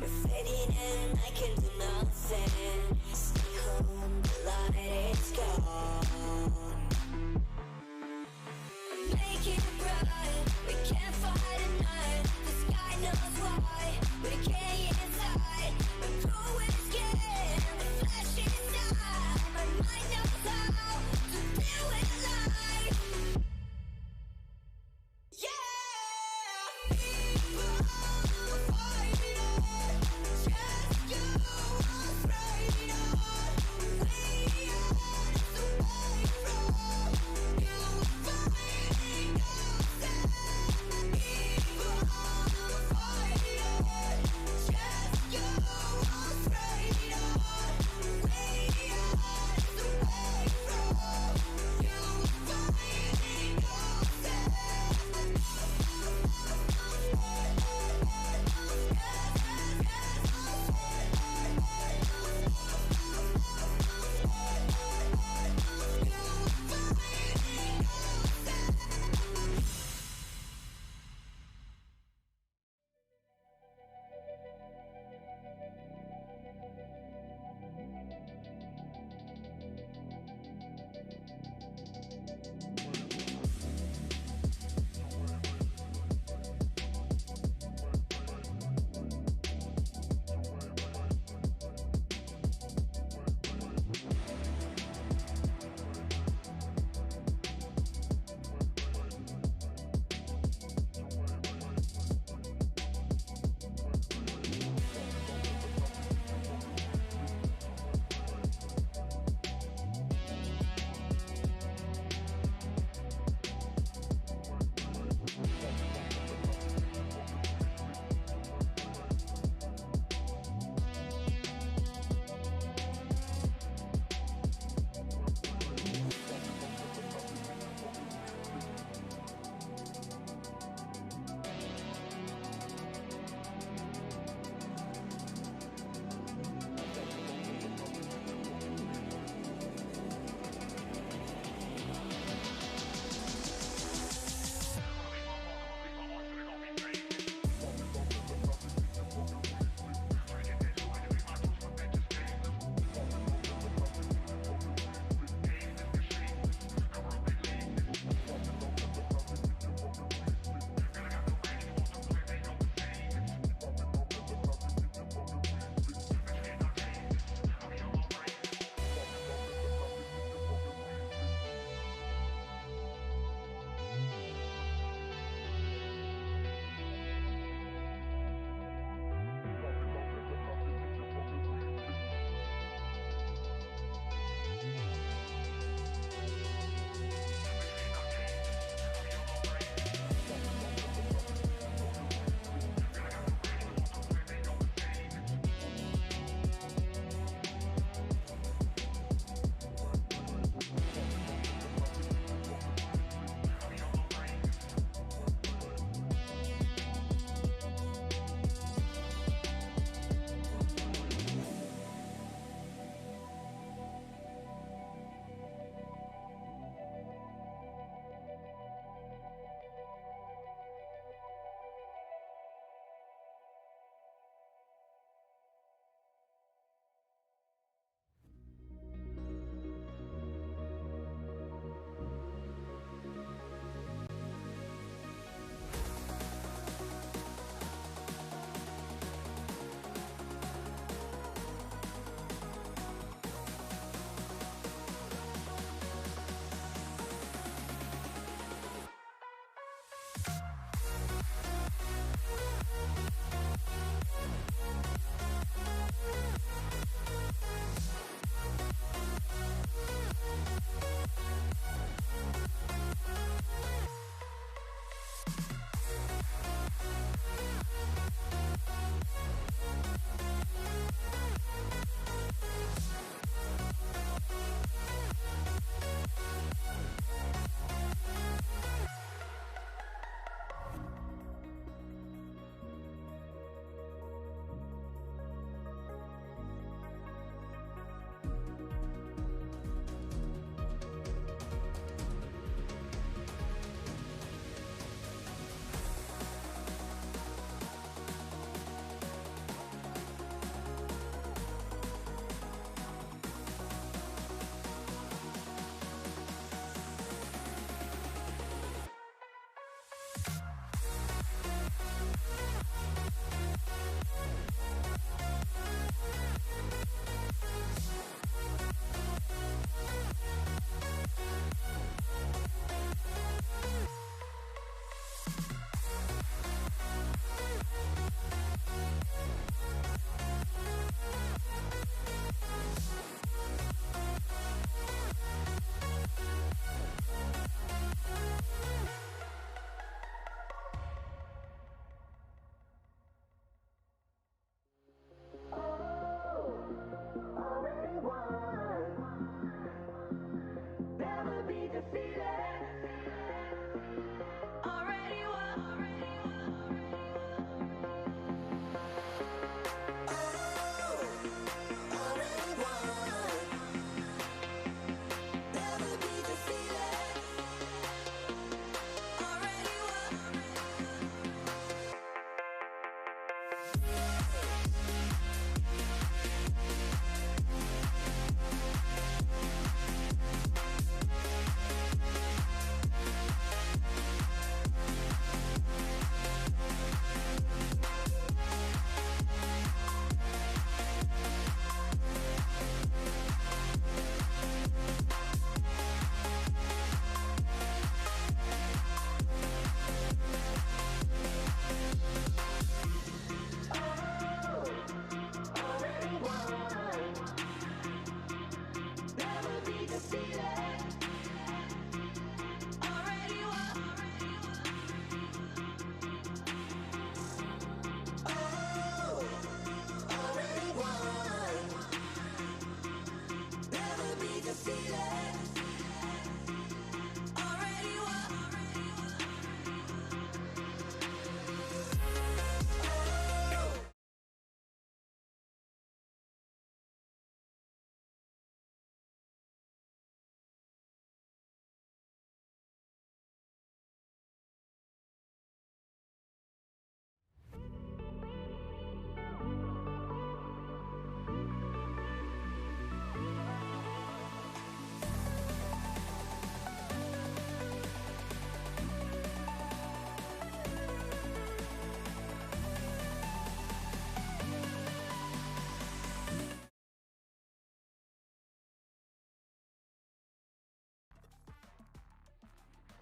You're fading and I can do nothing. Stay home, the light is gone. Make it bright, we can't fight at night. The sky knows why, we can't inside. We're growing scared, the flash inside. My mind knows how to deal with life. Yeah, people fighting on, just go afraid on. We are the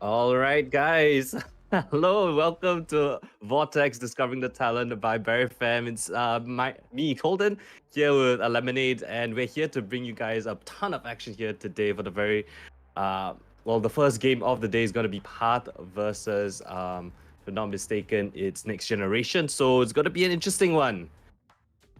All right, guys. Hello, welcome to Vortex Discovering the Talent by Berryfam. It's me, Coldan, here with Ellemonade, and we're here to bring you guys a ton of action here today for the very, uh, the first game of the day is going to be Path versus, if I'm not mistaken, it's Next Generation. So it's going to be an interesting one.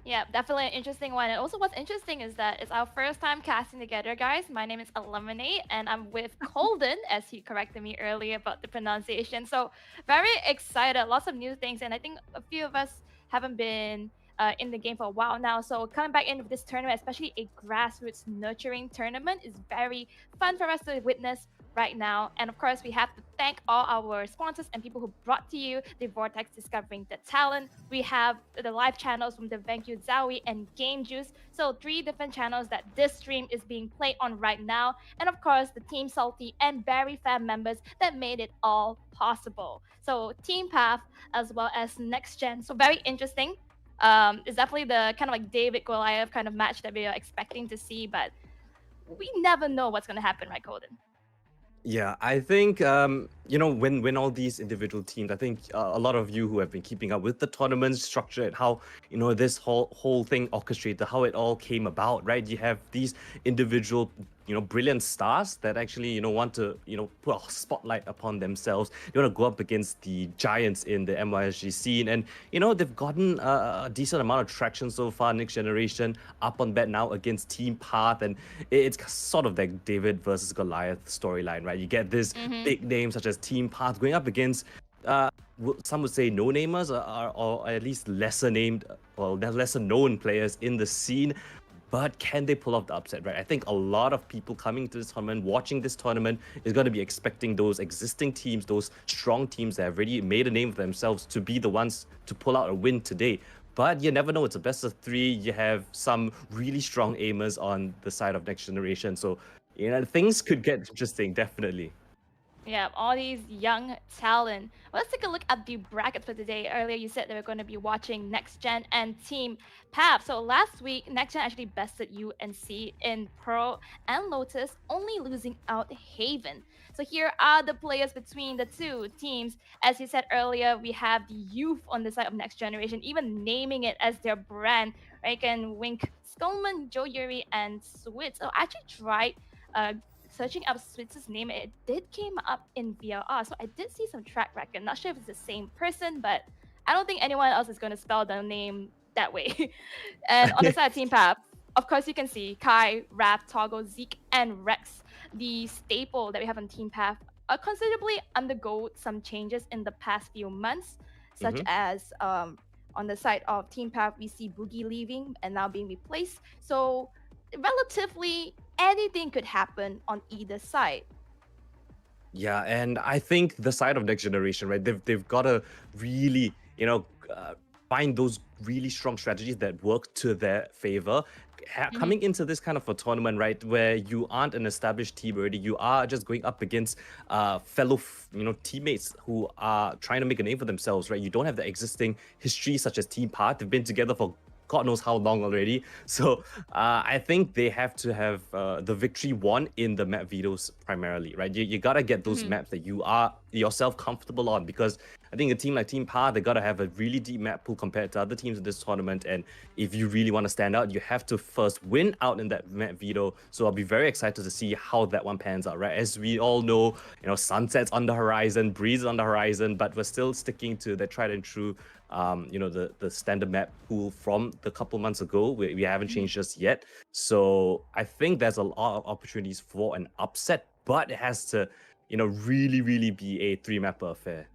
Yeah, definitely an interesting one. And also, what's interesting is that it's our first time casting together, guys. My name is Ellemonade, and I'm with Colden, as he corrected me earlier about the pronunciation. So, very excited. Lots of new things, and I think a few of us haven't been in the game for a while now. So, coming back in with this tournament, especially a grassroots nurturing tournament, is very fun for us to witness right now. And of course, we have to thank all our sponsors and people who brought to you the Vortex Discovering the Talent. We have the live channels from the Venue Zowie and Game Juice. So, three different channels that this stream is being played on right now. And of course, the Team Salty and Berryfam members that made it all possible. So, Team Path as well as Next Gen. So, very interesting. It's definitely the kind of like David Goliath kind of match that we are expecting to see, but we never know what's going to happen, right, Colden? Yeah, I think when all these individual teams, I think a lot of you who have been keeping up with the tournament structure and how this whole thing orchestrated, how it all came about, right? You have these individual brilliant stars that actually want to put a spotlight upon themselves. They want to go up against the giants in the MYSG scene, and they've gotten a decent amount of traction so far. Next Generation up on bet now against Team Path, and it's sort of like David versus Goliath storyline, right? You get this Mm-hmm. big names such as Team Path going up against some would say no-namers, or at least lesser named, well, they're lesser known players in the scene. But can they pull off the upset, right? I think a lot of people coming to this tournament, watching this tournament, is going to be expecting those existing teams, those strong teams that have already made a name for themselves, to be the ones to pull out a win today. But you never know. It's a best of three. You have some really strong aimers on the side of Next Generation. So, things could get interesting, definitely. Yeah, all these young talent. Well, let's take a look at the bracket for today. Earlier, you said they were going to be watching Next Gen and Team PAP. So last week, Next Gen actually bested UNC in Pearl and Lotus, only losing out Haven. So here are the players between the two teams. As you said earlier, we have the youth on the side of Next Generation, even naming it as their brand. Right? And Wink, Skullman, Joe Yuri, and Switz. So I actually tried searching up Switz's name, it did came up in VLR. So I did see some track record. Not sure if it's the same person, but I don't think anyone else is going to spell the name that way. And on the side of Team Pap, of course, you can see Kai, Raph, Toggle, Zeke, and Rex, the staple that we have on Team Path, considerably undergo some changes in the past few months, such Hmm. as on the side of Team Path, we see Boogie leaving and now being replaced. So relatively anything could happen on either side. Yeah, and I think the side of Next Generation, right? They've got to really, find those really strong strategies that work to their favor. Hmm. Coming into this kind of a tournament, right, where you aren't an established team already, you are just going up against fellow, teammates who are trying to make a name for themselves, right? You don't have the existing history such as Team Path. They've been together for God knows how long already. So I think they have to have the victory won in the map vetoes primarily, right? You gotta get those Hmm. maps that you are yourself comfortable on, because I think a team like Team Pa, they gotta have a really deep map pool compared to other teams in this tournament. And if you really want to stand out, you have to first win out in that map veto. So I'll be very excited to see how that one pans out, right? As we all know, sunsets on the horizon, breeze on the horizon, but we're still sticking to the tried and true the standard map pool from the couple months ago. We haven't Hmm. changed just yet. So I think there's a lot of opportunities for an upset, but it has to really really be a three mapper affair.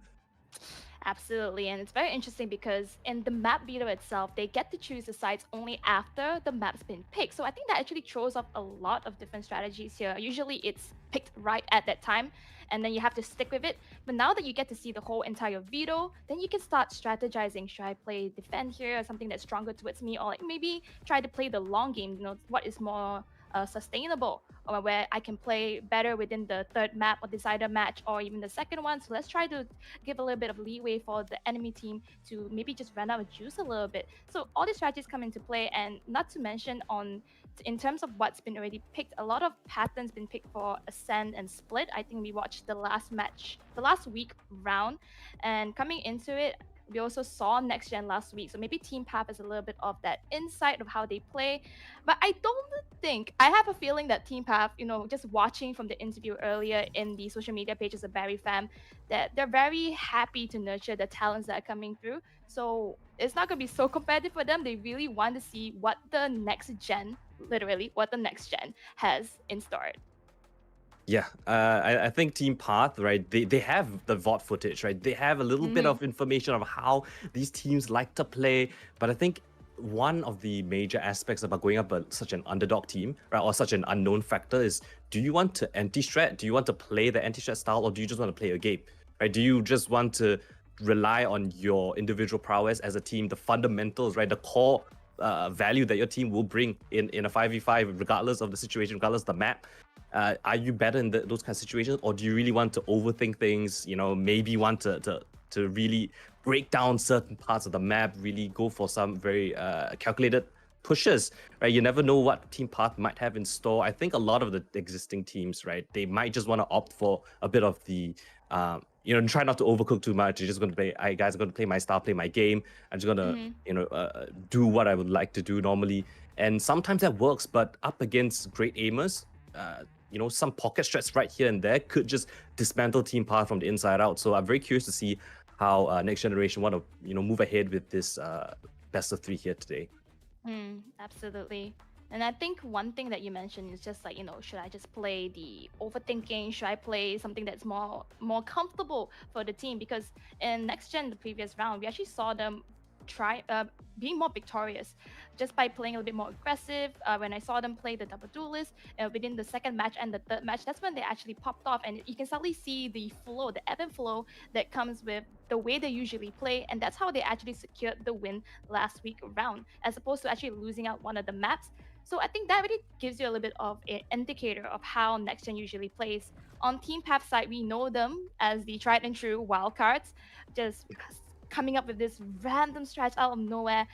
Absolutely, and it's very interesting because in the map builder itself, they get to choose the sites only after the map's been picked. So I think that actually throws off a lot of different strategies here. Usually it's picked right at that time, and then you have to stick with it. But now that you get to see the whole entire veto, then you can start strategizing. Should I play defend here or something that's stronger towards me, or like maybe try to play the long game? What is more sustainable, or where I can play better within the third map or decider match or even the second one. So let's try to give a little bit of leeway for the enemy team to maybe just run out of juice a little bit. So all these strategies come into play, and not to mention on in terms of what's been already picked, a lot of patterns been picked for Ascend and Split. I think we watched the last match, the last week round, and coming into it, we also saw next gen last week. So maybe Team Path is a little bit of that insight of how they play. But I don't think, I have a feeling that Team Path, just watching from the interview earlier in the social media pages of Berryfam, that they're very happy to nurture the talents that are coming through. So it's not going to be so competitive for them. They really want to see what the next gen, literally, what the next gen has in store. Yeah, I think Team Path, right? They have the VOD footage, right? They have a little bit of information of how these teams like to play. But I think one of the major aspects about going up such an underdog team, right, or such an unknown factor is: do you want to anti-strat? Do you want to play the anti-strat style, or do you just want to play a game, right? Do you just want to rely on your individual prowess as a team, the fundamentals, right, the core value that your team will bring in a 5v5, regardless of the situation, regardless of the map? Are you better in those kind of situations, or do you really want to overthink things? Maybe want to really break down certain parts of the map, really go for some very calculated pushes, right? You never know what Team Path might have in store. I think a lot of the existing teams, right, they might just want to opt for a bit of the try not to overcook too much. You're just going to play, I guys are going to play my style, play my game. I'm just going to, do what I would like to do normally. And sometimes that works, but up against great aimers, some pocket strats right here and there could just dismantle Team Path from the inside out. So I'm very curious to see how Next Generation want to, move ahead with this best of 3 here today. Absolutely. And I think one thing that you mentioned is just like, should I just play the overthinking? Should I play something that's more comfortable for the team? Because in Next Gen, the previous round, we actually saw them try being more victorious just by playing a little bit more aggressive. When I saw them play the double duelist within the second match and the third match, that's when they actually popped off, and you can suddenly see the flow, the ebb and flow that comes with the way they usually play, and that's how they actually secured the win last week round, as opposed to actually losing out one of the maps. So I think that really gives you a little bit of an indicator of how Next Gen usually plays. On Team Path side, we know them as the tried and true wildcards, just coming up with this random stretch out of nowhere,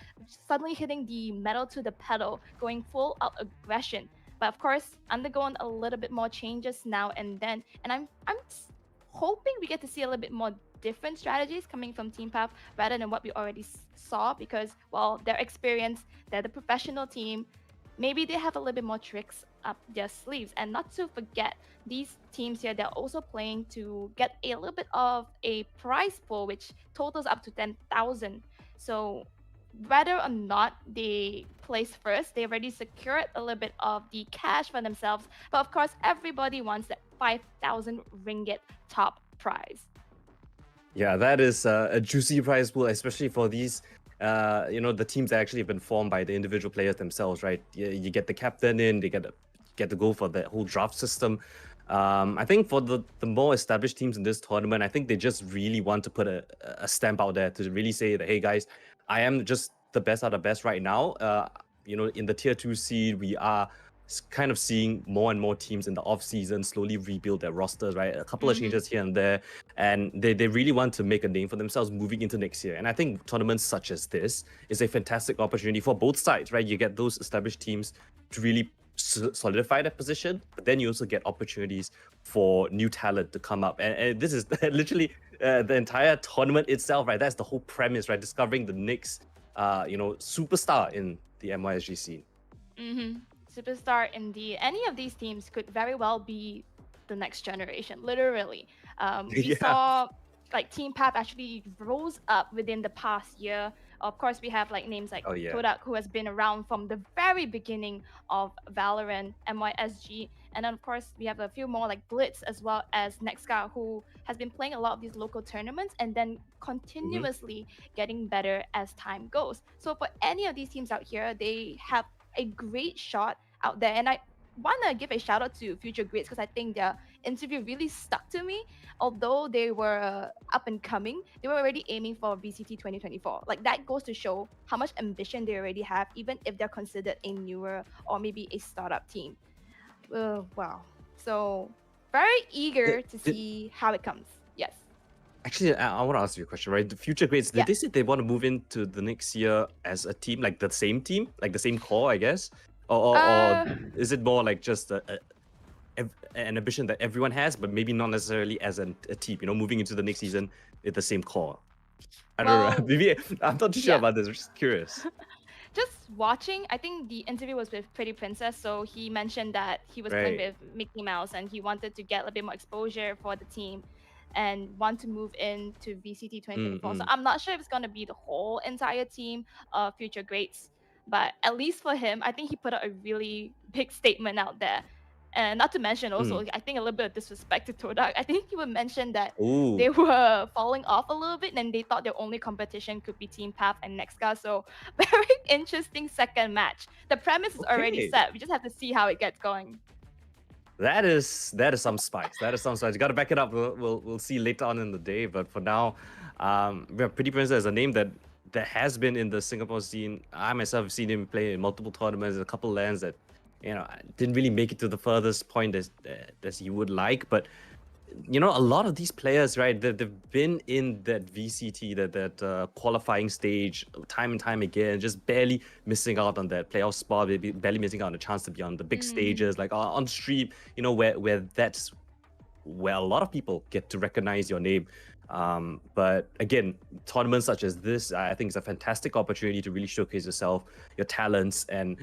suddenly hitting the metal to the pedal, going full out aggression. But of course, undergoing a little bit more changes now and then, and I'm hoping we get to see a little bit more different strategies coming from Team Path rather than what we already saw, because, well, they're experienced, they're the professional team. Maybe they have a little bit more tricks up their sleeves. And not to forget, these teams here, they're also playing to get a little bit of a prize pool, which totals up to 10,000. So whether or not they place first, they already secured a little bit of the cash for themselves. But of course, everybody wants that 5,000 ringgit top prize. Yeah, that is a juicy prize pool, especially for these the teams that actually have been formed by the individual players themselves, right? You get the captain in, they get to go for the whole draft system. I think for the more established teams in this tournament, I think they just really want to put a stamp out there to really say that, hey guys, I am just the best out of best right now. In the tier 2 seed, we are kind of seeing more and more teams in the off season slowly rebuild their rosters, right? A couple of changes here and there, and they really want to make a name for themselves moving into next year. And I think tournaments such as this is a fantastic opportunity for both sides, right? You get those established teams to really solidify that position, but then you also get opportunities for new talent to come up. And this is literally the entire tournament itself, right? That's the whole premise, right? Discovering the next, superstar in the MYSG scene. Superstar indeed. Any of these teams could very well be the next generation, literally. We saw like Team Path actually rose up within the past year. Of course, we have like names like TODAK, who has been around from the very beginning of Valorant, MYSG, and then of course we have a few more like Blitz, as well as Nexga, who has been playing a lot of these local tournaments and then continuously getting better as time goes. So for any of these teams out here, they have a great shot out there, and I want to give a shout out to Future Grades, because I think their interview really stuck to me. Although they were up and coming, they were already aiming for VCT 2024. Like, that goes to show how much ambition they already have, even if they're considered a newer or maybe a startup team. Wow. So very eager to Did, see how it comes. Yes. actually, I want to ask you a question, right? The future grades, did Yeah. they say they want to move into the next year as a team, like the same team, like the same core, I guess? Or Uh, is it more like just an ambition that everyone has, but maybe not necessarily as a team, moving into the next season with the same core? I don't know. well, Maybe I'm not too sure yeah. about this. I'm just curious. Just watching, I think the interview was with Pretty Princess, so he mentioned that he was playing Right. with Mickey Mouse and he wanted to get a bit more exposure for the team and want to move into VCT 2024. So Mm-mm. I'm not sure if it's going to be the whole entire team of future greats, but at least for him, I think he put out a really big statement out there. And not to mention also, Mm. I think a little bit of disrespect to TODAK. I think he would mention that Ooh. they were falling off a little bit and they thought their only competition could be Team Path and NXGN. So very interesting second match. The premise is already Okay. set. We just have to see how it gets going. That is some spice. That is some spice. You got to back it up. We'll see later on in the day. But for now, Pretty Princess is a name that has been in the Singapore scene. I myself have seen him play in multiple tournaments, a couple lands that didn't really make it to the furthest point as he would like. But a lot of these players, right? They've been in that VCT, that qualifying stage, time and time again, just barely missing out on that playoff spot, maybe barely missing out on a chance to be on the big stages, like on stream. Where that's where a lot of people get to recognize your name. But again, tournaments such as this, I think, is a fantastic opportunity to really showcase yourself, your talents, and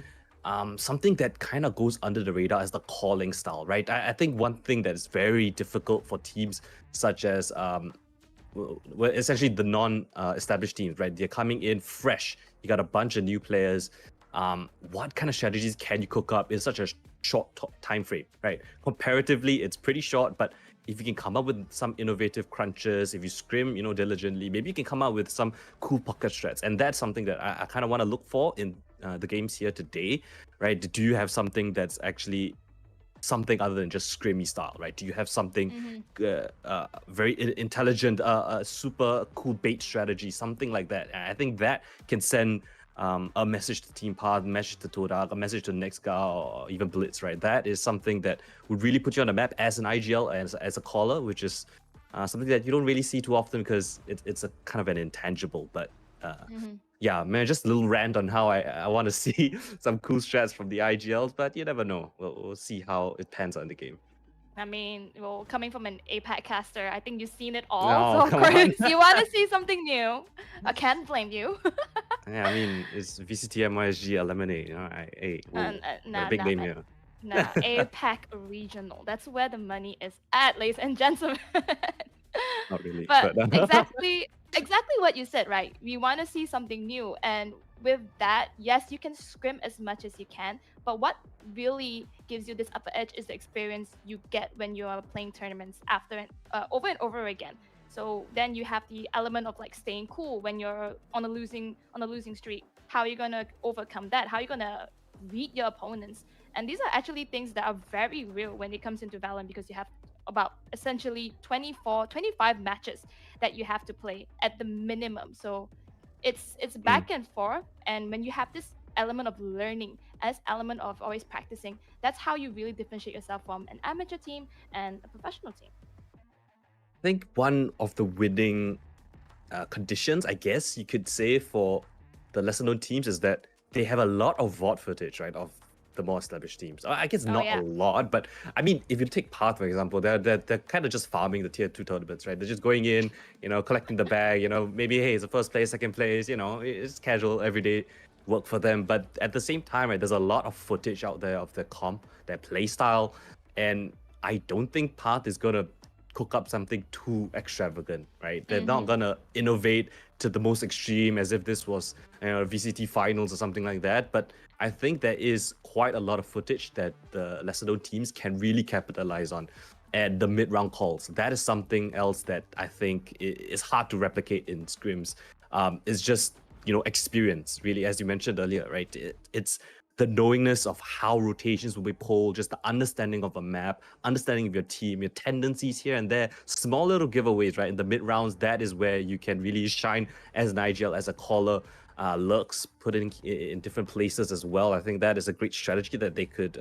something that kind of goes under the radar is the calling style, right? I think one thing that is very difficult for teams such as well, essentially the non-established teams, right? They're coming in fresh. You got a bunch of new players. What kind of strategies can you cook up in such a short time frame, right? Comparatively, it's pretty short, but if you can come up with some innovative crunches, if you scrim, diligently, maybe you can come up with some cool pocket strats. And that's something that I kind of want to look for in the games here today, right? Do you have something that's actually something other than just scrimmy style, right? Do you have something very intelligent, super cool bait strategy, something like that? And I think that can send a message to Team Path, a message to TODAK, a message to the next guy, or even Blitz, right? That is something that would really put you on the map as an IGL, as a caller, which is something that you don't really see too often because it's a kind of an intangible. But yeah, man, just a little rant on how I want to see some cool strats from the IGLs, but you never know. We'll see how it pans out in the game. I mean, well, coming from an APAC caster, I think you've seen it all. No, So of come course, on. you want to see something new. I can't blame you. Yeah, I mean, it's VCT MYSG Ellemonade. Hey, got a big name man. here. Nah, APAC regional. That's where the money is at, ladies and gentlemen. Not really, But but exactly what you said, right? We want to see something new, and with that, yes, you can scrim as much as you can, but what really gives you this upper edge is the experience you get when you are playing tournaments over and over again. So then you have the element of like staying cool when you're on a losing streak. How are you gonna overcome that? How are you gonna read your opponents? And these are actually things that are very real when it comes into Valorant, because you have about essentially 25 matches that you have to play at the minimum. So it's back and forth, and when you have this element of learning as element of always practicing, that's how you really differentiate yourself from an amateur team and a professional team. I think one of the winning conditions, I guess you could say, for the lesser known teams is that they have a lot of VOD footage, right, of the more established teams. I guess not yeah. a lot, but I mean, if you take Path, for example, they're kind of just farming the tier 2 tournaments, right? They're just going in, collecting the bag, maybe, hey, it's a first place, second place, it's casual, everyday work for them. But at the same time, right, there's a lot of footage out there of their comp, their play style, and I don't think Path is gonna cook up something too extravagant, right? They're not gonna innovate to the most extreme as if this was VCT finals or something like that. But I think there is quite a lot of footage that the lesser known teams can really capitalize on at the mid-round calls. That is something else that I think is hard to replicate in scrims. It's just experience, really, as you mentioned earlier, right? It's the knowingness of how rotations will be pulled, just the understanding of a map, understanding of your team, your tendencies here and there, small little giveaways, right? In the mid rounds, that is where you can really shine as an IGL, as a caller. lurks put in different places as well. I think that is a great strategy that they could,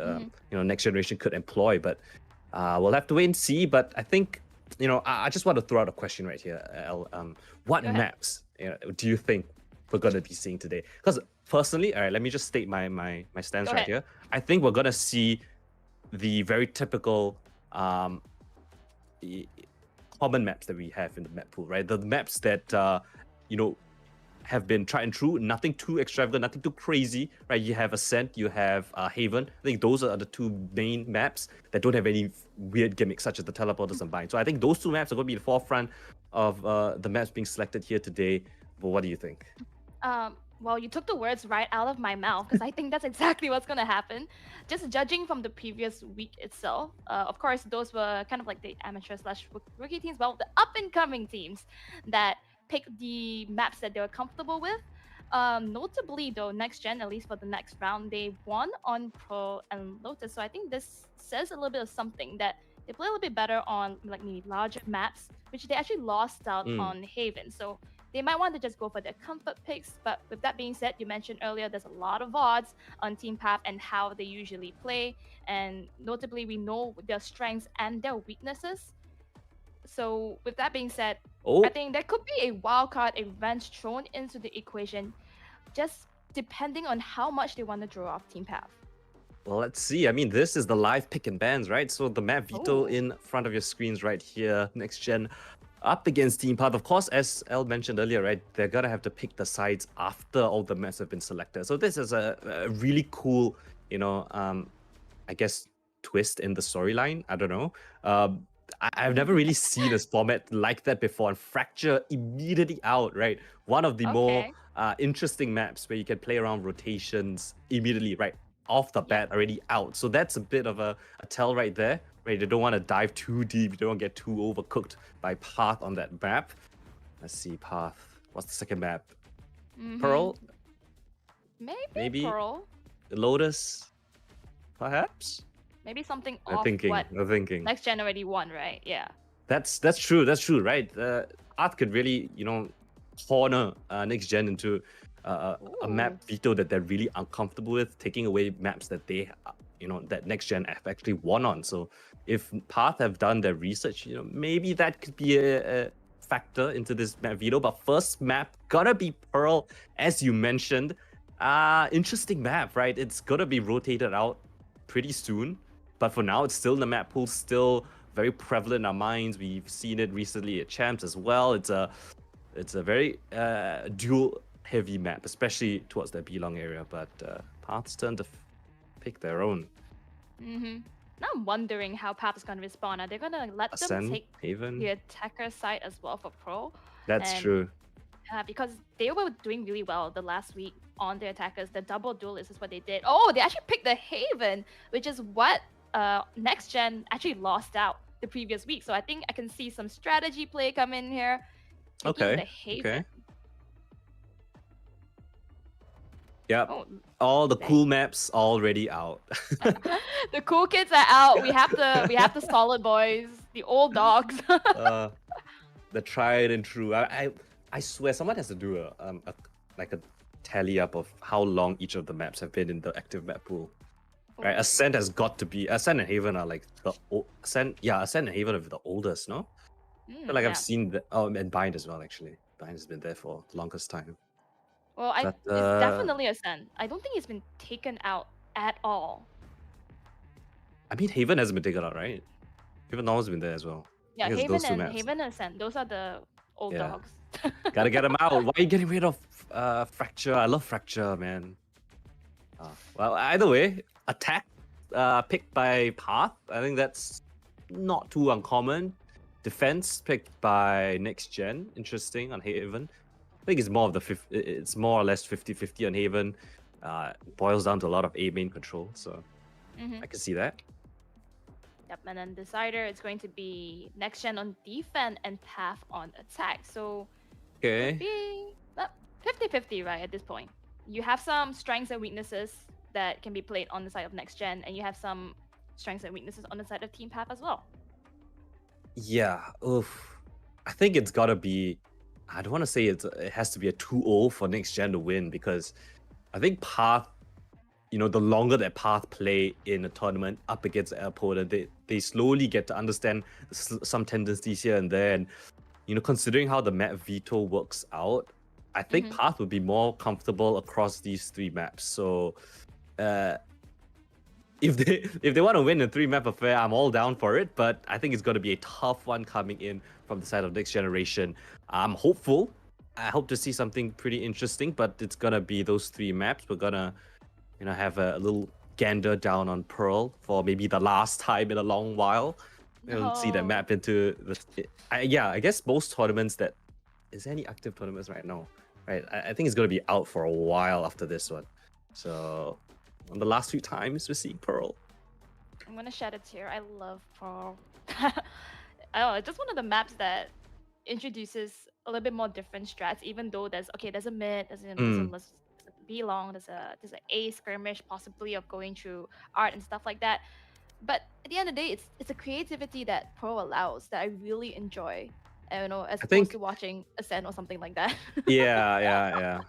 next generation could employ. But we'll have to wait and see. But I think, I just want to throw out a question right here, Elle. What Go ahead. maps do you think we're going to be seeing today? Because personally, all right, let me just state my stance Go right ahead. here. I think we're going to see the very typical common maps that we have in the map pool, right? The maps that, have been tried and true, nothing too extravagant, nothing too crazy, right? You have Ascent, you have Haven. I think those are the two main maps that don't have any weird gimmicks such as the teleporters and bind. So I think those two maps are going to be the forefront of the maps being selected here today. But what do you think? Well, you took the words right out of my mouth because I think that's exactly what's going to happen. Just judging from the previous week itself, of course, those were kind of like the amateur slash rookie teams, well, the up and coming teams that picked the maps that they were comfortable with. Notably, though, next gen, at least for the next round, they won on Pro and Lotus. So I think this says a little bit of something that they play a little bit better on like maybe larger maps, which they actually lost out on Haven. So they might want to just go for their comfort picks. But with that being said, you mentioned earlier there's a lot of odds on Team Path and how they usually play. And notably, we know their strengths and their weaknesses. So with that being said, I think there could be a wildcard event thrown into the equation, just depending on how much they want to draw off Team Path. Well, let's see. I mean, this is the live pick and bans, right? So the map veto in front of your screens right here. Next gen up against Team Path. Of course, as Elle mentioned earlier, right, they're gonna have to pick the sides after all the maps have been selected. So this is a really cool, I guess, twist in the storyline. I don't know. I've never really seen a format like that before. And Fracture immediately out, right? One of the more interesting maps where you can play around rotations immediately, right? Off the bat, already out. So that's a bit of a tell right there, right? You don't want to dive too deep. You don't want to get too overcooked by Path on that map. Let's see, Path. What's the second map? Pearl? Maybe Pearl. Lotus? Perhaps? Maybe something They're off thinking. what They're thinking. next gen already won, right? Yeah. That's true. That's true, right? Path could really, corner next gen into a map veto that they're really uncomfortable with, taking away maps that they, that next gen have actually won on. So if Path have done their research, maybe that could be a factor into this map veto. But first map gotta be Pearl, as you mentioned. Interesting map, right? It's gotta be rotated out pretty soon. But for now, it's still in the map pool, still very prevalent in our minds. We've seen it recently at Champs as well. It's a very dual heavy map, especially towards the B-Long area. But Path's turn to pick their own. Now I'm wondering how Path is going to respond. Are they going to let them Ascend, take Haven. the attacker side as well for Pro? That's true. Because they were doing really well the last week on their attackers. The double duelist is what they did. Oh, they actually picked the Haven, which is what next gen actually lost out the previous week. So I think I can see some strategy play come in here. The Haven. Yep. All the cool maps already out. The cool kids are out. We have the solid boys, the old dogs. The tried and true. I swear someone has to do a tally up of how long each of the maps have been in the active map pool. Right, Ascent has got to be. Ascent and Haven are like the Ascent and Haven are the oldest, no? I feel like I've seen the and Bind as well. Actually, Bind has been there for the longest time. Well, it's definitely Ascent. I don't think it's been taken out at all. I mean, Haven hasn't been taken out, right? Haven always been there as well. Yeah, Haven and Ascent. Those are the old dogs. Gotta get them out. Why are you getting rid of Fracture? I love Fracture, man. Well, either way, attack picked by Path. I think that's not too uncommon. Defense picked by next gen. Interesting on Haven. I think it's more of it's more or less 50-50 on Haven. Boils down to a lot of A main control, so I can see that. Yep, and then Decider, it's going to be next gen on defense and Path on attack. So okay, 50-50, right, at this point. You have some strengths and weaknesses that can be played on the side of next gen, and you have some strengths and weaknesses on the side of Team Path as well. Yeah, oof. I think it's gotta be I don't want to say it has to be a 2-0 for next gen to win, because I think Path, the longer that Path play in a tournament up against their opponent, they slowly get to understand some tendencies here and there. And, considering how the map veto works out, I think Path would be more comfortable across these 3 maps. So, if they want to win a 3-map affair, I'm all down for it. But I think it's going to be a tough one coming in from the side of next generation. I'm hopeful. I hope to see something pretty interesting, but it's going to be those 3 maps. We're going to, have a little gander down on Pearl for maybe the last time in a long while. We'll see that map into the... I guess most tournaments that... Is there any active tournaments right now? Right, I think it's going to be out for a while after this one. So, on the last few times, we're seeing Pearl. I'm gonna shed a tear. I love Pearl. I don't know, it's just one of the maps that introduces a little bit more different strats, even though there's a mid, there's a B long, there's an A skirmish possibly of going through art and stuff like that. But at the end of the day, it's a creativity that Pearl allows that I really enjoy. As opposed to watching Ascent or something like that. Yeah.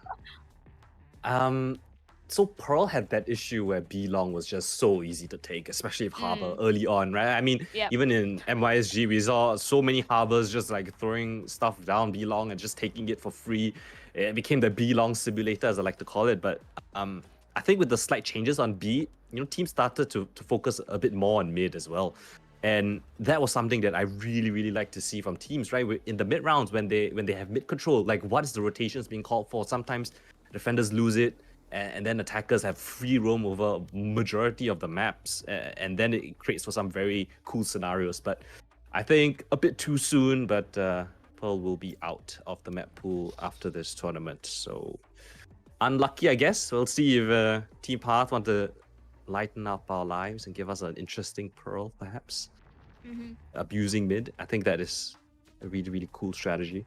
So Pearl had that issue where B long was just so easy to take, especially if Harbor early on, right? I mean, even in MYSG, we saw so many Harbors just like throwing stuff down B long and just taking it for free. It became the B long simulator, as I like to call it. But I think with the slight changes on B, teams started to focus a bit more on mid as well. And that was something that I really, really like to see from teams, right? In the mid rounds, when they have mid control, like what is the rotations being called for? Sometimes defenders lose it, and then attackers have free roam over majority of the maps, and then it creates for some very cool scenarios. But I think a bit too soon, but Pearl will be out of the map pool after this tournament. So unlucky, I guess. We'll see if Team Path want to lighten up our lives and give us an interesting Pearl, perhaps. Abusing mid. I think that is a really, really cool strategy.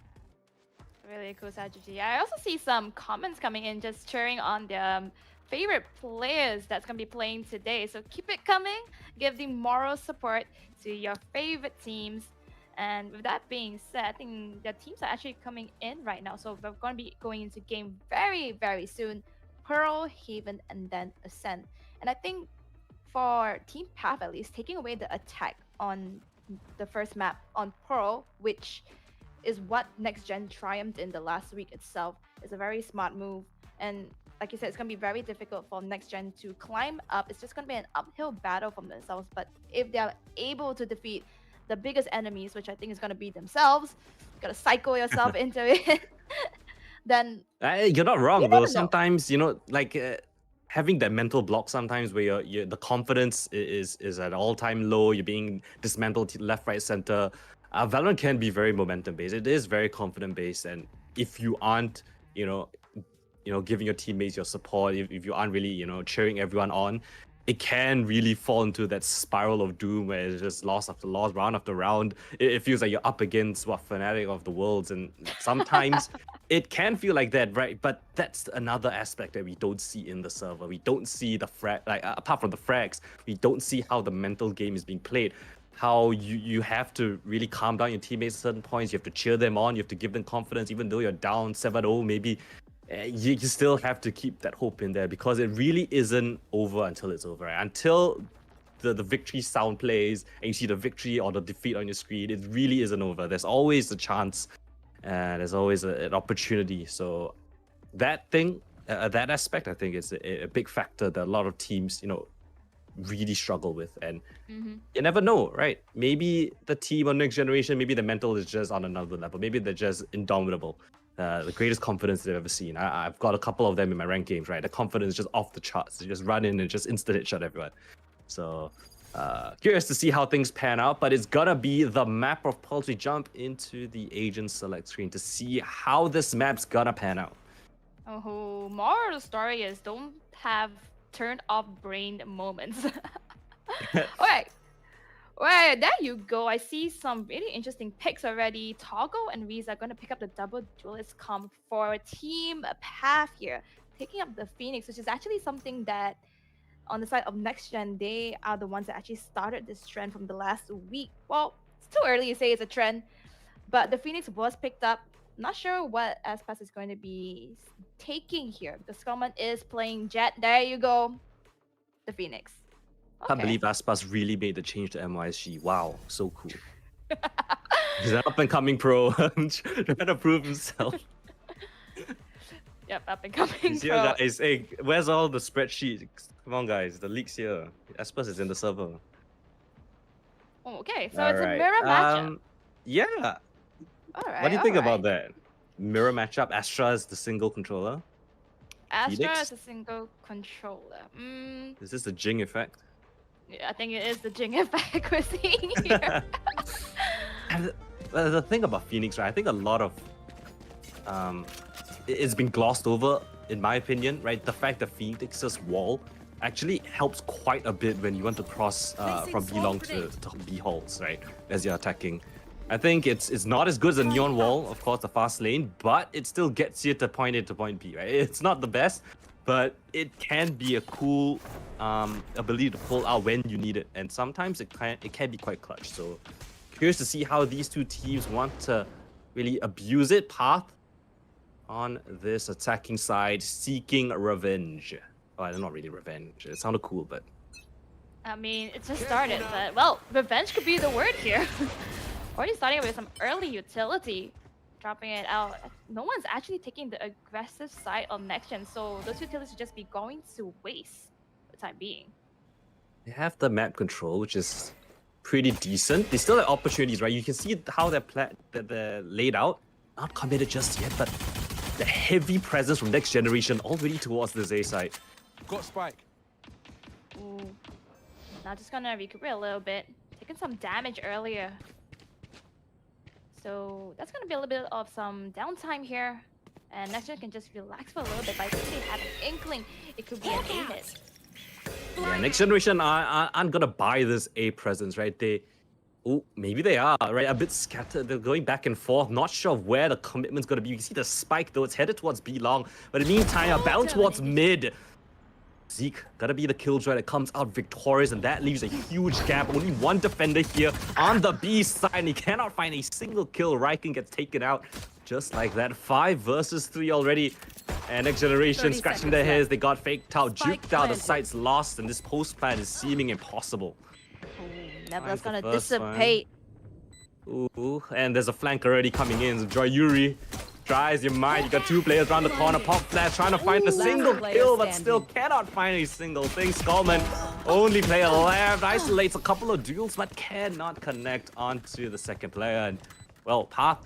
Really cool strategy. I also see some comments coming in just cheering on the favorite players that's going to be playing today. So keep it coming. Give the moral support to your favorite teams. And with that being said, I think the teams are actually coming in right now. So we're going to be going into game very, very soon. Pearl, Haven, and then Ascent. And I think for Team Path, at least, taking away the attack on the first map on Pearl, which is what Next Gen triumphed in the last week itself, is a very smart move. And like you said, it's going to be very difficult for Next Gen to climb up. It's just going to be an uphill battle from themselves. But if they're able to defeat the biggest enemies, which I think is going to be themselves, you got to cycle yourself into it, then... You're not wrong, though. Sometimes, having that mental block sometimes where the confidence is at all-time low, you're being dismantled left, right, center. Valorant can be very momentum-based. It is very confident-based, and if you aren't, giving your teammates your support, if you aren't really, cheering everyone on, it can really fall into that spiral of doom where it's just loss after loss, round after round. It feels like you're up against Fnatic of the Worlds, and sometimes it can feel like that, right? But that's another aspect that we don't see in the server. We don't see the apart from the frags, we don't see how the mental game is being played. How you have to really calm down your teammates at certain points. You have to cheer them on. You have to give them confidence, even though you're down 7-0. Maybe you still have to keep that hope in there, because it really isn't over until it's over. Right? Until the victory sound plays and you see the victory or the defeat on your screen, it really isn't over. There's always a chance, and there's always an opportunity. So that aspect, I think, is a big factor that a lot of teams, really struggle with. And you never know, right? Maybe the team on Next Generation, maybe the mental is just on another level. Maybe they're just indomitable. The greatest confidence they've ever seen. I've got a couple of them in my ranked games, right? The confidence is just off the charts. They just run in and just instant headshot everyone. So curious to see how things pan out, but it's gotta be the map of Pulse. We jump into the agent select screen to see how this map's gonna pan out. Oh, more of the story is don't have turn off brain moments. Alright, there you go. I see some really interesting picks already. Toggle and Reese are going to pick up the double duelist comp for Team Path here, picking up the Phoenix, which is actually something that on the side of Next Gen, they are the ones that actually started this trend from the last week. Well, it's too early to say it's a trend, but the Phoenix was picked up Not sure what Aspas is going to be taking here because Skullman is playing Jet. There you go. The Phoenix. Can't Okay. believe Aspas really made the change to MYSG. Wow, so cool. He's an up and coming pro, trying to prove himself. Yep, up and coming He's here, pro. guys. Hey, where's all the spreadsheets? Come on, guys. The leak's here. Aspas is in the server. Oh, okay, so it's a Alright, mirror matchup. Yeah. Alright. What do you think about alright. that? Mirror matchup. Astra is the single controller. Astra Phoenix? is a single controller. Is this the Jing effect? Yeah, I think it is the Jing effect we're seeing here. And the thing about Phoenix, right? I think a lot of it's been glossed over, in my opinion, right? The fact that Phoenix's wall actually helps quite a bit when you want to cross from B long to B halls, right? As you're attacking. I think it's not as good as a neon wall, of course, the fast lane, but it still gets you to point A to point B, right? It's not the best, but it can be a cool ability to pull out when you need it, and sometimes it can be quite clutch. So curious to see how these two teams want to really abuse it. Path on this attacking side, seeking revenge. Oh, not really revenge. It sounded cool, but I mean, it just started, but well, revenge could be the word here. Already starting with some early utility, dropping it out. No one's actually taking the aggressive side of next gen, so those utilities will just be going to waste for the time being. they have the map control, which is pretty decent. They still have opportunities, right? You can see how they're laid out. Not committed just yet, but the heavy presence from next generation already towards this A side. Got Spike. Ooh. Now just gonna recuperate a little bit. Taking some damage earlier. So that's gonna be a little bit of some downtime here. And next gen can just relax for a little bit, but I think they have an inkling it could be an A hit. Yeah, next generation aren't gonna buy this A presence, right? Maybe they are, right? A bit scattered. They're going back and forth, not sure of where the commitment's gonna be. You can see the spike though, it's headed towards B long. But in the meantime, a bounce towards mid. Zeke gotta be the killjoy that comes out victorious, and that leaves a huge gap. Only one defender here on the B side, and he cannot find a single kill. Riken gets taken out just like that. 5 versus 3 already. And next generation 30 scratching their seconds heads. They got faked out, Spike juked out. The planted. site's lost, and this post plan is seeming impossible. Nebula's the gonna first one. dissipate. Ooh, and there's a flank already coming in. So Joy Yuri tries your mind. You got 2 players around the corner. Pop flash trying to find a single player kill, but standing. still cannot find a single thing. Skullman, only player left, isolates a couple of duels, but cannot connect onto the second player. And well, Path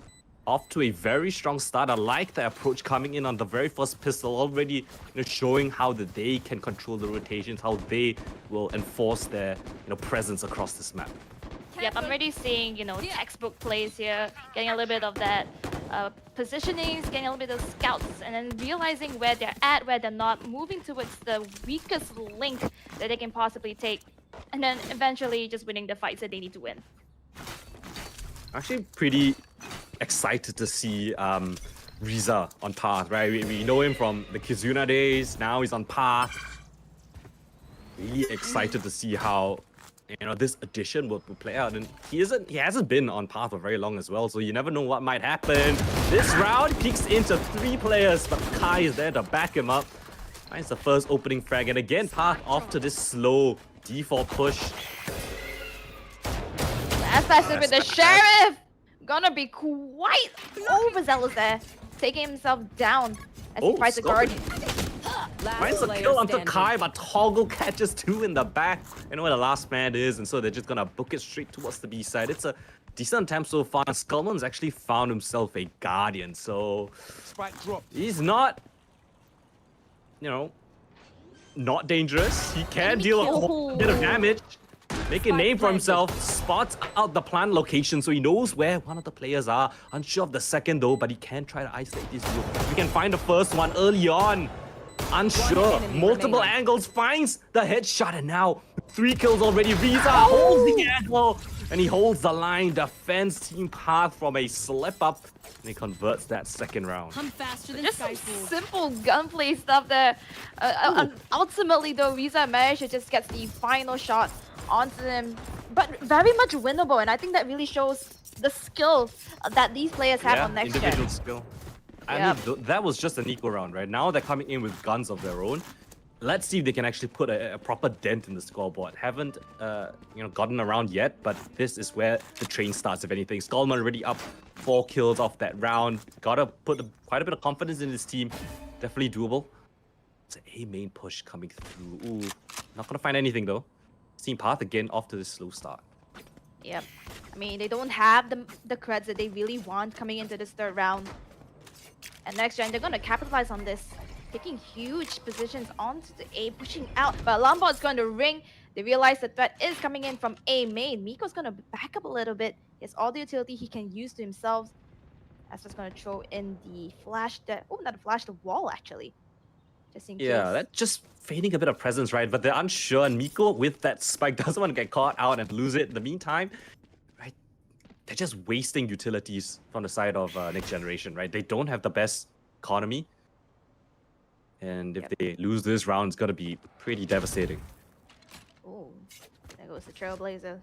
off to a very strong start. I like the approach coming in on the very first pistol, already showing how that they can control the rotations, how they will enforce their presence across this map. Yep, I'm already seeing, textbook plays here, getting a little bit of that positionings, getting a little bit of scouts, and then realizing where they're at, where they're not, moving towards the weakest link that they can possibly take, and then eventually just winning the fights that they need to win. Actually pretty excited to see Riza on Path, right? We know him from the Kizuna days, now he's on Path. Really excited to see how this addition will play out, and he hasn't been on Path for very long as well, so you never know what might happen. This round peeks into 3 players, but Kai is there to back him up. Finds the first opening frag, and again Path off to this slow default push. That's faster with the Sheriff! Gonna be quite overzealous there, taking himself down as he tries to guard. Finds a kill onto Kai, but Toggle catches 2 in the back. You know where the last man is, and so they're just gonna book it straight towards the B side. It's a decent attempt so far. Skullman's actually found himself a Guardian, so Spike drop. he's not, not dangerous. He can deal a whole bit of damage. Make a name for himself, spots out the plant location, so he knows where one of the players are. Unsure of the second though, but he can try to isolate this duel. We can find the first one early on. Unsure, multiple angles, finds the headshot, and now 3 kills already. Riza holds the angle, and he holds the line. Defends Team Path from a slip up, and he converts that second round. I'm faster than Just some Skyfall. simple gunplay stuff there. Ultimately, though, Riza managed to just get the final shot onto them, but very much winnable, and I think that really shows the skill that these players have on next individual gen. skill. I Yep. mean, that was just an equal round, right? Now they're coming in with guns of their own. Let's see if they can actually put a proper dent in the scoreboard. Haven't gotten around yet, but this is where the train starts. If anything, Skullman already up 4 kills off that round. Gotta put quite a bit of confidence in his team. Definitely doable. It's an A main push coming through. Ooh, not gonna find anything though. Team path again off to this slow start. Yep. I mean, they don't have the creds that they really want coming into this third round. And next gen, they're gonna capitalize on this, taking huge positions onto the A, pushing out. But Lombard is going to ring. They realize the threat is coming in from A main. Miko's gonna back up a little bit. He has all the utility he can use to himself. Asper's gonna throw in the flash. Not a flash, the wall actually. Just in Yeah, case. that's just feigning a bit of presence, right? But they're unsure, and Miko with that spike doesn't want to get caught out and lose it. In the meantime, right, they're just wasting utilities from the side of Next Generation, right? They don't have the best economy, and if they lose this round, it's gonna be pretty devastating. Oh, there goes the Trailblazer.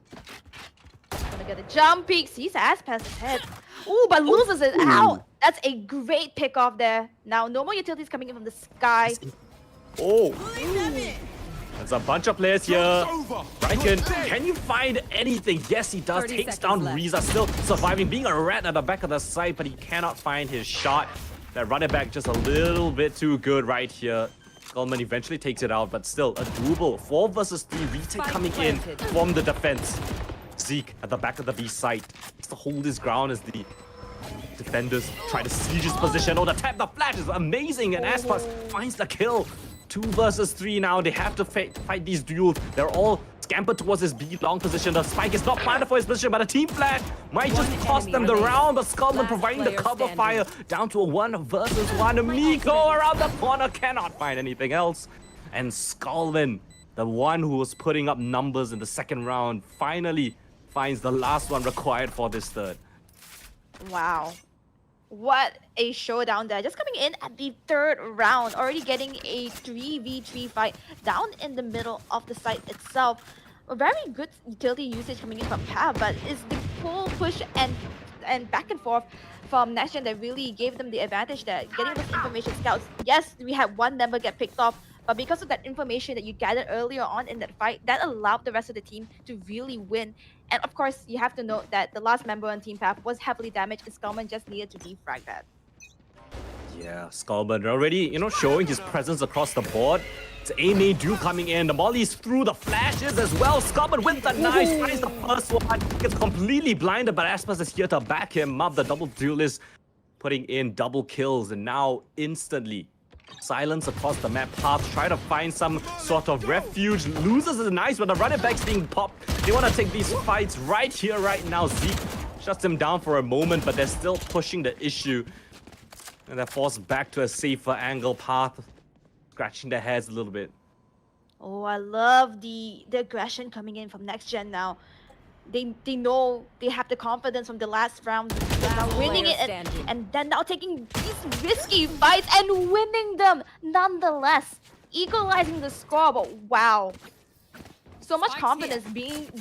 Gonna get a jump peek. Sees Aspas' head. Ooh, but loses it out. That's a great pick off there. Now, no more utilities coming in from the sky. Oh, there's a bunch of players here. Riken, can you find anything? Yes, he does. 30 Takes seconds down left. Riza, still surviving, being a rat at the back of the site, but he cannot find his shot. That running back just a little bit too good right here. Skullman eventually takes it out, but still a doable 4 versus 3 retake Spike coming in planted. from the defense. Zeke at the back of the B site has to hold his ground as the defenders try to siege his position. Oh, the tap, the flash is amazing, and Aspas finds the kill. 2 versus 3 now. They have to fight these duels. They're all scampered towards his B long position. The spike is not planted for his position, but a team flash might just One cost enemy them the remaining. round. But Skullman Last providing the player cover standing. fire down to a 1 versus 1. Miko around the corner cannot find anything else. And Skullman, the one who was putting up numbers in the second round, finally finds the last one required for this third. Wow. What a showdown there. Just coming in at the third round, already getting a 3v3 fight down in the middle of the site itself. A very good utility usage coming in from Pav, but it's the pull, push, and back and forth from Next Gen that really gave them the advantage there. Getting those information scouts. Yes, we had one member get picked off, but because of that information that you gathered earlier on in that fight, that allowed the rest of the team to really win. And of course, you have to note that the last member on Team Path was heavily damaged and Skullman just needed to defrag that. Yeah, Skullman already, showing his presence across the board. It's A-main duel coming in. The mollies through the flashes as well. Skullman with the knife finds the first one. Gets completely blinded, but Aspas is here to back him up. The double duelist putting in double kills, and now instantly silence across the map. Path try to find some sort of refuge. Loses the knife, but the running back's being popped. They want to take these fights right here, right now. Zeke shuts him down for a moment, but they're still pushing the issue. And they're forced back to a safer angle. Path scratching their heads a little bit. Oh, I love the aggression coming in from Next Gen now. They know they have the confidence from the last round. They're now Last winning player it standing. and then now taking these risky fights and winning them nonetheless. Equalizing the score, but wow. So much Spikes confidence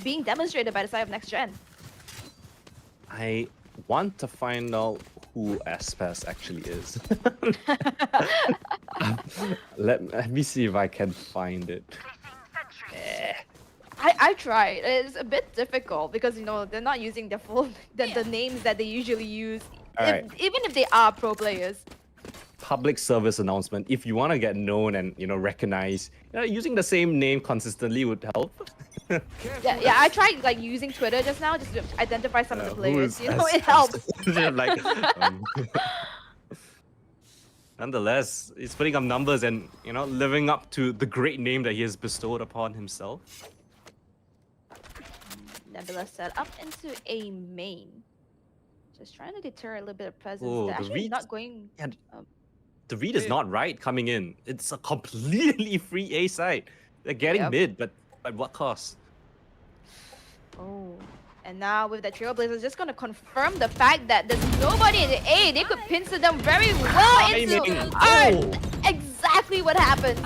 being demonstrated by the side of Next Gen. I want to find out who Aspas actually is. Let me see if I can find it. I tried. It's a bit difficult because they're not using the full the names that they usually use. Alright. Even if they are pro players. Public service announcement. If you want to get known and recognized, using the same name consistently would help. Yeah, I tried like using Twitter just now just to identify some of the Who players. is It Aspas? helps. Like, nonetheless, he's putting up numbers and living up to the great name that he has bestowed upon himself. Nebula set up into a main. Just trying to deter a little bit of presence. Oh, They're the actually read- not going. And the read is not right coming in. It's a completely free A side. They're getting Yep. mid, but at what cost? Oh. And now with the Trailblazers, just gonna confirm the fact that there's nobody in the A. They could pincer them very well into Timing. art. Oh. Exactly what happened.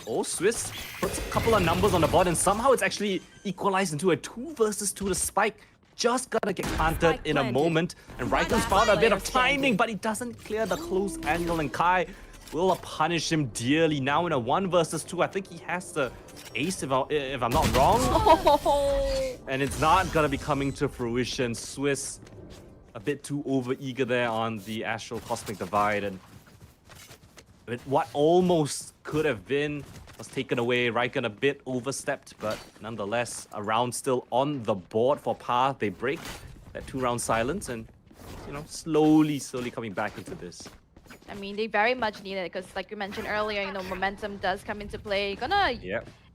Oh, Swiss puts a couple of numbers on the board, and somehow it's actually equalized into a 2 versus 2. The spike just gonna get planted in a moment, and Raikon's found a bit of timing, but he doesn't clear the close angle, and Kai will punish him dearly. Now in a 1 versus 2, I think he has the ace if I'm not wrong. And it's not gonna be coming to fruition. Swiss a bit too over-eager there on the Astral Cosmic Divide, and what almost could have been was taken away. Raikkonen a bit overstepped, but nonetheless, a round still on the board for Path. They break that 2-round silence and, slowly coming back into this. I mean, they very much need it because, like you mentioned earlier, momentum does come into play. You're gonna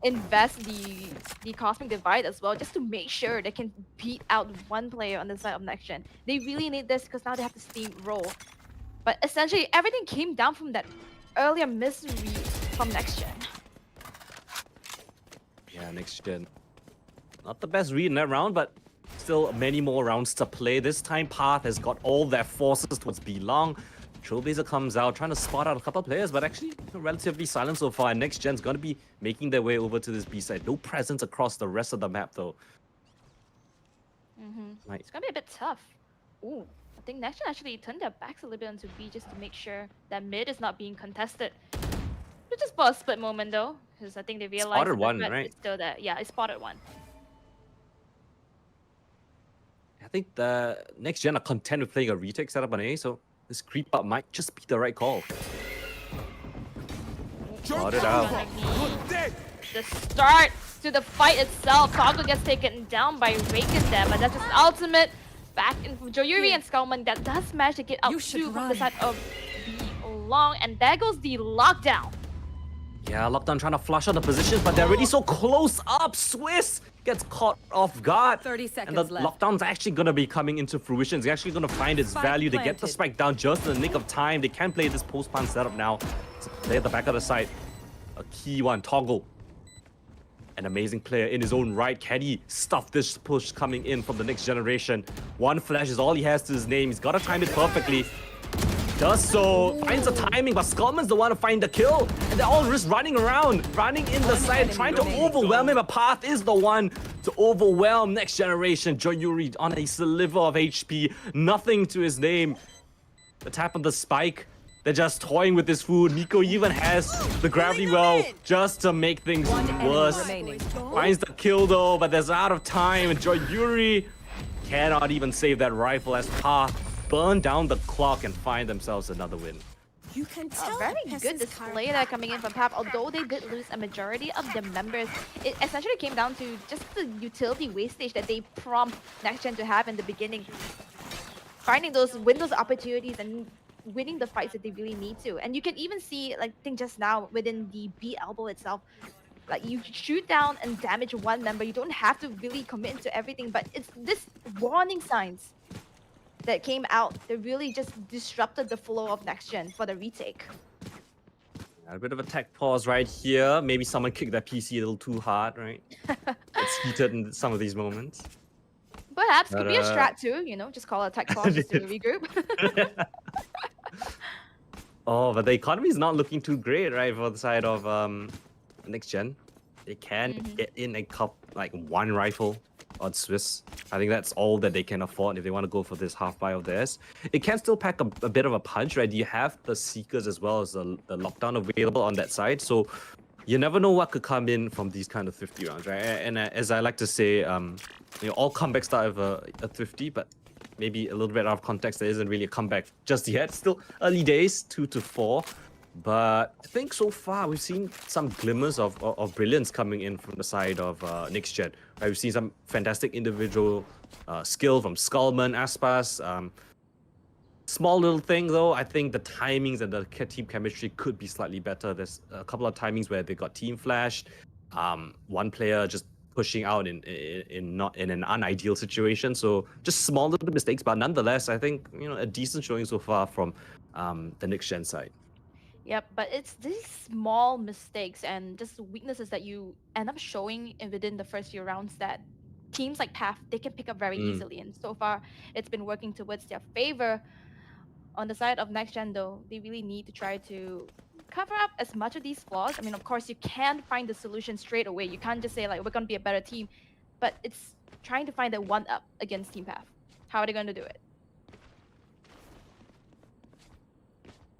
invest the Cosmic Divide as well, just to make sure they can beat out one player on the side of NXGN. They really need this because now they have to steamroll. But essentially, everything came down from that earlier misread from NXGN. Yeah, NXGN. Not the best read in that round, but still many more rounds to play. This time, Path has got all their forces towards B-Long. Trailblazer comes out, trying to spot out a couple of players, but actually relatively silent so far. And NXGen's going to be making their way over to this B side. No presence across the rest of the map, though. Right. It's going to be a bit tough. Ooh, I think NXGen actually turned their backs a little bit onto B just to make sure that mid is not being contested. It's just for a split moment, though, because I think they realized Spotted one, that right? it's still there. Yeah, it's spotted one. I think the NXGen are content with playing a retake setup on A, so this creep up might just be the right call. Got it out. The start to the fight itself. Toggle gets taken down by Raikkonen there, but that's just ultimate. Back in from Joyuri and Skullman that does manage to get out too from the side of B-Long, and there goes the lockdown. Yeah, Lockdown trying to flush out the positions, but they're already so close up. Swiss gets caught off guard. 30 seconds and the left. Lockdown's actually going to be coming into fruition. It's actually going to find its value. They get the spike down just in the nick of time. They can play this post-plant setup now. So play at the back of the side. A key one, Toggle. An amazing player in his own right. Can he stuff this push coming in from the next generation? One flash is all he has to his name. He's got to time it perfectly. Does so, finds the timing, but Skullman's the one to find the kill. And they're all just running around, running in the side, trying to overwhelm him. But Path is the one to overwhelm next generation. Joyuri on a sliver of HP, nothing to his name. The tap on the spike, they're just toying with this food. Miko even has the gravity well just to make things worse. Finds the kill though, but there's out of time. And Joyuri cannot even save that rifle as Path burn down the clock and find themselves another win. You can tell Very good display that coming in from PAP. Although they did lose a majority of their members, it essentially came down to just the utility wastage that they prompt NXGen to have in the beginning. Finding those windows of opportunities and winning the fights that they really need to. And you can even see, like, I think just now within the B elbow itself, like you shoot down and damage one member. You don't have to really commit into everything, but it's this warning signs that came out that really just disrupted the flow of NXGen for the retake. A bit of a tech pause right here. Maybe someone kicked that PC a little too hard, right? It's heated in some of these moments. Perhaps could be a strat too, just call a tech pause just to regroup. Oh, but the economy is not looking too great, right, for the side of NXGen. They can get in a one rifle on Swiss. I think that's all that they can afford if they want to go for this half buy of theirs. It can still pack a bit of a punch, right? You have the Seekers as well as the Lockdown available on that side, so you never know what could come in from these kind of 50 rounds, right? And as I like to say, all comebacks start with a 50, but maybe a little bit out of context, there isn't really a comeback just yet. Still early days, 2 to 4. But I think so far we've seen some glimmers of brilliance coming in from the side of NXGen. Right? We've seen some fantastic individual skill from Skullman, Aspas. Small little thing though, I think the timings and the team chemistry could be slightly better. There's a couple of timings where they got team flashed. One player just pushing out in an unideal situation. So just small little mistakes, but nonetheless, I think a decent showing so far from the NXGen side. Yep, but it's these small mistakes and just weaknesses that you end up showing within the first few rounds that teams like PAF, they can pick up very easily. And so far, it's been working towards their favor. On the side of NXGen, though, they really need to try to cover up as much of these flaws. I mean, of course, you can find the solution straight away. You can't just say like we're gonna be a better team, but it's trying to find the one up against Team Path. How are they going to do it?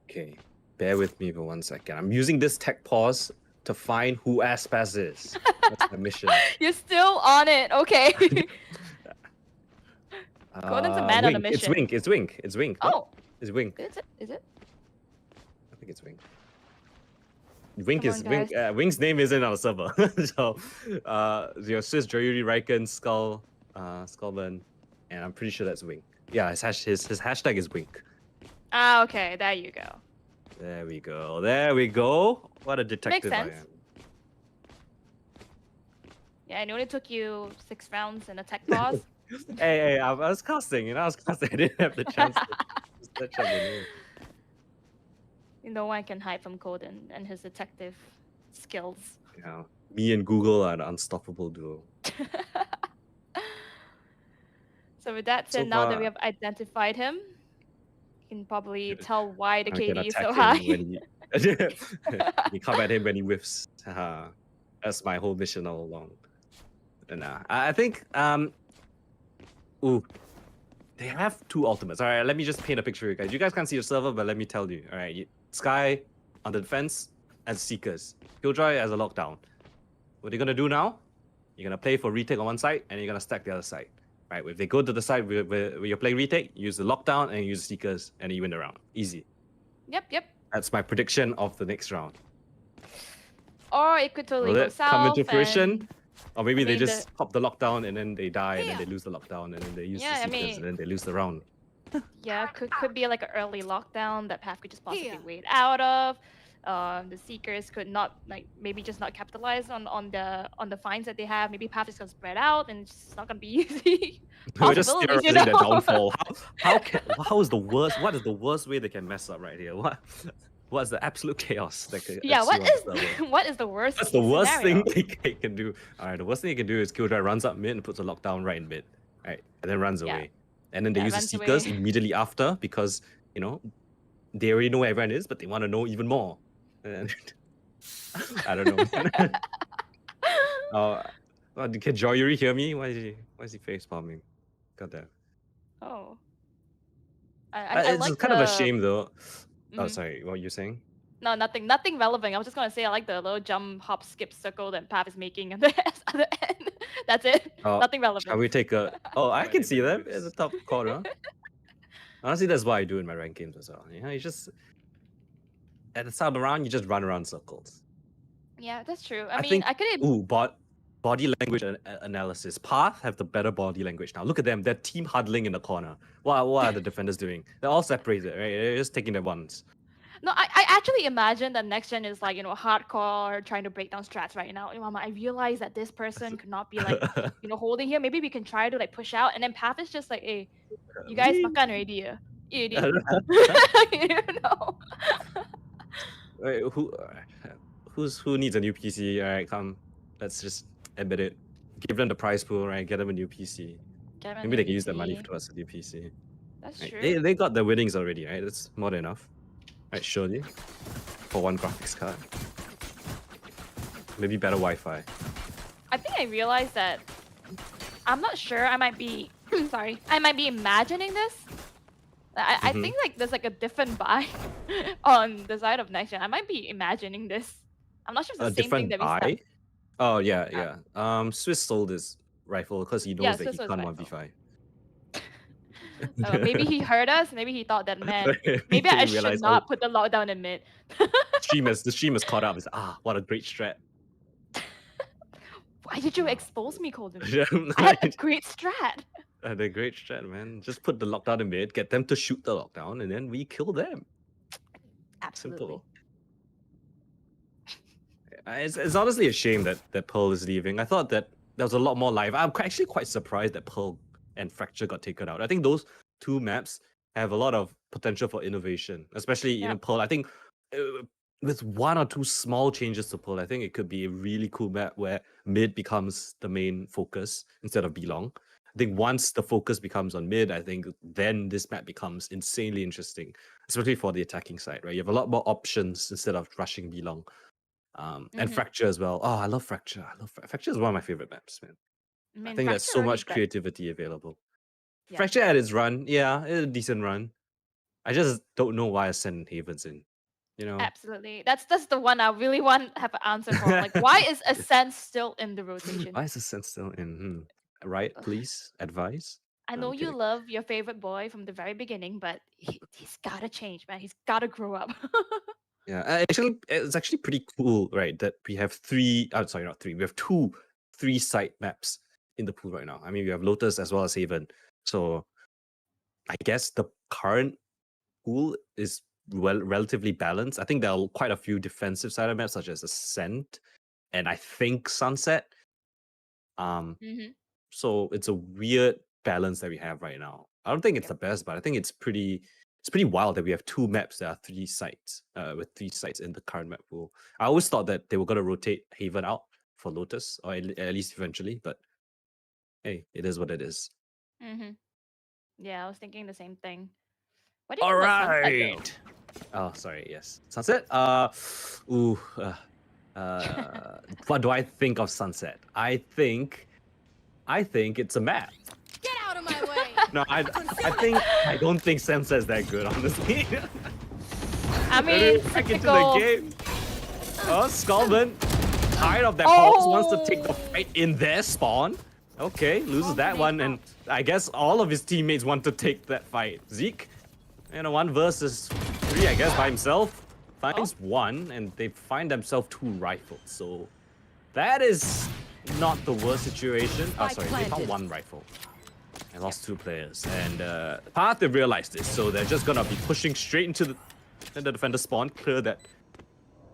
Okay, bear with me for 1 second. I'm using this tech pause to find who Aspas is. That's my mission. You're still on it. Okay. Coldan's a man on a Wink. It's mission. Wink. It's Wink. It's Wink. What? Oh, It's Wink. is it? Is it? I think it's Wink. Wink Come is on, Wink. guys. Wink's name isn't on the server. So, your Swiss Joyuri Raiken Skull, Skullman, and I'm pretty sure that's Wink. Yeah, his hashtag is Wink. Ah, okay. There you go. There we go. There we go. What a detective I sense. am. Yeah, it only took you 6 rounds and a tech pause. Hey, I was casting. I was casting. I didn't have the chance to search up the name. No one can hide from Coldan and his detective skills. Yeah, me and Google are an unstoppable duo. So with that said, So now that far- we have identified him, you can probably tell why the I can KD is attack so him high. when you come at him when he whiffs. That's my whole mission all along. And I think ooh, they have 2 ultimates. All right, let me just paint a picture for you guys. You guys can't see the server, but let me tell you. All right, Sky on the defense as Seekers. Killjoy as a lockdown. What you're gonna do now? You're gonna play for retake on one side, and you're gonna stack the other side. Right? If they go to the side where you're playing retake, use the lockdown and use Seekers, and you win the round. Easy. Yep. That's my prediction of the next round. Or it could totally Will go it south. come into fruition? and- Or maybe I they mean, just pop the lockdown and then they die and then they lose the lockdown and then they use Yeah, I the Seekers mean- and then they lose the round. Yeah, could be like an early lockdown that Path could just possibly Here. wait out of. The Seekers could not maybe just not capitalize on the finds that they have. Maybe Path is gonna spread out and it's just not gonna be easy. We're just Possibilities, theorizing you the know? downfall. How is the worst? What is the worst way they can mess up right here? What is the absolute chaos that could Yeah, ensue on the server? what is the worst? That's the worst scenario? thing they can do. All right, the worst thing they can do is Killjoy runs up mid and puts a lockdown right in mid, right, and then runs Yeah. away. And then they Yeah, use the runs Seekers away. immediately after because they already know where everyone is, but they want to know even more. And I don't know. Can Joyuri hear me? Why is he face palming? God damn. Oh. I It's like kind of a the- shame though. Oh, Mhm. sorry. What were you saying? No, nothing relevant. I was just gonna say I like the little jump, hop, skip circle that Path is making at the other end. That's it. Oh, Nothing relevant. Shall we take a? Oh, I can see them Anyways. in the top corner. Honestly, that's what I do in my rank games as well. You just at the start of the round, you just run around circles. Yeah, that's true. I I mean, think- I could. Ooh, body language analysis. Path have the better body language now. Look at them. They're team huddling in the corner. What are the defenders doing? They're all separated, right? They're just taking their ones. No, I actually imagine that next gen is like hardcore trying to break down strats right now. Mama, I realize that this person could not be like holding here. Maybe we can try to like push out, and then Path is just like, hey, you guys makan already, idiot. You know. Wait, who needs a new PC? All right, come, let's just admit it. Give them the prize pool, right? Get them a new PC. Get him a Maybe new they can use that money PC. towards a new PC. That's Right? true. They got the winnings already, right? That's more than enough. Right, surely. For one graphics card. Maybe better Wi-Fi. I think I realized that I'm not sure. I might be sorry. I might be imagining this. I Mhm. think like there's like a different buy on the side of next gen. I might be imagining this. I'm not sure if it's A the same thing different that we buy? Oh yeah. Swiss sold his rifle because he knows Yeah, that Swiss he sold can't his 1v5. maybe he heard us. Maybe he thought that man. Maybe I He should realized, not put the lockdown in mid. the stream is caught up. It's what a great strat. Why did you expose me, Coldan? I I had a great strat. the great strat, man. Just put the lockdown in mid, get them to shoot the lockdown, and then we kill them. Absolutely. Simple. It's honestly a shame that Pearl is leaving. I thought that there was a lot more live. I'm actually quite surprised that Pearl and Fracture got taken out. I think those 2 maps have a lot of potential for innovation, especially Yeah. Pearl. I think with 1 or 2 small changes to Pearl, I think it could be a really cool map where mid becomes the main focus instead of B-Long. I think once the focus becomes on mid, I think then this map becomes insanely interesting, especially for the attacking side, right? You have a lot more options instead of rushing B long. And Fracture as well. Oh, I love Fracture. Fracture is one of my favorite maps, man. I I mean, think there's Fracture so already much got creativity available. yeah. Fracture at its run, yeah, it's a decent run. I just don't know why Ascent Haven's in. You know, Absolutely. That's the one I really want to have an answer for. Like, why is Ascent still in the rotation? why is Ascent still in? Right, please advise. I No, know I'm you kidding. love your favorite boy from the very beginning, but he's gotta change, man. He's gotta grow up. Yeah, actually, it's actually pretty cool, right? That we have three. Oh, sorry, not three. We have two three-site maps in the pool right now. I mean, we have Lotus as well as Haven. So I guess the current pool is relatively balanced. I think there are quite a few defensive side of maps such as Ascent and I think Sunset. hmm So it's a weird balance that we have right now. I don't think it's the best, but I think it's pretty wild that we have two maps that are three sites, with three sites in the current map pool. I always thought that they were gonna rotate Haven out for Lotus, or at least eventually, but hey, it is what it is. hmm Yeah, I was thinking the same thing. What do you All think about Sunset though? right. Oh, sorry. Yes, Sunset. Ooh. What do I think of Sunset? I think it's a map. Get out of my way! No, I don't think Sunset's that good, honestly. I mean, Back into the typical. game. Oh, Skullman, tired of that pulse, wants to take the Oh. fight in their spawn. Okay, loses that one, and I guess all of his teammates want to take that fight. Zeke, 1 versus 3, I guess, by himself. Finds one, and they find themselves 2 rifles. So that is not the worst situation. Oh, sorry, they found 1 rifle. I lost 2 players, and Path, they realized this, so they're just gonna be pushing straight into the defender spawn, clear that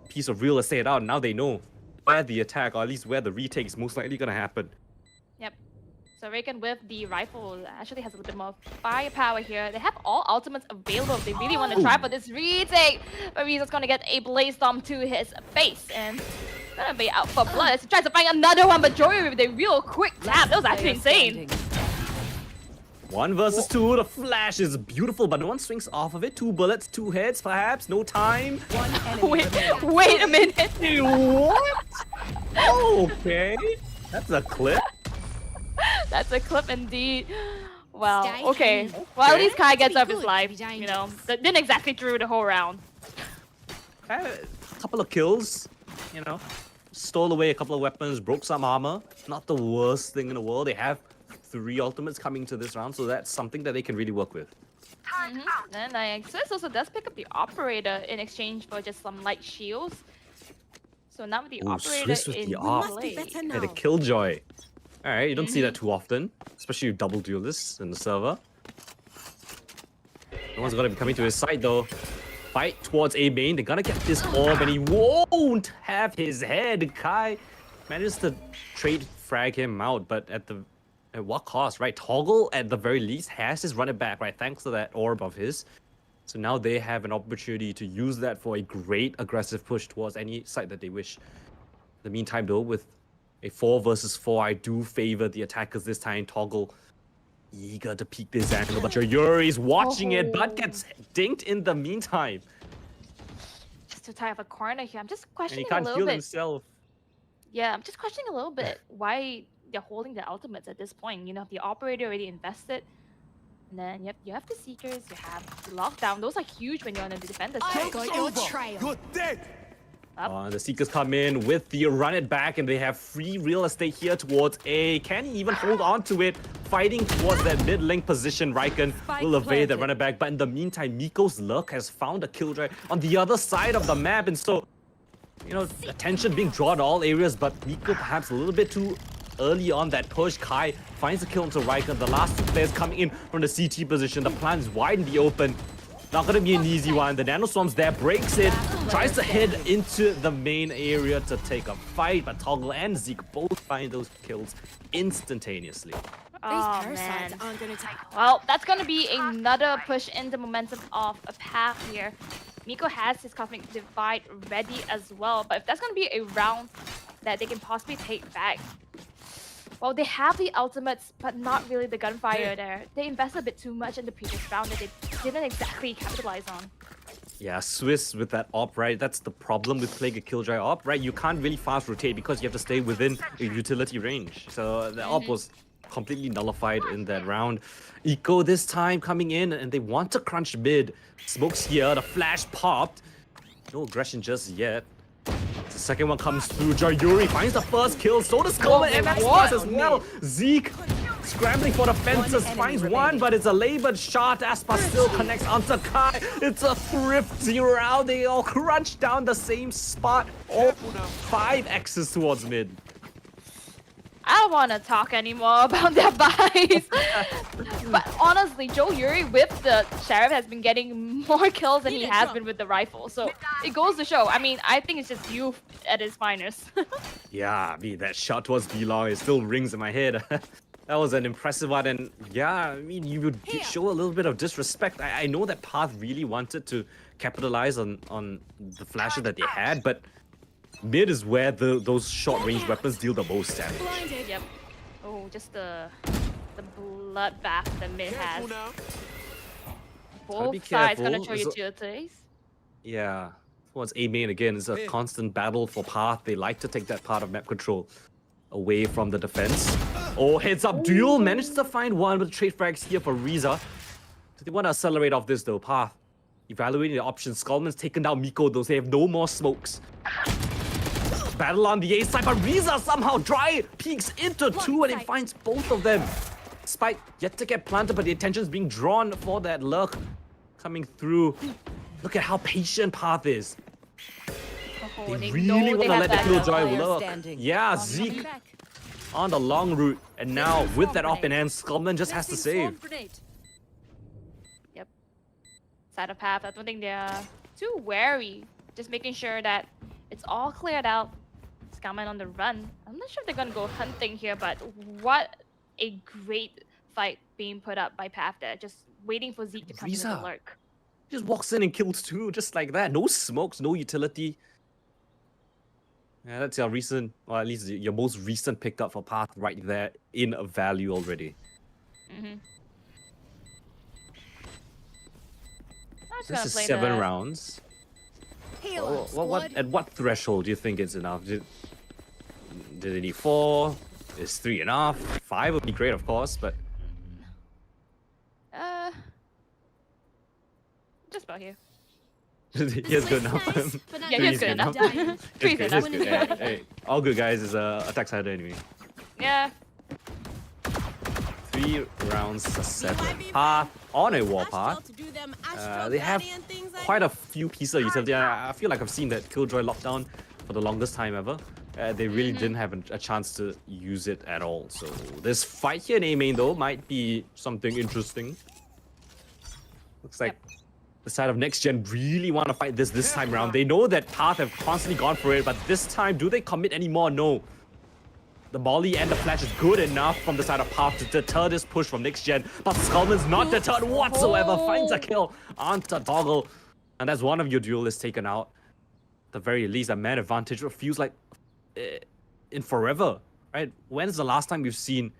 piece of real estate out. Now they know where the attack, or at least where the retake is most likely gonna happen. Yep. So Reagan with the rifle actually has a little bit more firepower here. They have all ultimates available if they really want to try for this retake. But Reza's gonna get a blaze storm to his face and gonna be out for blood. He tries to find another one, but Joey with a real quick tap. That was actually insane. 1 versus 2, the flash is beautiful, but no one swings off of it. 2 bullets, 2 heads, perhaps, no time. Wait a minute. What? Okay, that's a clip. That's a clip indeed. Well, Stay okay. tuned. Well, at Okay. least Kai gets Pretty up his good, life. pretty You know, dangerous. didn't exactly through the whole round. A couple of kills, stole away a couple of weapons, broke some armor. Not the worst thing in the world. They have 3 ultimates coming to this round, so that's something that they can really work with. And Swiss also does pick up the operator in exchange for just some light shields. So now with the Ooh, operator Swiss with in the op. play. Yeah, the killjoy. Alright, you don't see that too often, especially with double duelists in the server. No one's gonna be coming to his side though. Fight towards A main, they're gonna get this orb and he won't have his head. Kai manages to trade frag him out, but at what cost, right? Toggle at the very least has his run it back, right? Thanks to that orb of his. So now they have an opportunity to use that for a great aggressive push towards any site that they wish. In the meantime though, with a 4 versus 4, I do favor the attackers this time. Toggle eager to peek this angle, but Yuri's watching it, but gets dinked in the meantime. Just too tight of a corner here. I'm just And he questioning a can't little heal bit. himself. Yeah, I'm just questioning a little bit why they're holding the ultimates at this point. You know, the operator already invested. And then you have the seekers, you have the lockdown. Those are huge when you're on the defender side. Got your trail. You're dead. The Seekers come in with the run it back, and they have free real estate here towards A. Can he even hold on to it? Fighting towards that mid link position, Raikkonen will evade the run it back. But in the meantime, Miko's Lurk has found a killjoy on the other side of the map, and so, attention being drawn to all areas, but Miko perhaps a little bit too early on that push. Kai finds a kill into Raikkonen. The last 2 players coming in from the CT position. The plan is wide in the open. Not gonna be an easy one. The Nanoswarm's there, breaks it, tries to head into the main area to take a fight, but Toggle and Zeke both find those kills instantaneously. These Oh, parasites man. aren't gonna take. Well, that's going to be another push in the momentum of a path here. Miko has his Cosmic Divide ready as well, but if that's going to be a round that they can possibly take back, well, they have the ultimates, but not really the gunfire there. They invested a bit too much in the previous round that they didn't exactly capitalize on. Yeah, Swiss with that op, right? That's the problem with playing a Killjoy op, right? You can't really fast rotate because you have to stay within a utility range. So the op was completely nullified in that round. Eco this time coming in, and they want to crunch mid. Smokes here, the flash popped. No aggression just yet. The second one comes through. Joyuri finds the first kill. So does Coldan and Aspas as well. Zeke scrambling for the fences, finds one, but it's a labored shot. Aspas still connects onto Kai. It's a thrifty round. They all crunch down the same spot. All 5 X's towards mid. I don't want to talk anymore about their buys. But honestly, Joe Yuri with the Sheriff has been getting more kills than he has been with the rifle. So it goes to show. I mean, I think it's just youth at its finest. Yeah, I mean, that shot towards B-Long, it still rings in my head. That was an impressive one, and yeah, I mean, you would show a little bit of disrespect. I know that Path really wanted to capitalize on the flashes that they had, but mid is where those short-range weapons deal the most damage. Yep. Oh, just the bloodbath that mid has. Both sides gonna show utilities. Yeah. Towards A main again, it's a constant battle for Path. They like to take that part of map control away from the defense. Oh, heads up, Duel manages to find one with trade frags here for Riza. Do they want to accelerate off this though? Path evaluating the options. Skullman's taken down Miko though, so they have no more smokes. Battle on the A side, but Riza somehow dry peeks into 2 and he finds both of them. Spike yet to get planted, but the attention is being drawn for that lurk coming through. Look at how patient Path is. Oh, They really want to let the Killjoy lurk. Yeah, Oh, Zeke on the long route, and now with that op in hand, Skullman just has to save. Yep. Side of path, I don't think they're too wary. Just making sure that it's all cleared out. Skullman on the run. I'm not sure if they're gonna go hunting here, but what a great fight being put up by Path there. Just waiting for Zeke to come into the Riza lurk. just walks in and kills 2 just like that. No smokes, no utility. Yeah, that's your recent, or at least your most recent pickup for Path right there in a value already. This is 7 rounds. Oh, at what threshold do you think it's enough? Did it need 4? Is 3 enough? 5 would be great, of course, but Just about here. here's good enough. Yeah, here's good enough. Three's Here's enough. good. Hey, all good guys is attack side anyway. Yeah. 3 rounds to 7. Path on a warpath. They have quite a few pieces of utility. I feel like I've seen that Killjoy lockdown for the longest time ever. They really didn't have a chance to use it at all. So this fight here in A main though might be something interesting. Looks like the side of NXGN really want to fight this time around. They know that Path have constantly gone for it, but this time, do they commit anymore? No. The molly and the flash is good enough from the side of Path to deter this push from NXGN, but Skullman's not deterred whatsoever. Finds a kill onto Toggle, and that's one of your duelists taken out. At the very least, a man advantage. It feels like in forever, right? When's the last time we've seen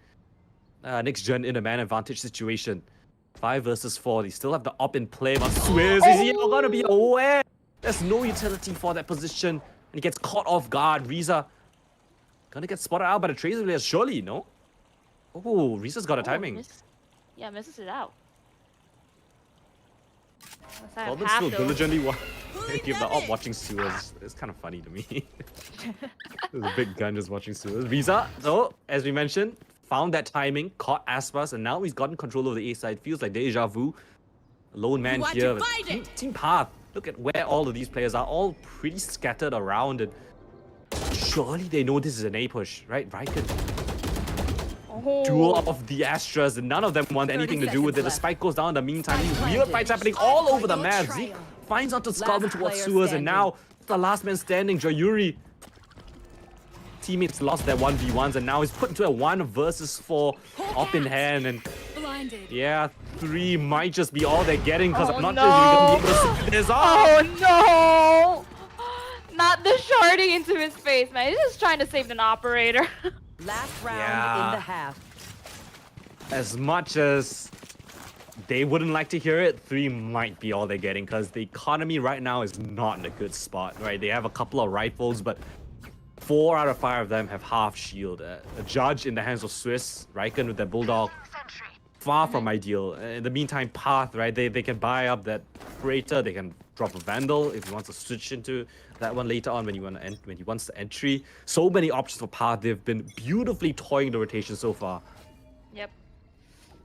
NXGN in a man advantage situation? 5 versus 4. They still have the op in play, but Swiss is here gonna be aware. There's no utility for that position, and he gets caught off guard. Riza gonna get spotted out by the Tracer players, surely, no? Oh, Riza's got a timing. Misses it out. Coldan's still diligently give the op watching sewers. It's kind of funny to me. There's a big gun just watching sewers. Riza, so as we mentioned, found that timing, caught Aspas, and now he's gotten control of the A side. Feels like deja vu. Lone man here. Team Path. Look at where all of these players are, all pretty scattered around, and surely they know this is an A push, right? Riken. Duel of the Astras, and none of them want anything to do with it. The spike goes down in the meantime. These weird fights happening all over the map. Zeke finds onto Skullman towards sewers, and now the last man standing, Joyuri. Teammates lost their 1v1s, and now he's put into a 1 versus 4 up in hand, and yeah, 3 might just be all they're getting, because I'm not sure if we're gonna be able to see this off. Oh no! Not the shorty into his face, man. He's just trying to save an operator. Last round in Yeah. the half. As much as they wouldn't like to hear it, 3 might be all they're getting because the economy right now is not in a good spot, right? They have a couple of rifles, but 4 out of 5 of them have half shield. A judge in the hands of Swiss, Riken with their bulldog, far from ideal. In the meantime, Path, right? They can buy up that Praetor, they can drop a Vandal if he wants to switch into that one later on when he wants the entry. So many options for Path. They've been beautifully toying the rotation so far. Yep.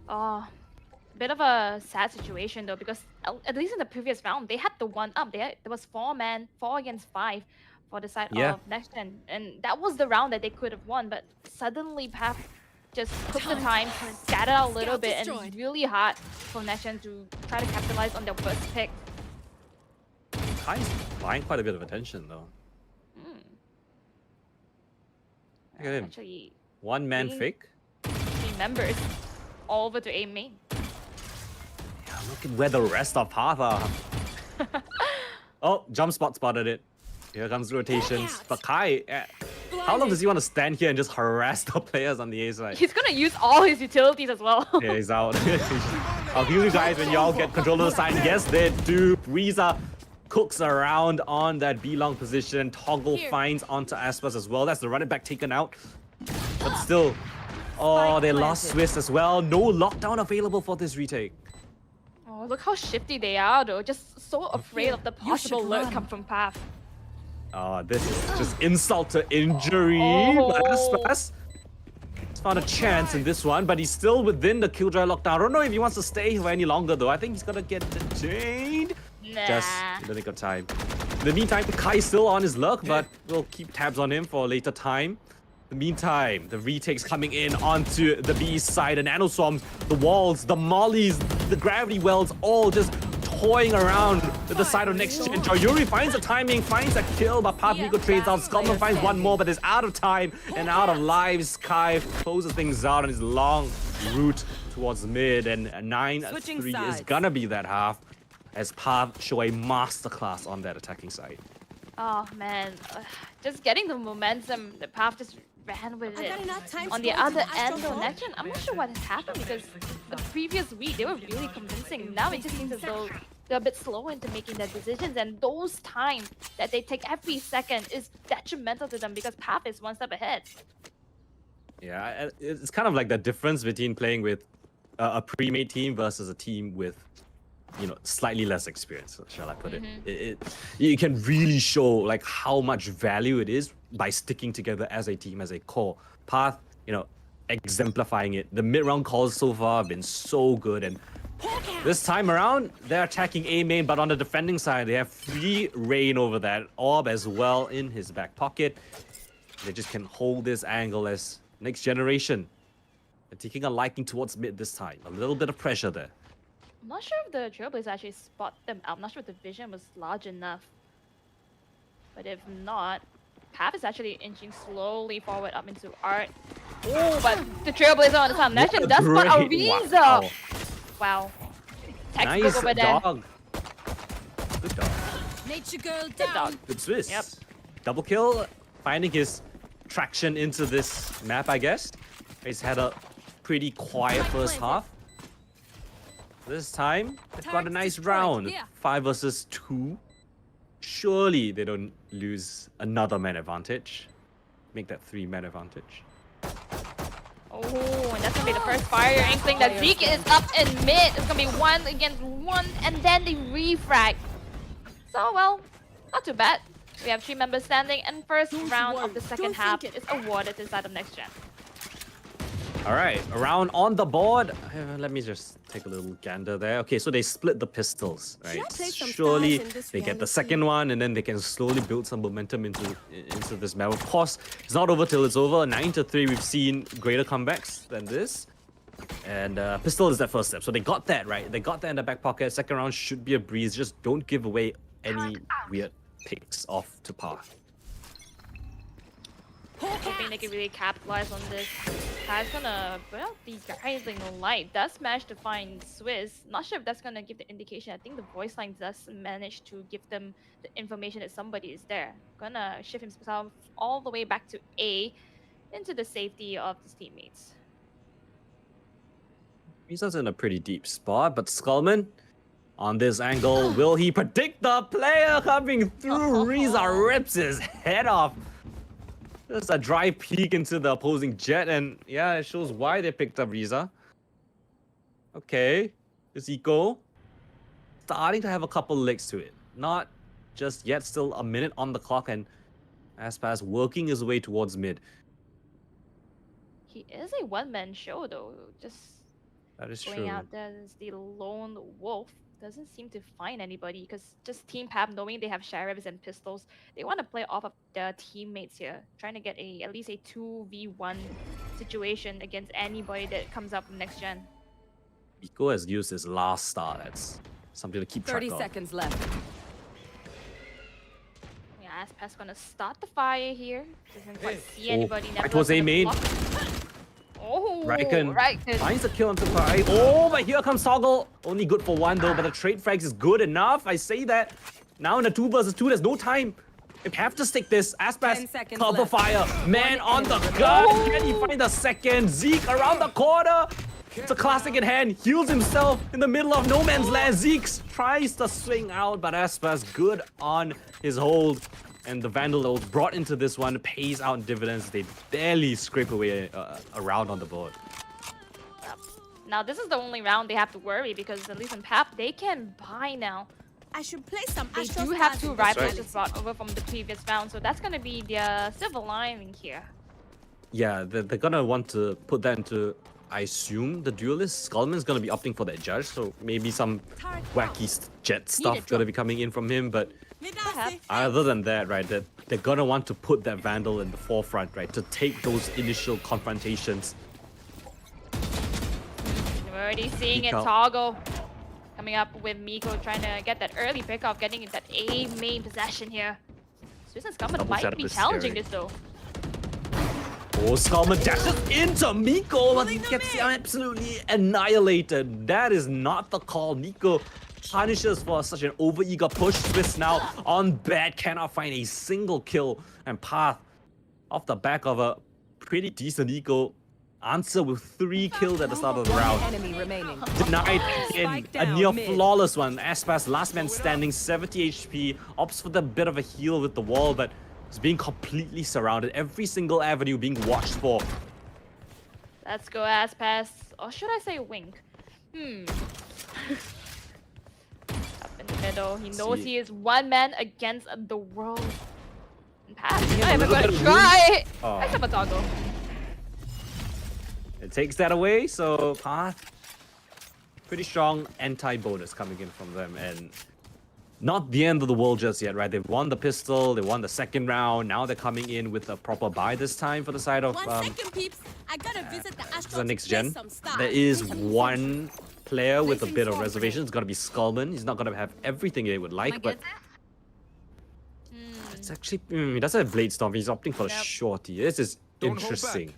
Oh, bit of a sad situation though, because at least in the previous round, they had the one up. There was 4 men, 4 against 5 for the side Yeah. of Next Gen. And that was the round that they could have won. But suddenly, Path just took the time to scatter out a little Scout bit, and destroyed. it's really hard for Next Gen to try to capitalize on their first pick. Kai's buying quite a bit of attention though. Mm. Look at him. Actually, One man bringing fake. 3 members all over to A main. Yeah, look at where the rest of Path are. Oh, jump spot spotted it. Here comes the rotations. out. But Kai, how long does he want to stand here and just harass the players on the A side? He's gonna use all his utilities as well. Yeah, he's out. I'll heal you guys when y'all get control of the side. Yes, they do. Breeza cooks around on that B-long position. Toggle Here. finds onto Aspas as well. That's the running back taken out. But still, oh, they lost planted. Swiss as well. No lockdown available for this retake. Oh, look how shifty they are though. Just so afraid of the You should possible lurk run. come from Path. Oh, this is just insult to injury. Oh. But Aspas has found a chance in this one, but he's still within the Killjoy lockdown. I don't know if he wants to stay here any longer though. I think he's gonna get detained. Nah. Just in the nick of time. In the meantime, Kai's still on his luck, but we'll keep tabs on him for a later time. In the meantime, the retake's coming in onto the B side. The nanoswarms, the walls, the mollies, the gravity wells, all just toying around with the side of next gen. Joyuri finds the timing, finds a kill, but Papnico trades out. Scotland finds one more, but is out of time and out of lives. Kai closes things out on his long route towards mid, and 9-3 Switching is sides. gonna be that half as Path show a masterclass on that attacking side. Oh man, just getting the momentum. The Path just ran with I it. got enough time On to the go to other the end, Astro though, Ball. Next Gen, I'm not sure what has happened because the previous week they were really convincing. Now it just seems as though they're a bit slower into making their decisions, and those times that they take every second is detrimental to them because Path is one step ahead. Yeah, it's kind of like the difference between playing with a pre-made team versus a team with, you know, slightly less experience, shall I put it. You can really show like how much value it is by sticking together as a team, as a core. Path, you know, exemplifying it. The mid-round calls so far have been so good, and this time around, they're attacking A main, but on the defending side, they have free reign over that orb as well in his back pocket. They just can hold this angle as next generation. They're taking a liking towards mid this time. A little bit of pressure there. I'm not sure if the Trailblazers actually spot them. I'm not sure if the vision was large enough. But if not, Path is actually inching slowly forward up into Art. Oh, but the Trailblazer on the top. Next Gen does spot Great- Ariza. wow. Wow. Textbook Nice over there. dog. Good dog. Nature girl Good down. dog. Good Swiss. Yep. Double kill, finding his traction into this map, I guess. He's had a pretty quiet first half. This time, they've got a Turret nice destroyed. round. Yeah. 5 versus 2. Surely they don't lose another man advantage. Make that 3-man advantage. Oh, and that's gonna be the first fire inkling that Zeke is up in mid. It's gonna be 1 against 1, and then they refrag. So, well, not too bad. We have 3 members standing, and first round of the second Don't half think is it. awarded to the side of Next Gen. All right, around on the board. Let me just take a little gander there. Okay, so they split the pistols, right? play some Surely stars in this they get the reality? second one, and then they can slowly build some momentum into this map. Of course, it's not over till it's over. 9-3. We've seen greater comebacks than this, and pistol is that first step. So they got that right. They got that in the back pocket. Second round should be a breeze. Just don't give away any weird picks off to par. Hoping they can really capitalize on this. Kai's gonna put out the guiding light. Does manage to find Swiss. Not sure if that's gonna give the indication. I think the voice line does manage to give them the information that somebody is there. Gonna shift himself all the way back to A. into the safety of his teammates. Riza's in a pretty deep spot, but Skullman on this angle, will he predict the player coming through? Riza rips his head off. Just a dry peek into the opposing jet, and yeah, it shows why they picked up Riza. Okay, this Eco starting to have a couple legs to it. Not just yet, still a minute on the clock, and Aspas working his way towards mid. He is a one-man show though. Just That is going true. out there as the lone wolf. Doesn't seem to find anybody because just Team Pap, knowing they have sheriffs and pistols, they want to play off of their teammates here, trying to get at least a 2v1 situation against anybody that comes up from next gen. Eco has used his last star. That's something to keep track 30 of. seconds left. Yeah, Aspas gonna start the fire here. Doesn't quite see Oh, anybody. right towards A main. Oh, Raikkonen Raikkonen. finds a kill on Sakai. Oh, but here comes Toggle. Only good for one though, but the trade frags is good enough. I say that. Now in a 2 versus 2, there's no time. We have to stick this. 10 Aspas, seconds cover left. fire. Man One on the enemy gun. Can he find the second? Zeke around the corner. It's a classic in hand. Heals himself in the middle of no man's land. Zeke tries to swing out, but Aspas good on his hold. And the Vandal that was brought into this one pays out dividends. They barely scrape away a round on the board. Now this is the only round they have to worry because at least in Pap they can buy now. I should play some They Astro do have Stars two in this rivals reality. just brought over from the previous round, so that's gonna be their silver lining here. Yeah, they're gonna want to put that into, I assume, the duelist. Skullman's gonna be opting for that judge, so maybe some wacky jet stuff gonna be coming in from him. But other than that, right, they're gonna want to put that Vandal in the forefront, right, to take those initial confrontations. We're already seeing it. Peek out. Toggle coming up with Miko trying to get that early pick off, getting that A main possession here. Susan Scummon Double might setup be is challenging scary. this though. Oh, Skullman dashes into Miko, but he gets absolutely annihilated. That is not the call. Miko punishes for such an overeager push. Twist now on bad, cannot find a single kill. And Path, off the back of a pretty decent Eco, answer with 3 kills at the start of the round. Enemy remaining. Denied again, Spike a down near mid. flawless one. Aspas, last man standing, 70 HP, opts for the bit of a heal with the wall, but is being completely surrounded. Every single avenue being watched for. Let's go Aspas, or should I say Wink? Up in the middle, he knows See. he is one man against the world. And Pat, a I'm little gonna bit of try. Oh. I have a Toggle. It takes that away, so Path, pretty strong anti-bonus coming in from them, and not the end of the world just yet, right? They've won the pistol, they won the second round, now they're coming in with a proper buy this time for the side of 1 second, peeps. I gotta visit the Astro the to next play gen. some stars. There is one player with a Placing bit of forward. reservation. It's gonna be Skullman. He's not gonna have everything they would like, but it's actually he doesn't have Blade Storm. He's opting for the Yep. shorty. This is Don't hold interesting.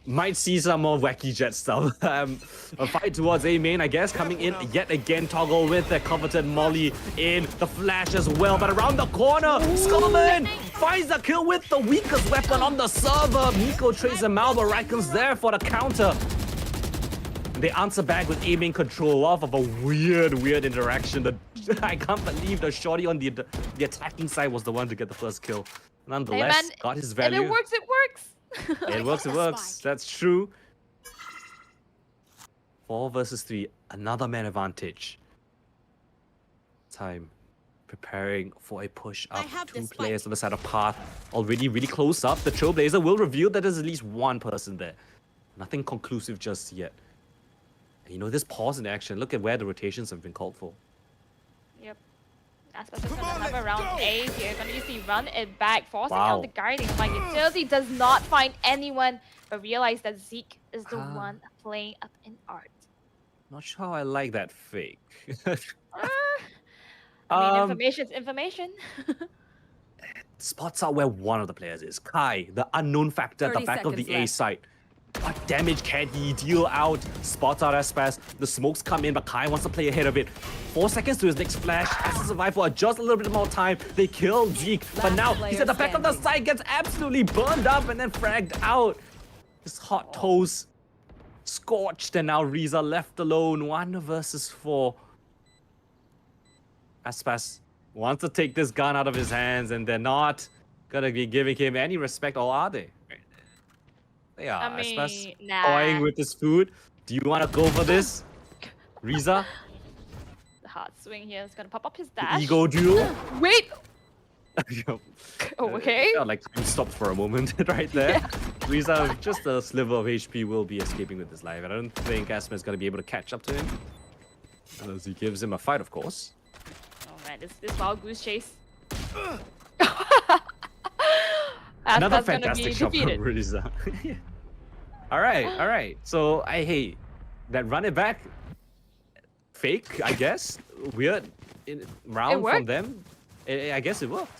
Might see some more wacky jet stuff. A fight towards A main, I guess, coming in yet again. Toggle with the coveted Molly in the flash as well, but around the corner, Skullman finds the kill with the weakest weapon on the server. Miko trades him out, but Raikkonen's there for the counter. They answer back with A main control off of a weird interaction. I can't believe the shorty on the attacking side was the one to get the first kill. Nonetheless, man, got his If value. it works, it works. It works, it works. That's true. 4 versus 3. Another man advantage. Time. Preparing for a push I up. have 2 the players spike. on the side of Path. Already really close up. The Trailblazer will reveal that there's at least one person there. Nothing conclusive just yet. And you know, this pause in action. Look at where the rotations have been called for. Yep. Aspas is gonna have around A here. Gonna use the run it back, forcing Wow. out the guarding. Like Utility does not find anyone, but realize that Zeke is the Ah. one playing up in art. Not sure how I like that fake. I mean, Um, information's information. Spots out where one of the players is. Kai, the unknown factor at the 30 back of the seconds A left. site. What damage can he deal out? Spots out Aspas. The smokes come in, but Kai wants to play ahead of it. 4 seconds to his next flash. As a survival, just a little bit more time. They kill Zeke, but now he's at the back of the side, gets absolutely burned up and then fragged out. His hot toes scorched, and now Riza left alone. 1 versus 4. Aspas wants to take this gun out of his hands, and they're not gonna be giving him any respect, or are they? They are. I Aspas mean, nah. toying with his food. Do you want to go for this, Riza? The hard swing here is gonna pop up his dash. Ego duel. Wait. Yo, Oh, okay. felt like time stopped for a moment right there. Yeah. Riza, with just a sliver of HP, will be escaping with his life. I don't think Aspas is gonna be able to catch up to him, unless he gives him a fight, of course. Oh man, this wild goose chase. Another Aspas gonna be fantastic shot from defeated. Riza. All right. So I hate that run it back. Fake, I guess. Weird round from worked. them. I guess it worked.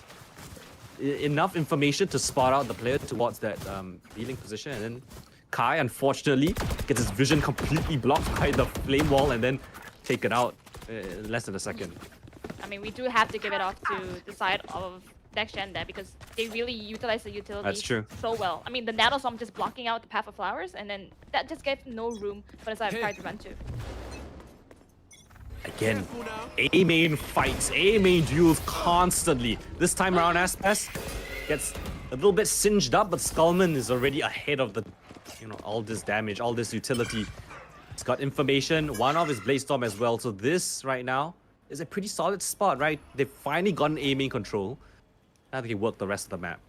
Enough information to spot out the player towards that healing position, and then Kai unfortunately gets his vision completely blocked by the flame wall and then taken out in less than a second. I mean, we do have to give it off to the side of NXGN there because they really utilize the utility That's true. so well. I mean, the Nano Storm just blocking out the path of flowers, and then that just gave no room for the side of Kai to run to. Again, A main fights, A main duels constantly. This time around, Aspas gets a little bit singed up, but Skullman is already ahead of the, all this damage, all this utility. He's got information, one of his Blaze Storm as well. So this right now is a pretty solid spot, right? They've finally gotten A main control. Now they can work the rest of the map.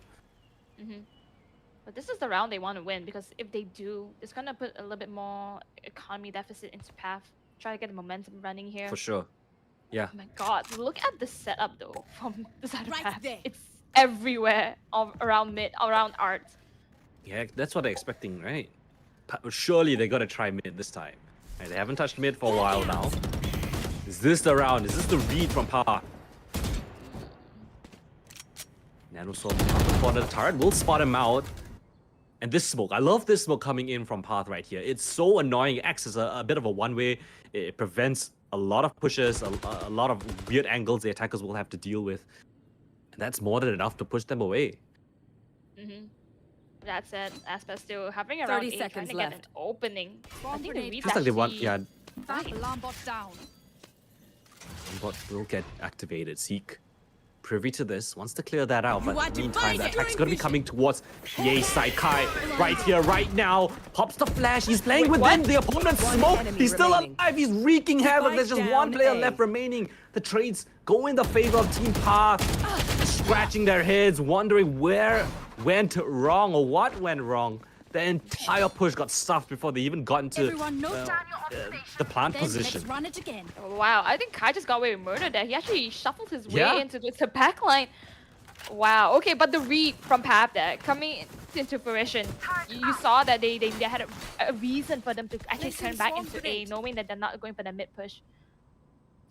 But this is the round they want to win because if they do, it's gonna put a little bit more economy deficit into path. Try to get the momentum running here. For sure. Yeah. Oh my god, look at the setup though from the side of Right path. there. It's everywhere around mid, around art. Yeah, that's what they're expecting, right? Surely they gotta try mid this time. Right, they haven't touched mid for a while now. Is this the round? Is this the read from Path? Nanostorm on the corner. The turret will spot him out. And this smoke, I love this smoke coming in from Path right here. It's so annoying. It acts as a bit of a one-way. It prevents a lot of pushes, a lot of weird angles the attackers will have to deal with. And that's more than enough to push them away. That said, Aspas still hovering around 30 A, trying seconds to get an left. opening. I think the read Feels like they want, actually- yeah, Back alarm bot down. bot will get activated. Seek, privy to this, wants to clear that out, but are in the meantime, the divided. attack's gonna be coming towards the A side. Kai, right here, right now, pops the flash. He's playing with them. The opponent's smoke. enemy He's still remaining. alive. He's wreaking havoc. There's just Spike one down player A. left remaining. The trades go in the favor of Team Path, scratching their heads, wondering where went wrong or what went wrong. The entire push got stuffed before they even got into Everyone note down the plant Then position. let's run it again. Wow, I think Kai just got away with murder there. He actually shuffled his way Yeah. into the backline. Wow, okay, but the read from Pap there coming into fruition. You saw that they had a reason for them to actually Placing turn back swarm into A, grenade. knowing that they're not going for the mid push.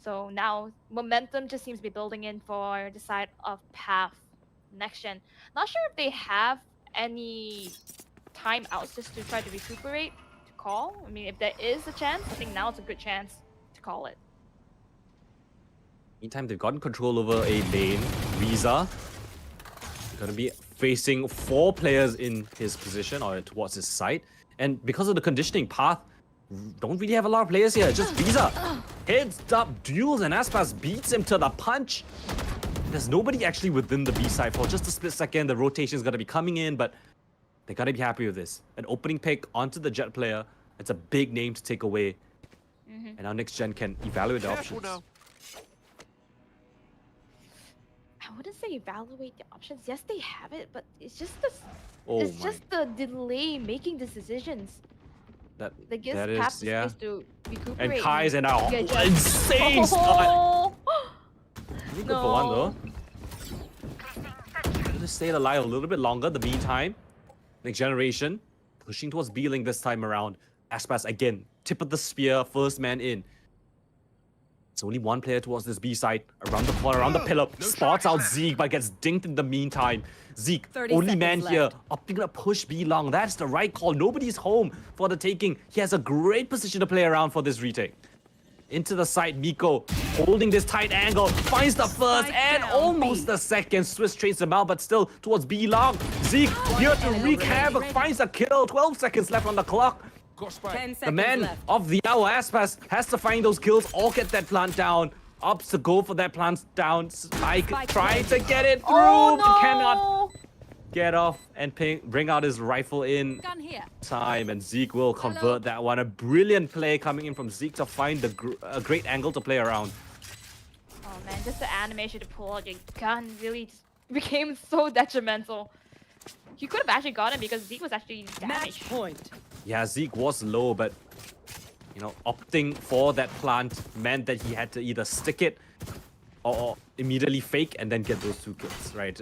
So now momentum just seems to be building in for the side of Path next gen. Not sure if they have any timeouts just to try to recuperate to call. I mean, if there is a chance, I think now it's a good chance to call it. Meantime, they've gotten control over a lane. Riza gonna be facing 4 players in his position or towards his side. And because of the conditioning, Path don't really have a lot of players here. Just Riza. Heads up duels, and Aspas beats him to the punch. There's nobody actually within the B side for just a split second. The rotation is gonna be coming in, but they gotta be happy with this. An opening pick onto the Jet player. It's a big name to take away. And now NXGN can evaluate the options. I wouldn't say evaluate the options. Yes, they have it, but it's just the Oh it's my. just the delay making the decisions. That gives is, Pap the yeah. space to recuperate. And Kai's in a get just- insane spot. Really good for one though. No. Just stayed alive a little bit longer. The meantime, next generation pushing towards B-Link this time around. Aspas again, tip of the spear, first man in. It's only one player towards this B side. Around the corner, around the pillar. Spots out Zeke, but gets dinked in the meantime. Zeke, 30 only man seconds here, left. opting to push B long. That's the right call. Nobody's home for the taking. He has a great position to play around for this retake. Into the side, Miko holding this tight angle, finds the first Spike and down, almost B. the second. Swiss trades him out, but still towards B long. Zeke here to wreak havoc, finds a kill. 12 seconds left on the clock. 10 seconds The man left. of the hour, Aspas, has to find those kills or get that plant down. Opts to go for that plant down. Spike trying to get it through, Oh but cannot no! get off and bring out his rifle in Gun here. time, and Zeke will convert that one. A brilliant play coming in from Zeke to find a great angle to play around. Oh man, just the animation to pull out your gun really just became so detrimental. You could have actually gotten because Zeke was actually Match damaged. point. Yeah, Zeke was low, but you know, opting for that plant meant that he had to either stick it or immediately fake and then get those 2 kills, right?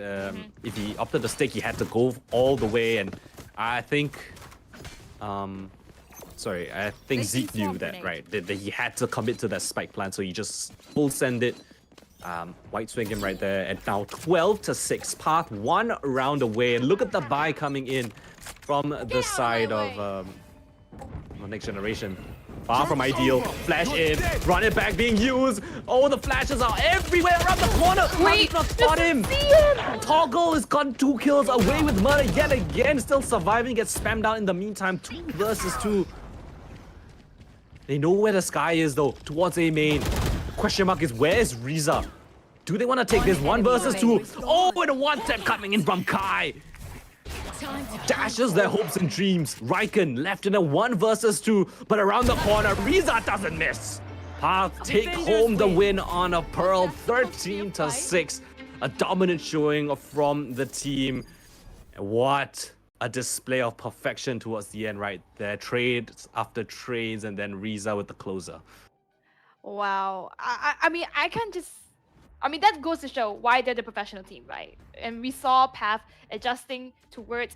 If he opted to stick, he had to go all the way, and I think, I think Zeke knew that, right? That he had to commit to that spike plan, so he just full send it. White swing him right there, and now 12-6, path 1 round away, and look at the buy coming in from the side of Next Generation. Far from ideal. Flash in, run it back, being used. Oh, the flashes are everywhere around the corner. Wait, not spot him. Toggle has gotten 2 kills away with murder yet again. Still surviving, gets spammed out in the meantime. 2 versus 2. They know where the sky is though, towards A main. The question mark is, where is Riza? Do they want to take this 1 versus 2? Oh, and a 1-step coming in from Kai. Dashes their hopes and dreams. Riken left in a 1 versus 2, but around the corner, Riza doesn't miss. Path take home the win on a Pearl, 13-6. A dominant showing from the team. What a display of perfection towards the end right there. Trades after trades, and then Riza with the closer. Wow. I mean, I can't just... I mean, that goes to show why they're the professional team, right? And we saw Path adjusting towards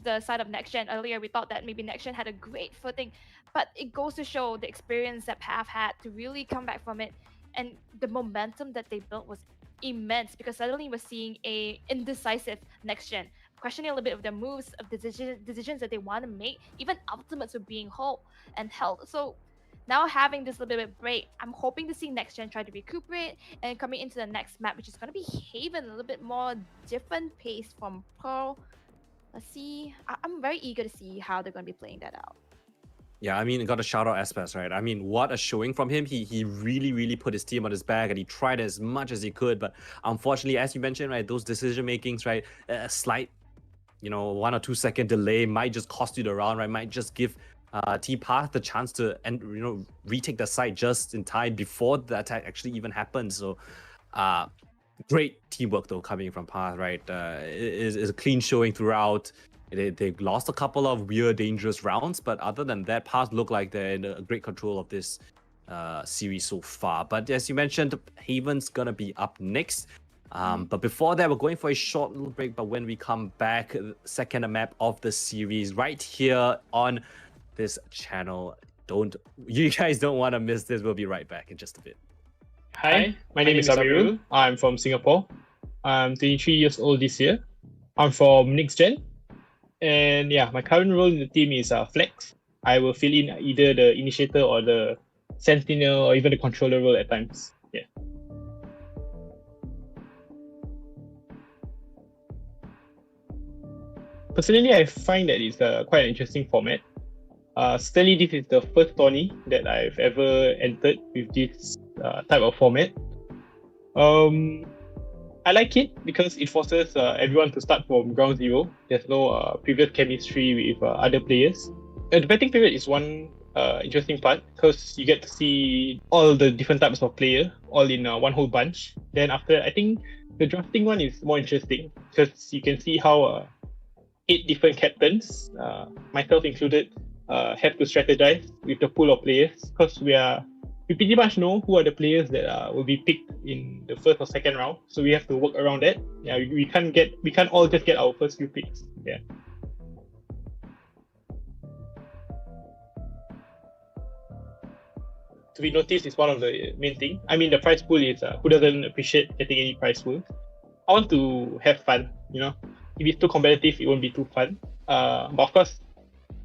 the side of NextGen earlier. We thought that maybe NextGen had a great footing, but it goes to show the experience that Path had to really come back from it, and the momentum that they built was immense, because suddenly we're seeing a indecisive NextGen, questioning a little bit of their moves, of decisions that they want to make. Even ultimates were being held. So now having this little bit of break, I'm hoping to see NextGen try to recuperate and coming into the next map, which is going to be Haven, a little bit more different pace from Pearl. Let's see. I'm very eager to see how they're going to be playing that out. Yeah, I mean, got to shout out Aspas, right? I mean, what a showing from him. He really put his team on his back, and he tried as much as he could. But unfortunately, as you mentioned, right, those decision makings, right, a slight, 1 or 2 second delay might just cost you the round, right? Might just give T-Path the chance to retake the site just in time before the attack actually even happens. So great teamwork though coming from Path, right? Is a clean showing throughout. They lost a couple of weird dangerous rounds, but other than that, Path look like they're in a great control of this series so far. But as you mentioned, Haven's gonna be up next. But before that, we're going for a short little break. But when we come back, second map of the series right here on this channel. You guys don't want to miss this. We'll be right back in just a bit. Hi, my name is Amirul. I'm from Singapore. I'm 23 years old this year. I'm from NXGN. And yeah, my current role in the team is Flex. I will fill in either the initiator or the sentinel or even the controller role at times. Yeah. Personally, I find that it's quite an interesting format. Certainly, this is the first tourney that I've ever entered with this type of format. I like it because it forces everyone to start from ground zero. There's no previous chemistry with other players. The betting period is one interesting part because you get to see all the different types of player all in one whole bunch. Then after that, I think the drafting one is more interesting because you can see how 8 different captains, myself included, have to strategize with the pool of players because we pretty much know who are the players that will be picked in the first or second round. So we have to work around that. Yeah, we can't all just get our first few picks. Yeah. to be noticed is one of the main thing. I mean, the prize pool is who doesn't appreciate getting any prize pool. I want to have fun, you know. If it's too competitive, it won't be too fun. But of course,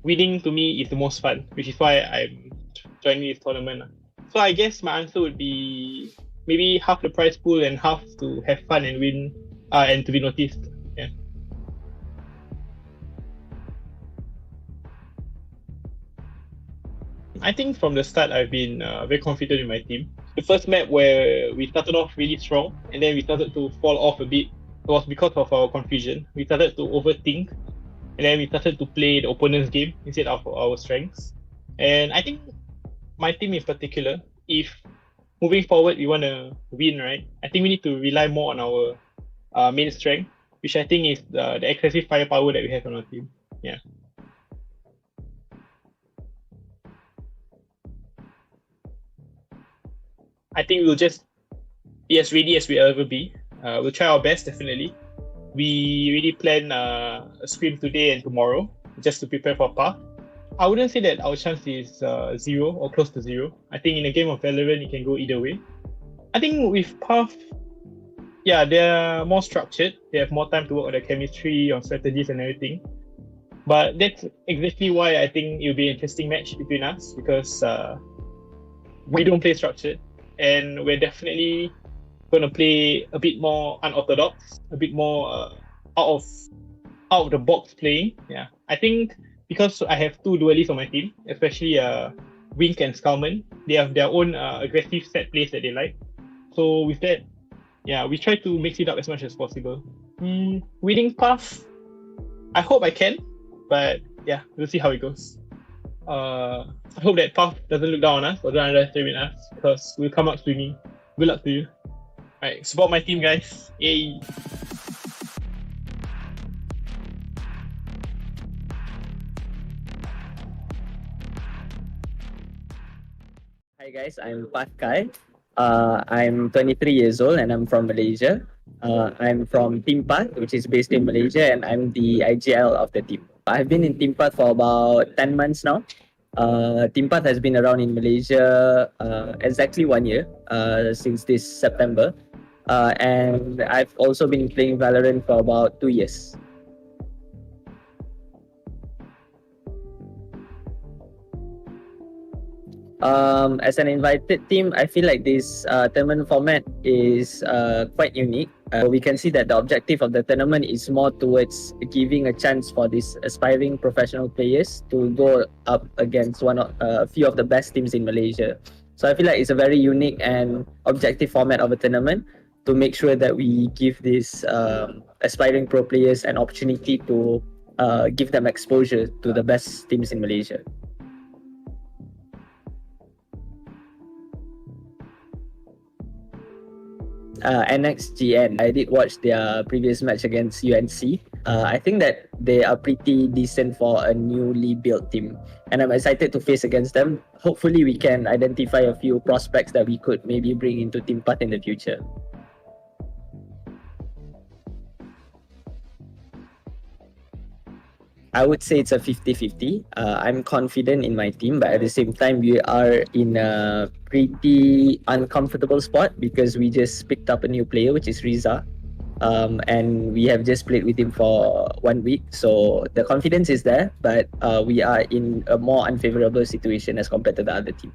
winning to me is the most fun, which is why I'm joining this tournament. So I guess my answer would be maybe half the prize pool and half to have fun and win and to be noticed. Yeah. I think from the start I've been very confident in my team. The first map where we started off really strong and then we started to fall off a bit was because of our confusion. We started to overthink and then we started to play the opponent's game instead of our strengths. And I think my team in particular, if moving forward we want to win, right? I think we need to rely more on our main strength, which I think is the excessive firepower that we have on our team. Yeah. I think we'll just be as ready as we'll ever be. We'll try our best, definitely. We really plan a scrim today and tomorrow just to prepare for Path. I wouldn't say that our chance is 0 or close to 0. I think in a game of Valorant, it can go either way. I think with Path, yeah, they're more structured. They have more time to work on their chemistry, on strategies and everything. But that's exactly why I think it'll be an interesting match between us because we don't play structured. And we're definitely going to play a bit more unorthodox, a bit more out of the box playing. Yeah, I think because I have two duelists on my team, especially Wink and Skalman, they have their own aggressive set plays that they like. So with that, yeah, we try to mix it up as much as possible. Winning Path, I hope I can, but yeah, we'll see how it goes. I hope that Path doesn't look down on us or don't underestimate us because we'll come out swinging. Good luck to you. Alright, support my team, guys. Yay! Hi guys, I'm Pat Kai. I'm 23 years old and I'm from Malaysia. I'm from Team Path, which is based in Malaysia, and I'm the IGL of the team. I've been in Team Path for about 10 months now. Team Path has been around in Malaysia exactly 1 year since this September. And I've also been playing Valorant for about 2 years. As an invited team, I feel like this tournament format is quite unique. We can see that the objective of the tournament is more towards giving a chance for these aspiring professional players to go up against a few of the best teams in Malaysia. So I feel like it's a very unique and objective format of a tournament to make sure that we give these aspiring pro players an opportunity to give them exposure to the best teams in Malaysia. NXGN, I did watch their previous match against UNC. I think that they are pretty decent for a newly built team, and I'm excited to face against them. Hopefully we can identify a few prospects that we could maybe bring into Team Path in the future. I would say it's a 50-50. I'm confident in my team, but at the same time, we are in a pretty uncomfortable spot because we just picked up a new player, which is Riza. And we have just played with him for 1 week. So the confidence is there, but we are in a more unfavorable situation as compared to the other team.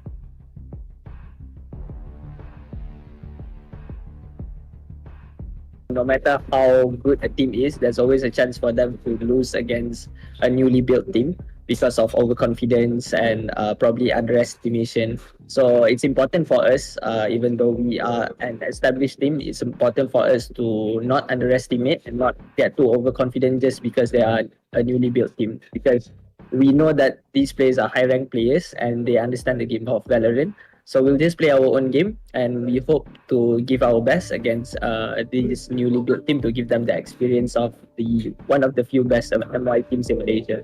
No matter how good a team is, there's always a chance for them to lose against a newly built team because of overconfidence and probably underestimation. So it's important for us, even though we are an established team, it's important for us to not underestimate and not get too overconfident just because they are a newly built team. Because we know that these players are high-ranked players and they understand the game of Valorant. So we'll just play our own game, and we hope to give our best against this newly built team to give them the experience of one of the few best MY teams in Malaysia.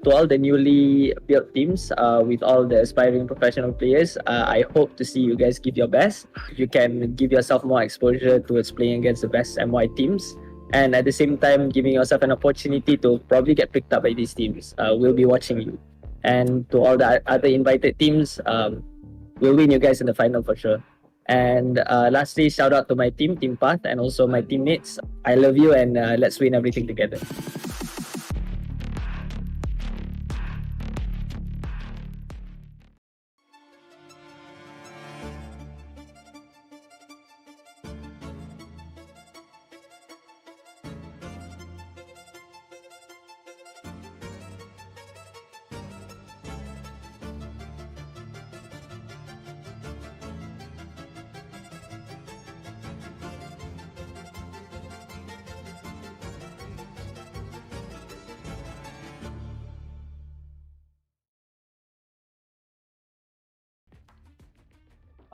To all the newly built teams, with all the aspiring professional players, I hope to see you guys give your best. You can give yourself more exposure towards playing against the best MY teams. and at the same time giving yourself an opportunity to probably get picked up by these teams. We'll be watching you. And to all the other invited teams, we'll win you guys in the final for sure. And lastly, shout out to my team, Team Path, and also my teammates. I love you, and let's win everything together.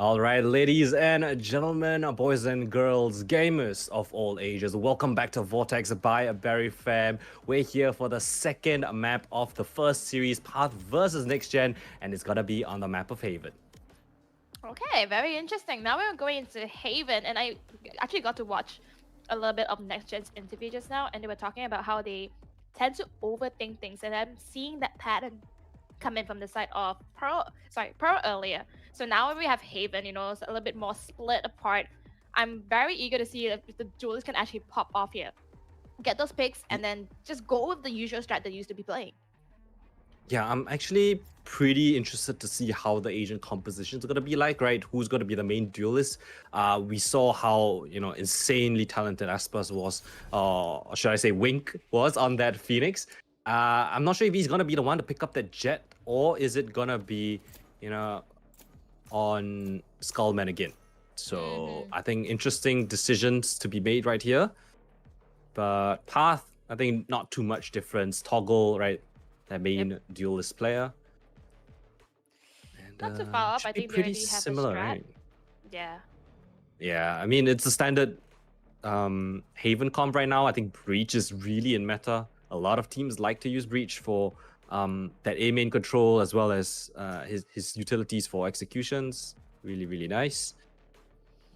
All right, ladies and gentlemen, boys and girls, gamers of all ages, welcome back to Vortex by Berryfam. We're here for the second map of the first series, Path versus NXGN, and it's gonna be on the map of Haven. Okay, very interesting. Now we're going into Haven, and I actually got to watch a little bit of NXGN's interview just now, and they were talking about how they tend to overthink things, and I'm seeing that pattern come in from the side of Pearl earlier. So now we have Haven, you know, it's a little bit more split apart. I'm very eager to see if the duelists can actually pop off here, get those picks, and then just go with the usual strat they used to be playing. Yeah, I'm actually pretty interested to see how the agent composition is going to be like, right? Who's going to be the main duelist? We saw how, you know, insanely talented Aspas was, or should I say Wink was on that Phoenix. I'm not sure if he's going to be the one to pick up that Jet, or is it going to be, you know, on Skullman again. So I think interesting decisions to be made right here. But Path, I think not too much difference. Toggle, right? That main duelist player. And, Not too far up. I think they pretty already have similar, a strat. right? Yeah. Yeah, I mean, it's a standard Haven comp right now. I think Breach is really in meta. A lot of teams like to use Breach for that A main control, as well as his utilities for executions. Really, really nice.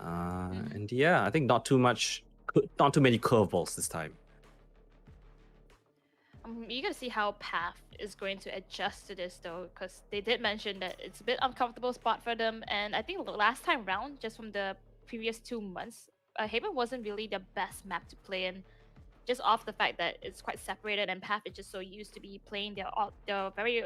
And yeah, I think not too many curveballs this time. I'm eager to see how Path is going to adjust to this though, because they did mention that it's a bit uncomfortable spot for them, and I think last time round, just from the previous 2 months, Haven wasn't really the best map to play in, just off the fact that it's quite separated, and Path is just so used to be playing their very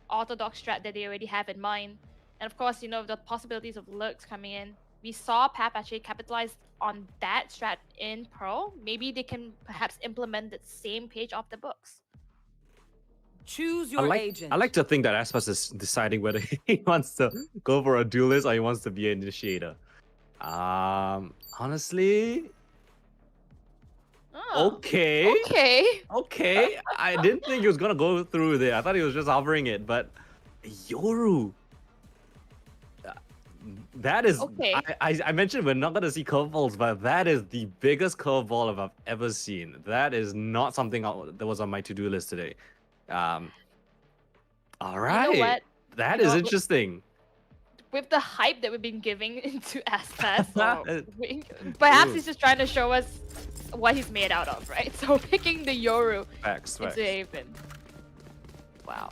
orthodox strat that they already have in mind. And of course, you know, the possibilities of lurks coming in. We saw Path actually capitalize on that strat in Pearl. Maybe they can perhaps implement the same page off the books. Choose your agent. I like to think that Aspas is deciding whether he wants to go for a duelist or he wants to be an initiator. Honestly, Oh, okay. Okay. I didn't think he was gonna go through there. I thought he was just hovering it, but Yoru. That is, Okay. I mentioned we're not gonna see curveballs, but that is the biggest curveball I've ever seen. That is not something that was on my to-do list today. All right. You know what? That You is know, interesting. With the hype that we've been giving into Aspas, perhaps he's just trying to show us what he's made out of, right? So picking the Yoru Facts. into Haven. Wow.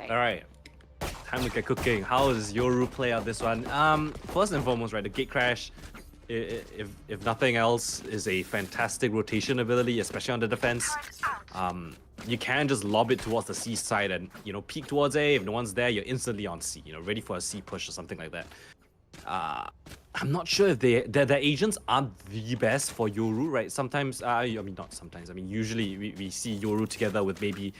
All right. Time to get cooking. How does Yoru play out this one? First and foremost, right, the gate crash, if nothing else, is a fantastic rotation ability, especially on the defense. You can just lob it towards the C side and, you know, peek towards A. If no one's there, you're instantly on C, you know, ready for a C push or something like that. I'm not sure if the agents aren't the best for Yoru, right? Sometimes, I mean, not sometimes. I mean, usually we see Yoru together with maybe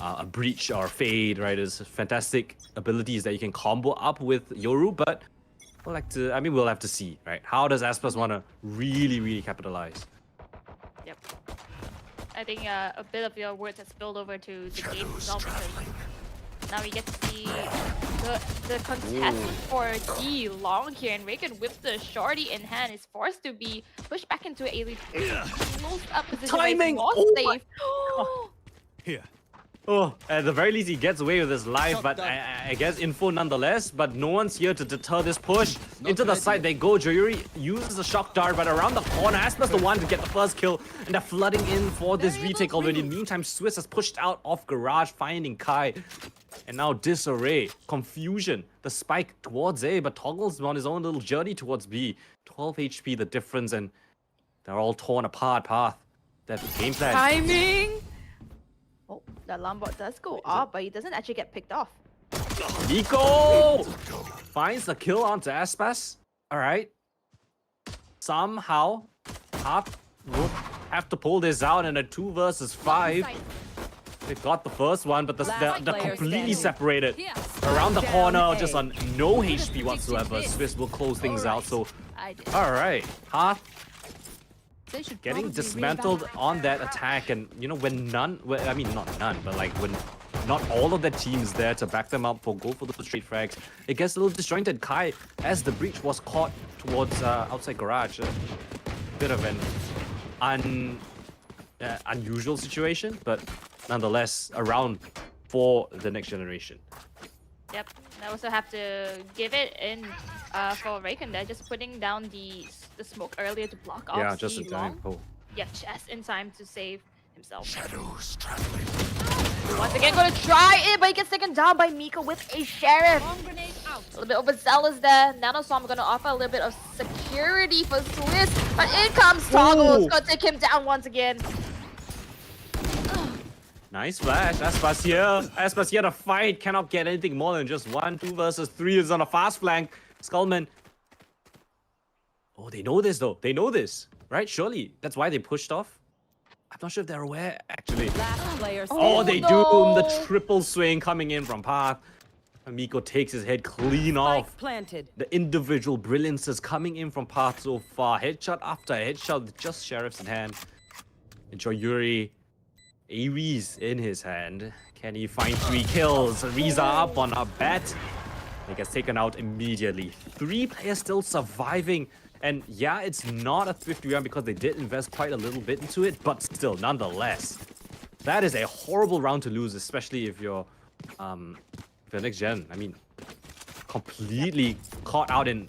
a Breach or Fade, right? There's fantastic abilities that you can combo up with Yoru, but we'll have to see, right? How does Aspas want to really capitalize? Yep. I think a bit of your words has spilled over to the game itself, because now we get to see the contest for D long here, and Reagan with the shorty in hand is forced to be pushed back into a close up position. Timing! More Oh safe. Here. Oh, at the very least, he gets away with his life, but I guess info nonetheless. But no one's here to deter this push. Into the side they go. Joyuri uses a shock dart, but around the corner, Aspa's the one to get the first kill. And they're flooding in for this retake already. In the meantime, Swiss has pushed out off Garage, finding Kai. And now disarray, confusion. The spike towards A, but Toggle's on his own little journey towards B. 12 HP, the difference, and they're all torn apart. Path. That game plan. Timing! Oh, the alarm bot does go off, but he doesn't actually get picked off. Nico finds the kill onto Aspas. All right. Somehow, Path will have to pull this out in a 2 versus 5. They got the first one, but they're completely separated. Around the corner, just on no HP whatsoever. Swiss will close things out. So, all right. Path getting dismantled on that attack, and you know when I mean not none, but like when not all of the teams there to back them up for go for the straight frags, it gets a little disjointed. Kai, as the breach was caught towards outside Garage, a bit of an unusual situation, but nonetheless around for the next generation. Yep, I also have to give it in for Raken there, just putting down the smoke earlier to block off. Yeah, just in time. Oh. Yeah, just in time to save himself. Shadows traveling. Once again, gonna try it, but he gets taken down by Miko with a Sheriff. A little bit overzealous there. Nanoswarm gonna offer a little bit of security for Swiss, but in comes Toggle. It's gonna take him down once again. Nice flash. Aspas here. Aspas here to fight. Cannot get anything more than just 1, 2 versus 3 is on a fast flank. Skullman. Oh, they know this though. They know this, right? Surely. That's why they pushed off. I'm not sure if they're aware, actually. Oh, they do. The triple swing coming in from Path. Miko takes his head clean off. Planted. The individual brilliances coming in from Path so far. Headshot after headshot with just Sheriffs in hand. Enjoy Yuri. Ares in his hand. Can he find 3 kills? Riza up on a bet. He gets taken out immediately. 3 players still surviving. And yeah, it's not a thrifty round because they did invest quite a little bit into it, but still, nonetheless, that is a horrible round to lose, especially if you're the next gen. I mean, completely caught out in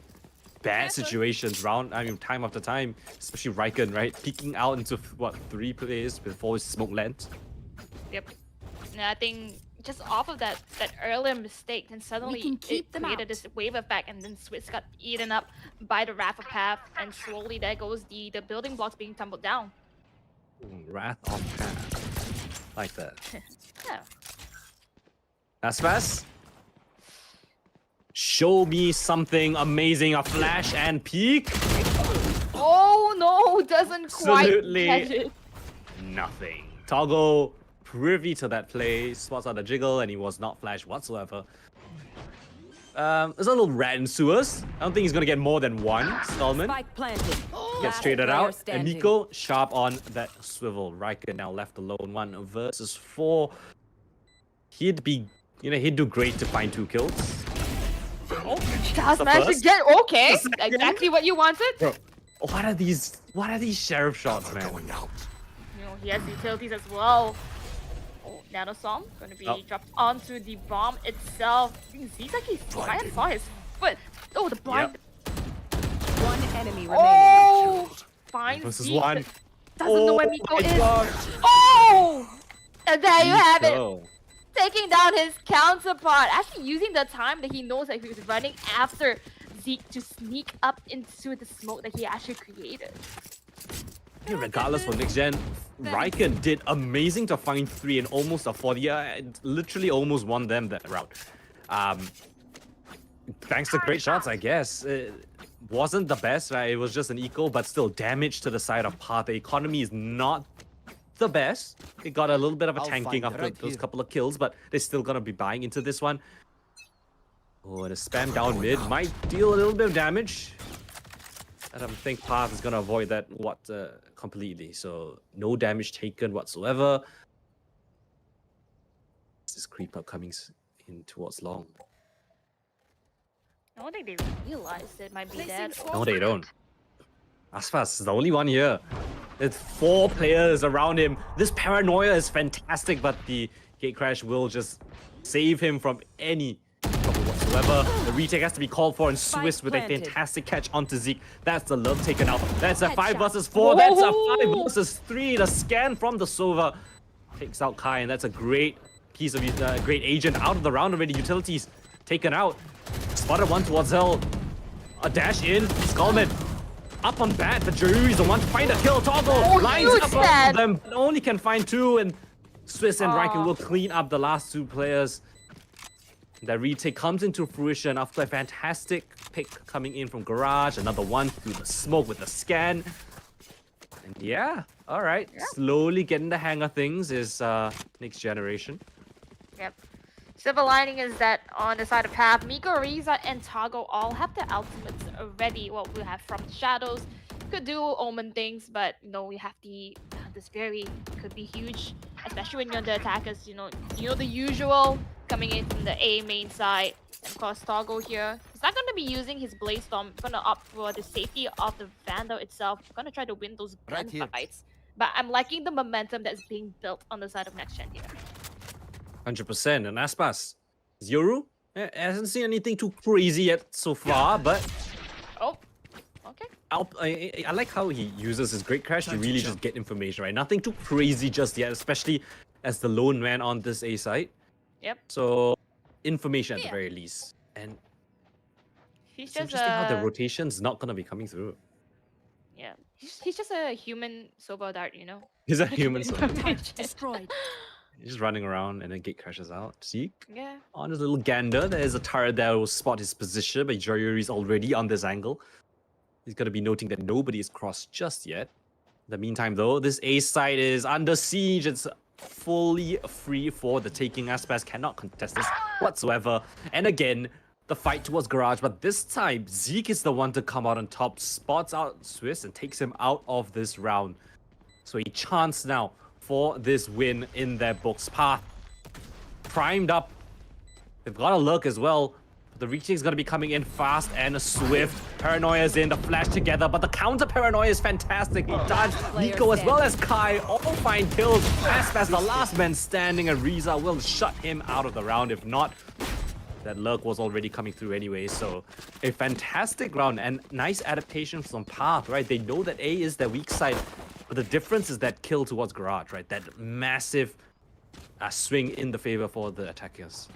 bad situations time after time, especially Raikön, right? Peeking out into what, 3 players before his smoke lands. Yep. And I think just off of that earlier mistake, then suddenly it created this wave effect, and then Swiss got eaten up by the Wrath of Path, and slowly there goes the building blocks being tumbled down. Wrath of Path. Like that. Yeah. Aspas? Show me something amazing, a flash and peek. Oh no, doesn't quite Absolutely catch it. nothing. Toggle privy to that play, spots out the jiggle, and he was not flashed whatsoever. There's a little rat in sewers. I don't think he's gonna get more than 1. Stallman gets traded out. And Miko sharp on that swivel. Riker now left alone. 1 versus 4. He'd do great to find 2 kills. Oh, just managed to get okay. Exactly what you wanted. Bro, what are these sheriff shots, man? You know, he has utilities as well. Oh, Nanoswarm gonna be dropped onto the bomb itself. Zizaki kind of saw his foot. Oh, the blind. One enemy remaining. Oh, finds Versus Zeke, 1. doesn't know where Miko is. God. Oh, and there you have it. Miko. Taking down his counterpart, actually using the time that he knows that he was running after Zeke to sneak up into the smoke that he actually created. Yeah, regardless for next gen, Raikön did amazing to find 3 and almost a 40. Literally almost won them that round. Thanks to great shots, I guess. It wasn't the best, right? It was just an eco, but still damage to the side of Path. The economy is not the best. It got a little bit of a tanking after those couple of kills, but they're still gonna be buying into this one. Oh, and a spam down mid might deal a little bit of damage. I don't think Path is gonna avoid that completely. So no damage taken whatsoever. This creep up coming in towards long. I don't think they realized it might be that. No, they don't. Aspas is the only one here. There's 4 players around him. This paranoia is fantastic, but he Gate Crash will just save him from any trouble whatsoever. The retake has to be called for, and Swiss with a planted. fantastic catch onto Zeke. That's the love taken out. That's a 5 versus 4. That's a 5 versus 3. The scan from the Sova takes out Kai, and that's a great piece of great agent out of the round already. Utilities taken out. Spotted one towards Elle. A dash in. Skullman up on bat, but Jerry's the one to find a kill. Toggle lines huge up stab. on them, but only can find 2, and Swiss and Riken will clean up the last 2 players. The retake comes into fruition after a fantastic pick coming in from Garage. Another one through the smoke with the scan. And yeah, all right. Slowly getting the hang of things is next generation. Yep. Silver lining is that on the side of Path, Miko, Riza, and Toggle all have their ultimates already. Well, we have From the Shadows, could do Omen things, but you know, we have the this Berry could be huge, especially when you're on the attackers. You know the usual coming in from the A main side. And of course, Toggle here, he's not going to be using his Blaze Storm. He's going to opt for the safety of the Vandal itself. He's going to try to win those gunfights. But I'm liking the momentum that's being built on the side of Next Gen here. 100%. And Aspas, Yoru hasn't seen anything too crazy yet so far, but Oh, okay. I like how he uses his Great Crash to really just get information, right? Nothing too crazy just yet, especially as the lone man on this A site. Yep. So, information at the very least. And He's it's just interesting how the rotation's not going to be coming through. yeah. He's just a human Sobo Dart, you know. He's a human, so Destroyed. he's just running around and then Gate crashes out. See? Yeah. On his little gander, there's a turret that will spot his position, but Joyuri's already on this angle. He's going to be noting that nobody is crossed just yet. In the meantime, though, this A site is under siege. It's fully free for the taking. Aspas cannot contest this whatsoever. And again, the fight towards Garage, but this time, Zeke is the one to come out on top, spots out Swiss, and takes him out of this round. So a chance now for this win in their books. Path primed up. They've got a lurk as well. The retake is going to be coming in fast and swift. Paranoia's in, the flash together, but the counter Paranoia is fantastic. He dodged Nico as well as Kai. All find kills. Aspas, the last man standing, and Riza will shut him out of the round. If not, that lurk was already coming through anyway. So a fantastic round and nice adaptation from Path, right? They know that A is their weak side, but the difference is that kill towards Garage, right? That massive swing in the favor for the attackers.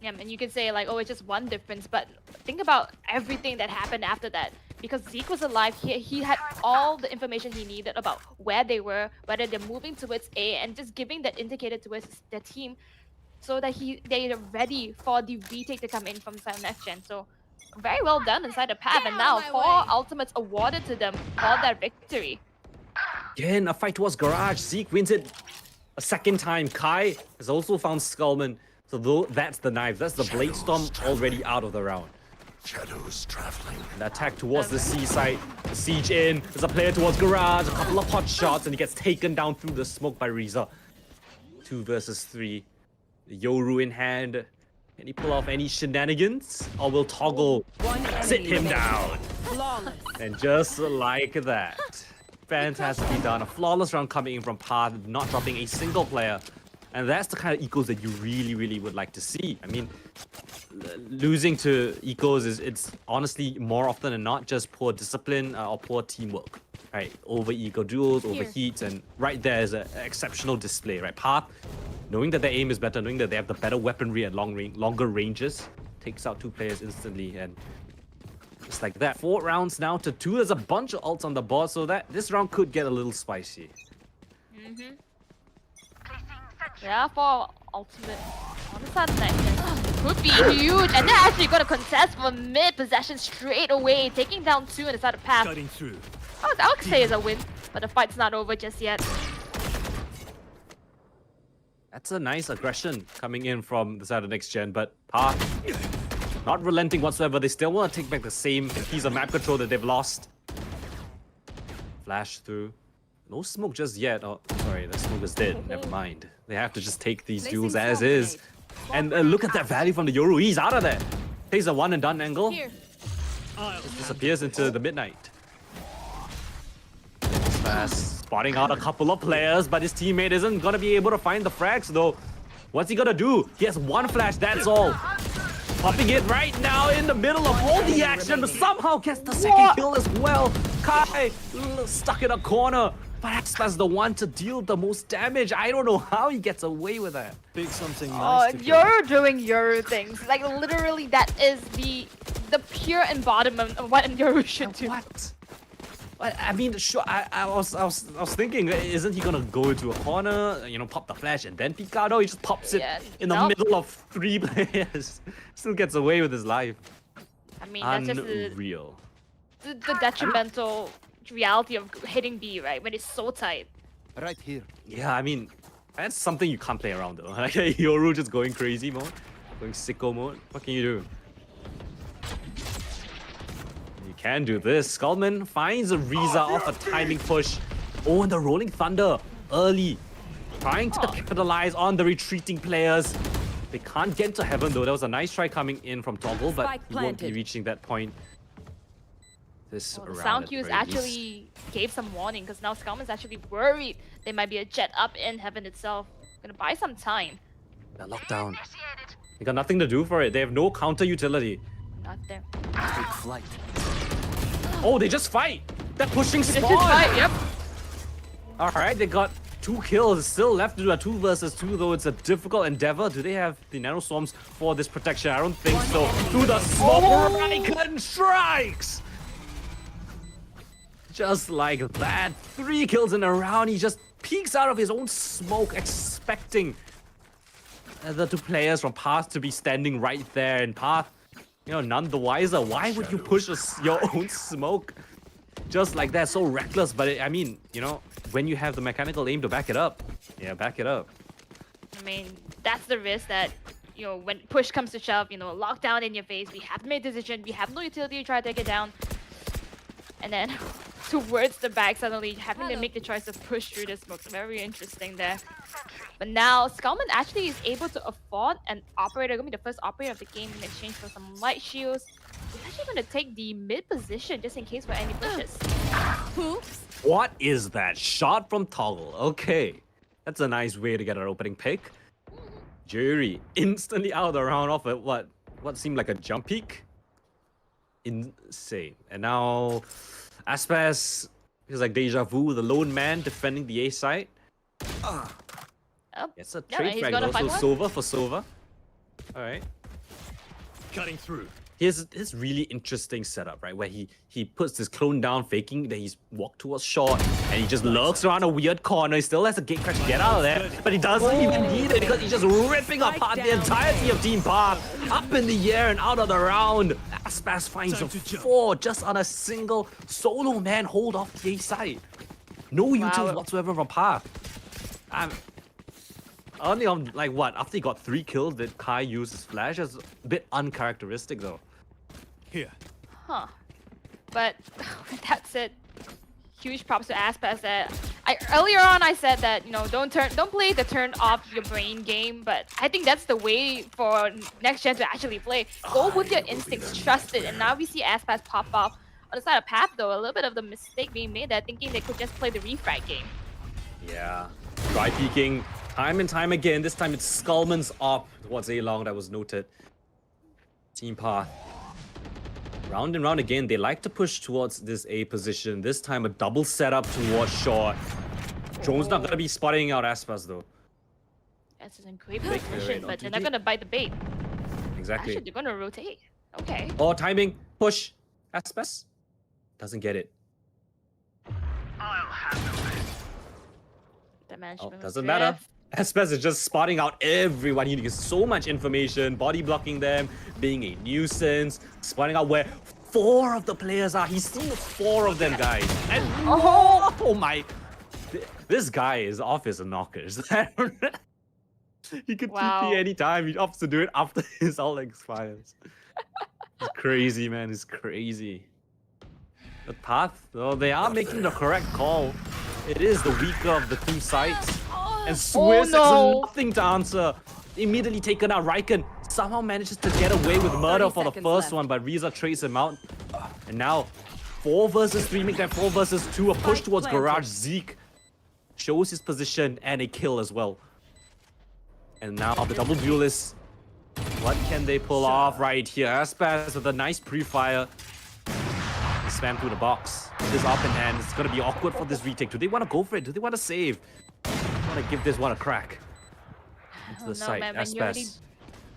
Yeah, and you can say like, oh, it's just one difference, but think about everything that happened after that. Because Zeke was alive, he had all the information he needed about where they were, whether they're moving towards A, and just giving that indicator towards their team, so that they are ready for the retake to come in from side Next Gen. So very well done inside the path, and now 4 ultimates awarded to them for their victory. Again, a fight towards Garage. Zeke wins it a second time. Kai has also found Skullman. So that's the knife. That's the Blade Storm already out of the round. Shadows traveling. And the attack towards the C site. The siege in. There's a player towards Garage. A couple of hot shots, and he gets taken down through the smoke by Riza. 2 versus 3. Yoru in hand. Can he pull off any shenanigans? Or will Toggle sit him down? Flawless. And just like that, fantastically done. A flawless round coming in from Path, not dropping a single player. And that's the kind of ecos that you really, really would like to see. I mean, losing to ecos it's honestly more often than not just poor discipline or poor teamwork, right? Over eco duels, over heats, and right there is an exceptional display, right? Path, knowing that their aim is better, knowing that they have the better weaponry at longer ranges, takes out 2 players instantly, and just like that. 4 rounds now to 2. There's a bunch of ults on the board, so that this round could get a little spicy. Yeah, for ultimate on the side of Next Gen could be huge, and they're actually going to contest for mid possession straight away, taking down 2 on the side of Path. Cutting through. I would say it's a win, but the fight's not over just yet. That's a nice aggression coming in from the side of Next Gen, but Path not relenting whatsoever. They still want to take back the same piece of map control that they've lost. Flash through. No smoke just yet. Oh, sorry, the smoke is dead. Never mind. They have to just take these duels as is. And look at that value from the Yoru. He's out of there. Takes a one and done angle. Just disappears into the midnight. Fast spotting out a couple of players, but his teammate isn't gonna be able to find the frags though. What's he gonna do? He has one flash, that's all. Popping it right now in the middle of all the action, but somehow gets the second kill as well. Kai stuck in a corner. Perhaps that's the one to deal the most damage. I don't know how he gets away with that. Pick something Oh, nice to kill. you're doing your things. Like literally, that is the pure embodiment of what Yoru should do. What? I mean, sure. I was thinking, isn't he gonna go into a corner, you know, pop the flash and then peek out? No, he just pops it Yeah, in the nope. middle of 3 players. Still gets away with his life. I mean, that's just Unreal. the detrimental reality of hitting B, right? When it's so tight. Right here. Yeah, I mean, that's something you can't play around though. Like Yoru just going crazy mode, going sicko mode. What can you do? You can do this. Skullman finds a Riza off a timing push. Oh, and the Rolling Thunder early. Trying to capitalize on the retreating players. They can't get to heaven though. There was a nice try coming in from Toggle, but Spike he won't be planted. reaching that point. This Well, the round sound at cues the very least. actually gave some warning because now Skullman's actually worried there might be a jet up in heaven itself. Gonna buy some time. They're locked down. They got nothing to do for it. They have no counter utility. Not there. Take flight. Oh, they just fight. They're pushing It's spawn. just fight, yep. All right, they got 2 kills. Still left to do a 2 versus 2, though it's a difficult endeavor. Do they have the nano swarms for this protection? I don't think so. To the smoke, Raikkonen strikes. Just like that, 3 kills in a round. He just peeks out of his own smoke, expecting the 2 players from Path to be standing right there. And Path, you know, none the wiser. Why would you push your own smoke just like that? So reckless. But I mean, you know, when you have the mechanical aim to back it up, yeah, back it up. I mean, that's the risk that, you know, when push comes to shove, you know, lockdown in your face. We have made a decision. We have no utility to try to take it down. And then towards the back, suddenly having to make the choice to push through the smoke. Very interesting there. But now, Skullman actually is able to afford an operator. Gonna be the first operator of the game in exchange for some light shields. He's actually gonna take the mid position just in case for any pushes. Oops. What is that shot from Toggle? Okay, that's a nice way to get an opening pick. Jury instantly out of the round off at what seemed like a jump peak. Insane. And now Aspas is like deja vu, the lone man defending the A side. Oh, It's a yeah, trade he's frag, gonna also find Sova for Sova. All right. Cutting through. Here's this really interesting setup, right? Where he puts this clone down, faking that he's walked towards short, and he just lurks around a weird corner. He still has a gate crash to get out of there, but he doesn't even need it because he's just ripping apart the entirety of Team Path. Up in the air and out of the round. Aspas finds a 4 just on a single solo man hold off the A side. No utils whatsoever from Path. Only on, like, what? After he got 3 kills, did Kai use his flash? It's a bit uncharacteristic, though. Here. Huh. But with that said, huge props to Aspas that earlier on I said that, you know, don't play the turn off your brain game, but I think that's the way for next gen to actually play. Go with your instincts, trust it, and now we see Aspas pop off on the side of Path though. A little bit of the mistake being made there, thinking they could just play the refrag game. Yeah. Try peeking time and time again. This time it's Skullman's op towards A-Long that was noted. Team Path. Round and round again, they like to push towards this A position. This time a double setup towards short. Drone's not gonna be spotting out Aspas though. That's in great Fake position, rate but on they're not TT. gonna bite the bait. Exactly. Actually, they're gonna rotate. Okay. Oh, timing. Push. Aspas. Doesn't get it. The management was Doesn't matter. drift. Aspas is just spotting out everyone. He gets so much information, body blocking them, being a nuisance, spotting out where 4 of the players are. He's seen 4 of them, guys. And oh my. This guy is off his knockers. He could Wow. TP anytime. He opts to do it after his ult expires. It's crazy, man. It's crazy. The Path, though, they are making the correct call. It is the weaker of the 2 sides. And Swiss no. has nothing to answer. Immediately taken out. Raikkonen somehow manages to get away with murder 30 for the seconds first left. one, but Riza trades him out. And now 4 versus 3, make that 4 versus 2. A push Spike towards planted. Garage. Zeke shows his position and a kill as well. And now the double duelist. What can they pull off right here? Aspas with a nice pre-fire. Spam through the box. With this up in hand, it's gonna be awkward for this retake. Do they want to go for it? Do they want to save? Want to give this one a crack? Into the side, man, when you're already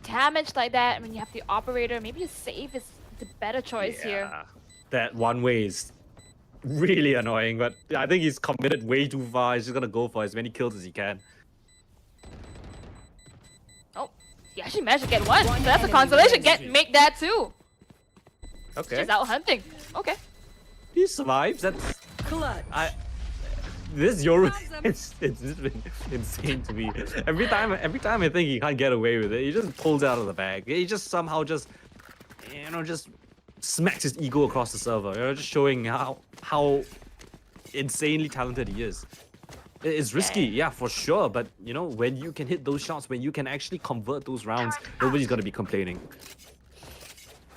damaged like that, when you have the operator, maybe a save is the better choice here. That one way is really annoying, but I think he's committed way too far. He's just gonna go for as many kills as he can. Oh, he actually managed to get one. So that's a consolation. Make that too. Okay. He's out hunting. Okay. He survives. That's Clutch. this Yoru. It's just been insane to me. Every time I think he can't get away with it, he just pulls it out of the bag. He just somehow just smacks his ego across the server. Just showing how insanely talented he is. It's risky, yeah, for sure. But when you can hit those shots, when you can actually convert those rounds, nobody's gonna be complaining.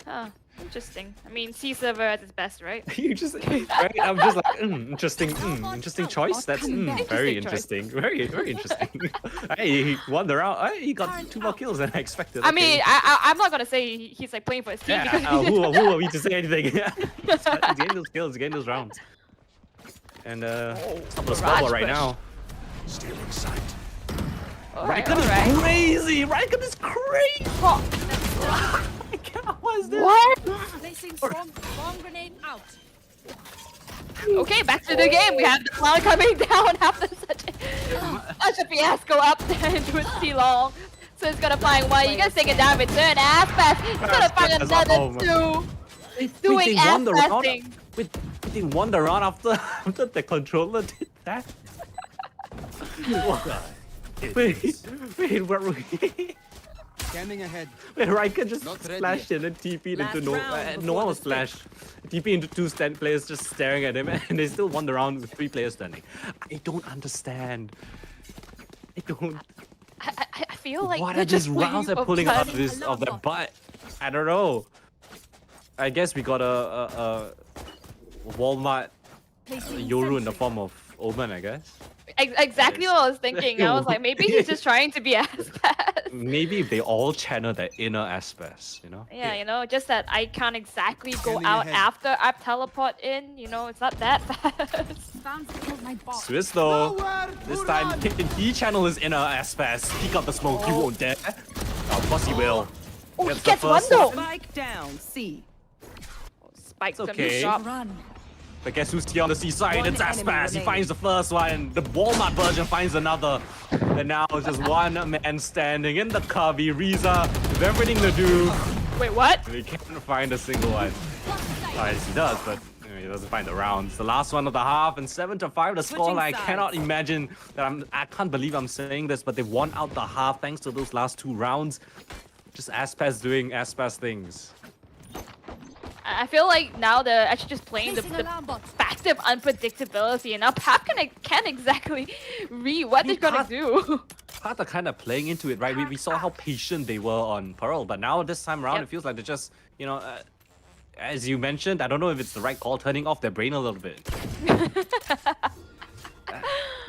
Huh. Interesting. I mean, C server at its best, right? You just right? I'm just like interesting choice. That's very interesting. Very interesting. Hey, he won the round. Hey, he got 2 more kills than I expected. I mean, I'm not gonna say he's like playing for his team Yeah, because who are we to say anything? He's getting those kills, getting those rounds. And top of the scoreboard right now. Still in sight. Raikkonen is crazy. Raikkonen is crazy. What is this? What? Placing bomb grenade out. Okay, back to the game. We have the cloud coming down after such a fiasco up there into C long. So it's gonna find one. You guys take it down, return Aspas. He's gonna find another 2. Doing Aspas thing. They won the round after the controller did that. Wait, where were we? Scanning ahead. Wait, Raikkonen just Not ready splashed in and TP'd Last into round no one before was the splashed. TP into 2 players just staring at him, and they still won the round with 3 players standing. I don't understand. I don't. I feel like What they're are these just rounds they're pulling out of planning. their butt? I don't know. I guess we got a Walmart Yoru in the form of Omen, I guess. Exactly what I was thinking. I was like, maybe he's just trying to be Aspas. Maybe if they all channel their inner Aspas, Yeah, just that I can't exactly go Scanning out ahead. after I teleport in. It's not that fast. Found to kill my boss. Swiss though. Nowhere This to time, run. can he channel his inner Aspas? Peek up the smoke, he won't dare. Of course he will. Oh, he Gets the gets one first though. Spike down. C. Spike's It's gonna be okay. sharp. Run. But guess who's here on the seaside? One It's enemy Aspas. He remaining. finds the first one. The Walmart version finds another. And now it's just one man standing in the cubby. Riza with everything to do. Wait, what? He can't find a single one. Yes, he does, but he doesn't find the rounds. The last one of the half and 7-5 the score. Switching I sides. cannot imagine that I can't believe I'm saying this, but they won out the half thanks to those last 2 rounds. Just Aspas doing Aspas things. I feel like now they're actually just playing the Placing alarm bot. fact of unpredictability, and now Pap can't exactly read what they're gonna Pap- do. Path are kind of playing into it, right? We saw how patient they were on Pearl, but now this time around, Yep. it feels like they're just, as you mentioned, I don't know if it's the right call, turning off their brain a little bit.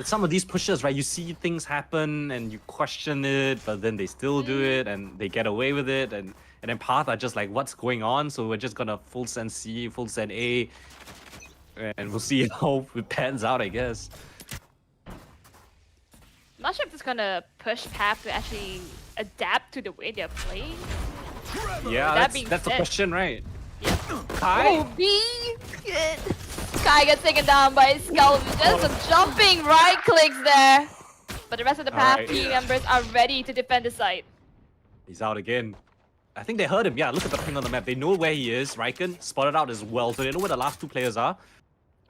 Some of these pushes, right? You see things happen and you question it, but then they still do it and they get away with it, and then Path are just like, what's going on? So we're just gonna full send C, full send A, and we'll see how it pans out, I guess. I'm not sure if it's gonna push Pap to actually adapt to the way they're playing. Yeah, That being that's the said- question, right? Yeah. Kai? Oh, B! Sky gets taken down by Skull. Just some jumping right clicks there. But the rest of the Pap Alright. team members are ready to defend the site. He's out again. I think they heard him. Yeah, look at the ping on the map. They know where he is. Raikkonen spotted out as well, so they know where the last 2 players are.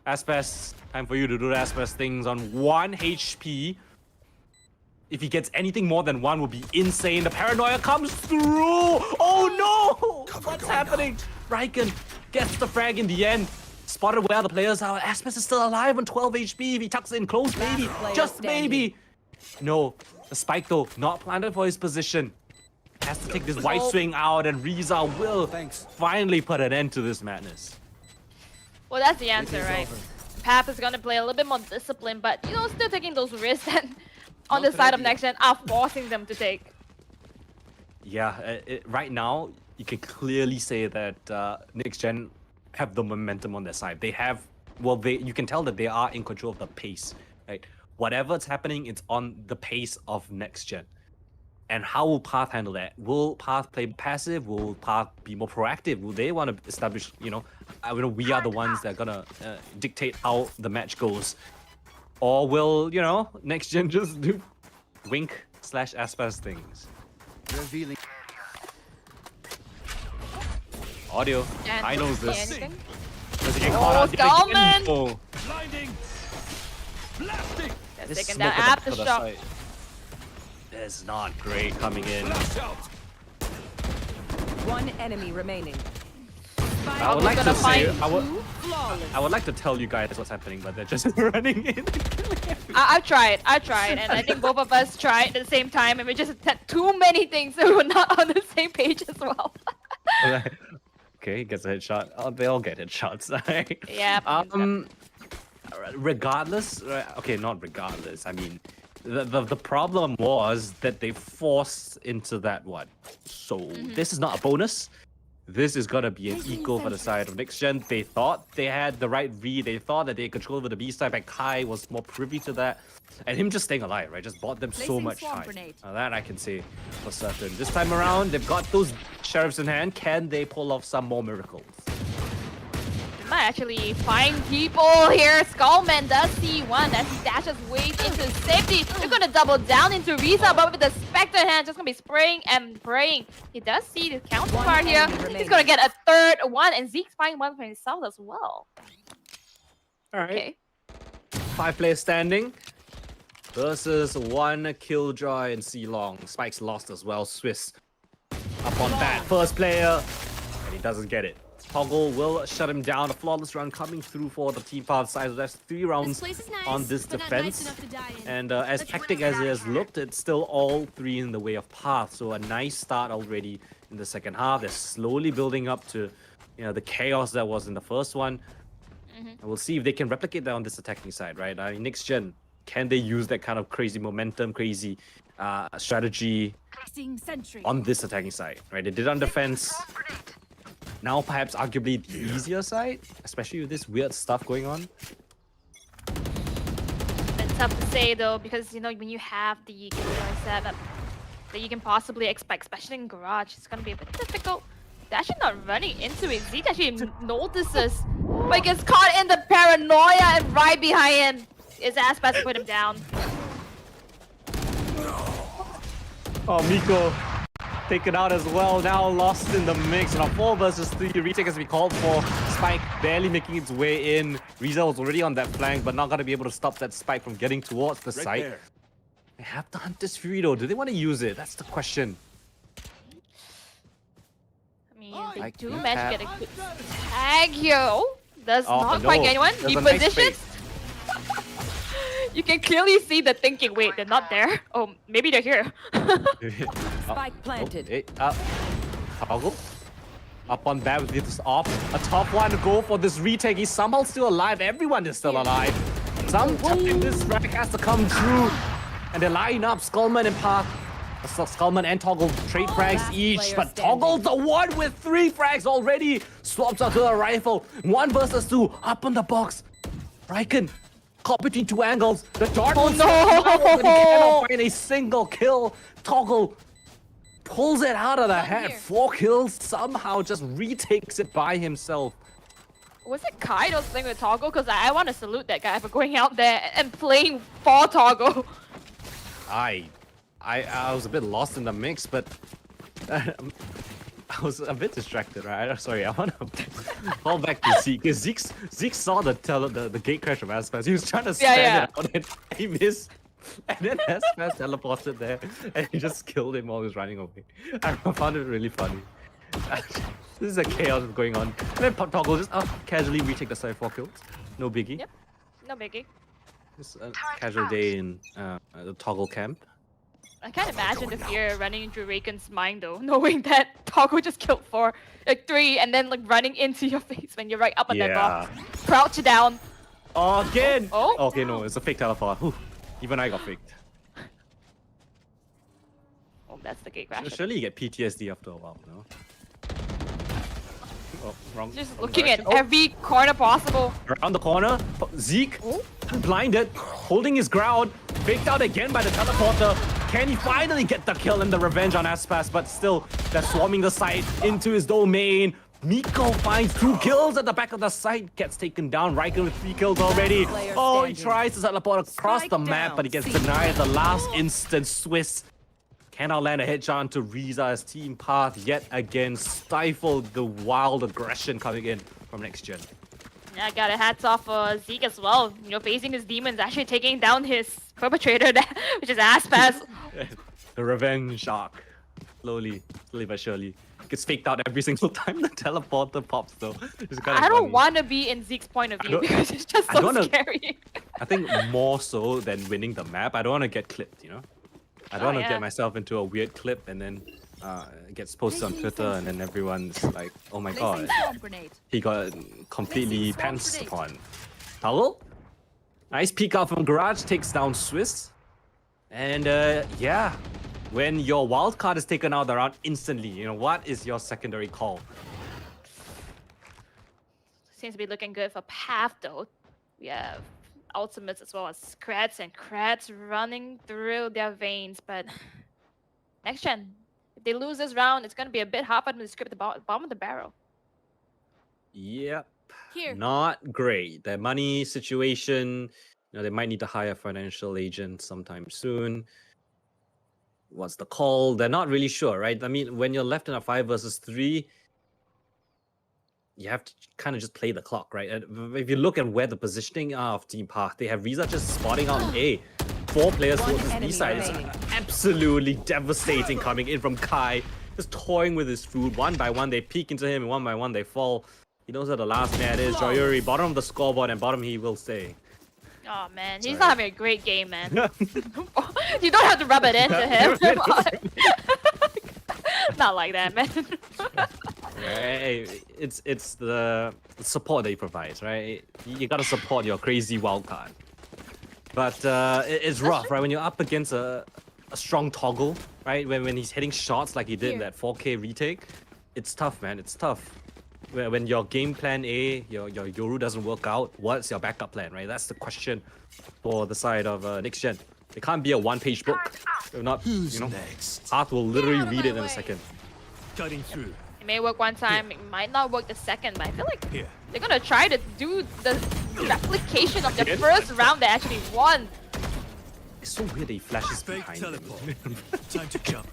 Aspas, time for you to do the Aspas things on 1 HP. If he gets anything more than 1, will be insane. The paranoia comes through. Oh no! Cover What's going happening? Raikkonen gets the frag in the end. Spotted where the players are. Aspas is still alive on 12 HP. If he tucks in close, maybe. player Just standing. maybe. No, the spike though, not planted for his position. Has to take this wide swing out, and Riza will Thanks. finally put an end to this madness. Well, that's the answer, is right? over. Pap is gonna play a little bit more disciplined, but still taking those risks. And on the side of NXGN are forcing them to take. Yeah, right now you can clearly say that NXGen have the momentum on their side. They have, you can tell that they are in control of the pace, right? Whatever's happening, it's on the pace of NXGen. And how will Path handle that? Will Path play passive? Will Path be more proactive? Will they want to establish, we are the ones that are gonna dictate how the match goes? Or will, NXGen just do wink/Aspas things? Revealing. Audio. And I knows see this. anything? Does he get caught out? Skullman! Oh, Blinding. Blasting. Gets this taken smoke down at after the shot. side is not great coming in. Flash out. One enemy remaining. I would like gonna to say, find Flawless. I would like to tell you guys what's happening, but they're just running in. I tried, and I think both of us tried at the same time, and we just had too many things, so we're not on the same page as well. Okay, he gets a headshot. Oh, they all get headshots. Right? Yeah. Regardless, okay, not regardless. I mean, the problem was that they forced into that one. So this is not a bonus. This is gonna be an eco for the side of NXGen. They thought they had the right read. They thought that they had control over the B side, but Kai was more privy to that. And him just staying alive, right? Just bought them so Placing much swarm time. grenade. Now that I can say for certain. This time around, they've got those sheriffs in hand. Can they pull off some more miracles? We might actually find people here. Skullman does see one as he dashes ways into safety. They're gonna double down into Risa, but with the Spectre hand, just gonna be spraying and praying. He does see the counterpart here. He's gonna get a third one, and Zeke's finding one for himself as well. All right. Okay. 5 players standing versus 1 Killjoy and C-Long. Spike's lost as well. Swiss up on that. First player, and he doesn't get it. Toggle will shut him down. A flawless run coming through for the team path side. So that's 3 rounds on this defense. And as hectic as it has looked, it's still all 3 in the way of path. So a nice start already in the second half. They're slowly building up to the chaos that was in the first one. And we'll see if they can replicate that on this attacking side, right? NXGen, can they use that kind of crazy momentum, crazy strategy on this attacking side, right? They did on defense. Now perhaps arguably the easier side, especially with this weird stuff going on. It's tough to say though, because when you have the Killjoy setup that you can possibly expect, especially in Garage, it's gonna be a bit difficult. They're actually not running into it. Zeke actually notices, but he gets caught in the paranoia, and right behind him is Aspas to put him down. Oh, Miko taken out as well, now lost in the mix. And a 4 versus 3 retake has been called for. Spike barely making its way in. Riza was already on that flank, but not gonna be able to stop that Spike from getting towards the site. There. They have the Hunter's Fury though. Do they want to use it? That's the question. I mean, they Like, do we manage to have- get a good tag here. Does not no. quite get anyone. There's He a nice positions. You can clearly see the thinking. Wait, they're not there. Oh, maybe they're here. Spike planted. Toggle. Up on that with this off. A top one to go for this retake. He's somehow still alive. Everyone is still alive. Sometime this rack has to come through. And they line up Skullman and Path. Skullman and Toggle trade frags Last each, player but standing. Toggle's the one with 3 frags already. Swaps onto a rifle. 1 versus 2. Up on the box. Riken caught between 2 angles. The dart will no! and he cannot find a single kill. Toggle pulls it out of the head. 4 kills. Somehow just retakes it by himself. Was it Kai that was playing with Toggle? Because I want to salute that guy for going out there and playing for Toggle. I was a bit lost in the mix, but I was a bit distracted, right? Sorry, I want to fall back to Zeke. Because Zeke saw the gate crash from Aspas. He was trying to stand it out and he missed. And then Aspas teleported there and he just killed him while he was running away. I found it really funny. This is a chaos going on. And then Toggle just casually retake the side 4 kills. No biggie. Yep. No biggie. Just a casual day in the Toggle camp. I can't imagine the fear running into Raken's mind though, knowing that Toggle just killed 3, and then running into your face when you're right up on that box. Crouch down. Oh, again! Oh. Okay, no, it's a fake teleport. Whew. Even I got faked. Oh, that's the gate crash. Surely you get PTSD after a while, no? Oh, wrong. Just wrong looking at direction. Oh, every corner possible. around the corner, Zeke blinded, holding his ground, faked out again by the teleporter. Can he finally get the kill and the revenge on Aspas? But still, they're swarming the site into his domain. Miko finds 2 kills at the back of the site, gets taken down. Riken with 3 kills already. Player Oh, he standing. tries to teleport across Spike the map, down. but he gets C. denied at the last instant. Swiss cannot land a headshot onto Riza as Team Path yet again stifled the wild aggression coming in from NXGN. Yeah, got a hats off for Zeke as well. You know, facing his demons, actually taking down his perpetrator, which is Aspas. The revenge shark. Slowly but surely. Gets faked out every single time the teleporter pops though. It's kind of I don't funny. want to be in Zeke's point of view don't- because it's just I so don't wanna- scary. I think more so than winning the map, I don't want to get clipped, you know? I don't Oh, want to yeah. get myself into a weird clip and then it gets posted on Twitter and then everyone's like, oh my god, he got completely pantsed upon. Towel? Nice peek out from Garage, takes down Swiss. And yeah, when your wild card is taken out around instantly, you know, what is your secondary call? Seems to be looking good for Path though. We have ultimates as well as crats and crats running through their veins, but next gen, if they lose this round, it's gonna be a bit hard for them to script the bottom of the barrel. Yep. Here. Not great. Their money situation, you know, they might need to hire a financial agent sometime soon. What's the call? They're not really sure, right? I mean, when you're left in a 5 versus 3, you have to kind of just play the clock, right? And if you look at where the positioning are of Team Path, they have Riza just spotting out an A. 4 players One towards his B enemy side. It's remaining. absolutely devastating coming in from Kai. Just toying with his food. One by one, they peek into him, and one by one, they fall. He knows where the last man is. Joyuri, bottom of the scoreboard, and bottom he will stay. Oh man, he's Sorry. not having a great game, man. You don't have to rub it into him. Not like that, man. Right? It's the support that he provides, right? You gotta support your crazy wildcard. But it's rough, right? When you're up against a strong toggle, right? When he's hitting shots like he did in that 4K retake, it's tough, man. It's tough. When your game plan A, your Yoru doesn't work out, what's your backup plan, right? That's the question for the side of NXGen. It can't be a one-page book. If not, Who's you know, next? Path will literally read it in a second. Cutting through. It may work one time, it might not work the second, but I feel like Here. they're gonna try to do the replication of the Again? first round they actually won. It's so weird that he flashes Fake behind teleport. him. Time to jump.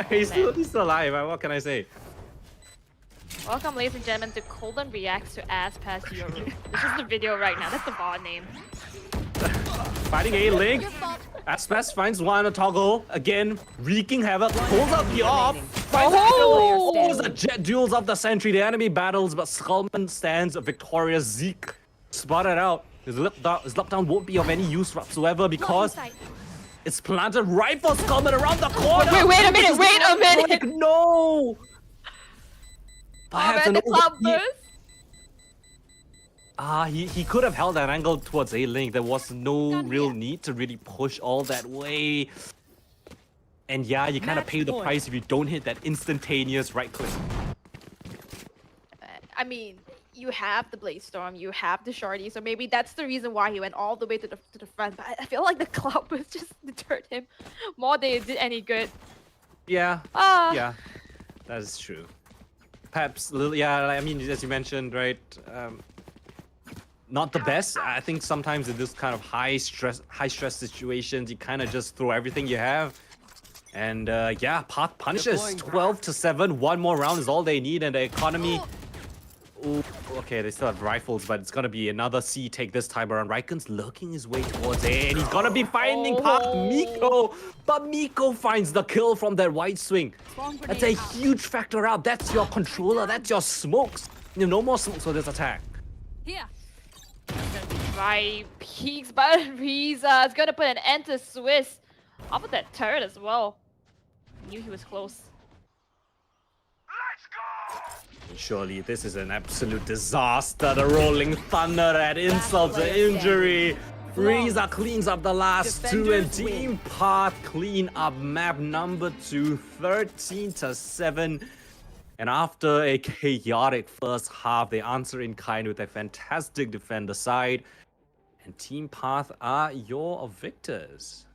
He's still alive, what can I say? Welcome, ladies and gentlemen, to Coldan Reacts to Ass Pass Yoru. This is the video right now, that's the VOD name. Fighting A Link. Aspas finds one on a toggle. Again, wreaking havoc. Pulls out the off. Finds Oh! pulls the jet duels off the sentry. The enemy battles, but Skullman stands victorious. Zeke spotted out. His lockdown won't be of any use whatsoever because it's planted right for Skullman around the corner. Wait a minute, wait a minute! Like, no! Oh Perhaps man, an the cloud overheat. burst! He could have held that angle towards A-Link. There was no real need to really push all that way. And yeah, you kind of Match pay the point. price if you don't hit that instantaneous right click. I mean, you have the Blaze Storm, you have the Shorty, so maybe that's the reason why he went all the way to the front. But I feel like the cloud burst just deterred him more than it did any good. Yeah, Ah, yeah, that is true. Perhaps a little, yeah, I mean, as you mentioned, right? Not the best. I think sometimes in this kind of high stress situations, you kind of just throw everything you have. And yeah, Path punishes. 12-7. One more round is all they need, and the economy. Ooh, okay, they still have rifles, but it's gonna be another C take this time around. Raiken's lurking his way towards A, and he's gonna be finding Path Miko. But Miko finds the kill from that wide swing. That's a huge factor out. That's your controller. That's your smokes. You know, no more smokes for this attack. Here. right peaks, but Riza is gonna put an end to Swiss. Off of that turret as well. Knew he was close. Surely this is an absolute disaster. The rolling thunder, that insult to injury. Frieza cleans up the last two, and Defenders win. Team Path clean up map number 2, 13-7. And after a chaotic first half, they answer in kind with a fantastic defender side. And Team Path are your victors.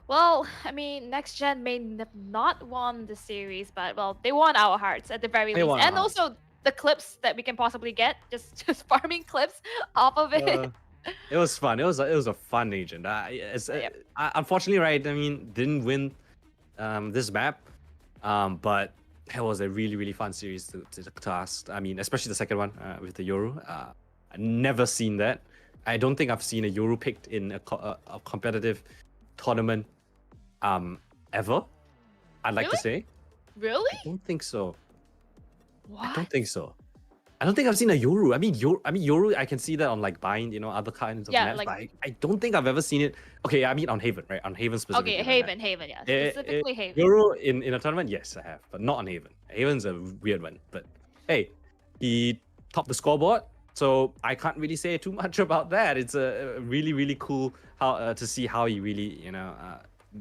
Well, I mean, Next Gen may have not won the series, but well, they won our hearts at the very They least. won our And hearts. also the clips that we can possibly get, just farming clips off of it. It was fun. It was a fun agent. Unfortunately, right? I mean, didn't win this map, but it was a really fun series to cast. I mean, especially the second one with the Yoru. I never seen that. I don't think I've seen a Yoru picked in a competitive tournament ever. I'd like to say. Really? I don't think so. What? I don't think so. I don't think I've seen a Yoru. I mean, Yoru, I can see that on like Bind, other kinds of maps, like- but I don't think I've ever seen it. Okay, I mean on Haven, right? On Haven specifically. Okay, right? Haven, yeah. Eh, Specifically Haven. Yoru in a tournament, yes, I have, but not on Haven. Haven's a weird one, but hey, he topped the scoreboard, so I can't really say too much about that. It's a really cool how to see how he really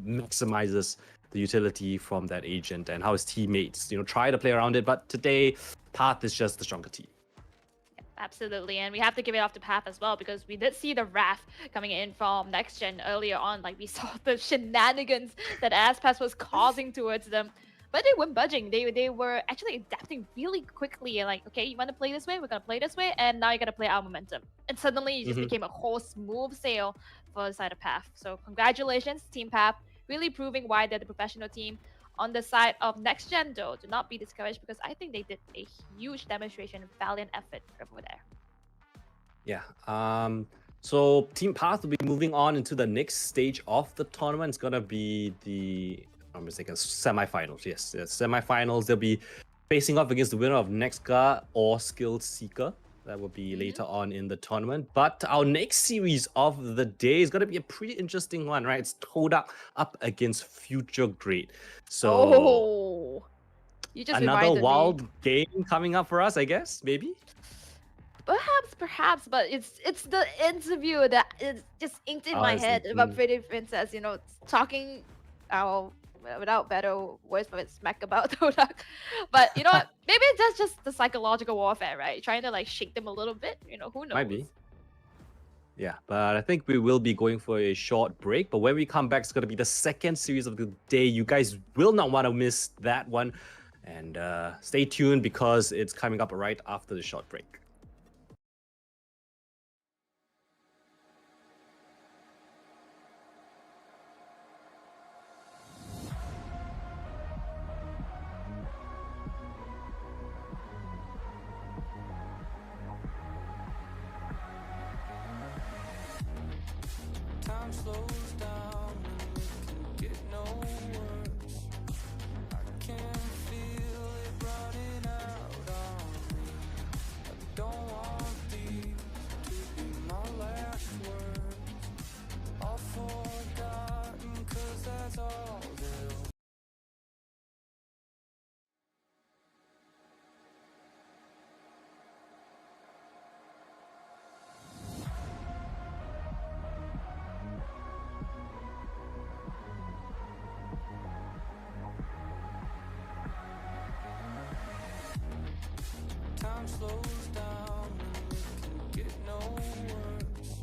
maximizes the utility from that agent and how his teammates try to play around it. But today, Path is just the stronger team. Absolutely, and we have to give it off to Path as well because we did see the Wrath coming in from Next Gen earlier on. Like we saw the shenanigans that Aspas was causing towards them, but they weren't budging. They were actually adapting really quickly and like, okay, you want to play this way, we're gonna play this way, and now you gotta play our momentum. And suddenly it just became a whole smooth sail for the side of Path. So congratulations, Team Path, really proving why they're the professional team. On the side of Next Gen, though, do not be discouraged because I think they did a huge demonstration of valiant effort over there. Yeah. So Team Path will be moving on into the next stage of the tournament. It's gonna be the semifinals. Yes, semifinals. They'll be facing off against the winner of NXGN or Skill Seeker. That will be later on in the tournament. But our next series of the day is going to be a pretty interesting one, right? It's TODAK up against Future Grade. So You just another reminded wild me. game coming up for us, I guess, maybe? Perhaps, but it's the interview that is just inked in my head about Pretty Princess, talking without better words for it, smack about TODAK. But you know what? Maybe that's just the psychological warfare, right? Trying to like shake them a little bit. Who knows? Might be. Yeah, but I think we will be going for a short break. But when we come back, it's going to be the second series of the day. You guys will not want to miss that one. And stay tuned because it's coming up right after the short break. Time slows down and it can get no worse. I can feel it running out on me. I don't want these to be my last words. All forgotten 'cause that's all they'll Time slows down and it can get no worse.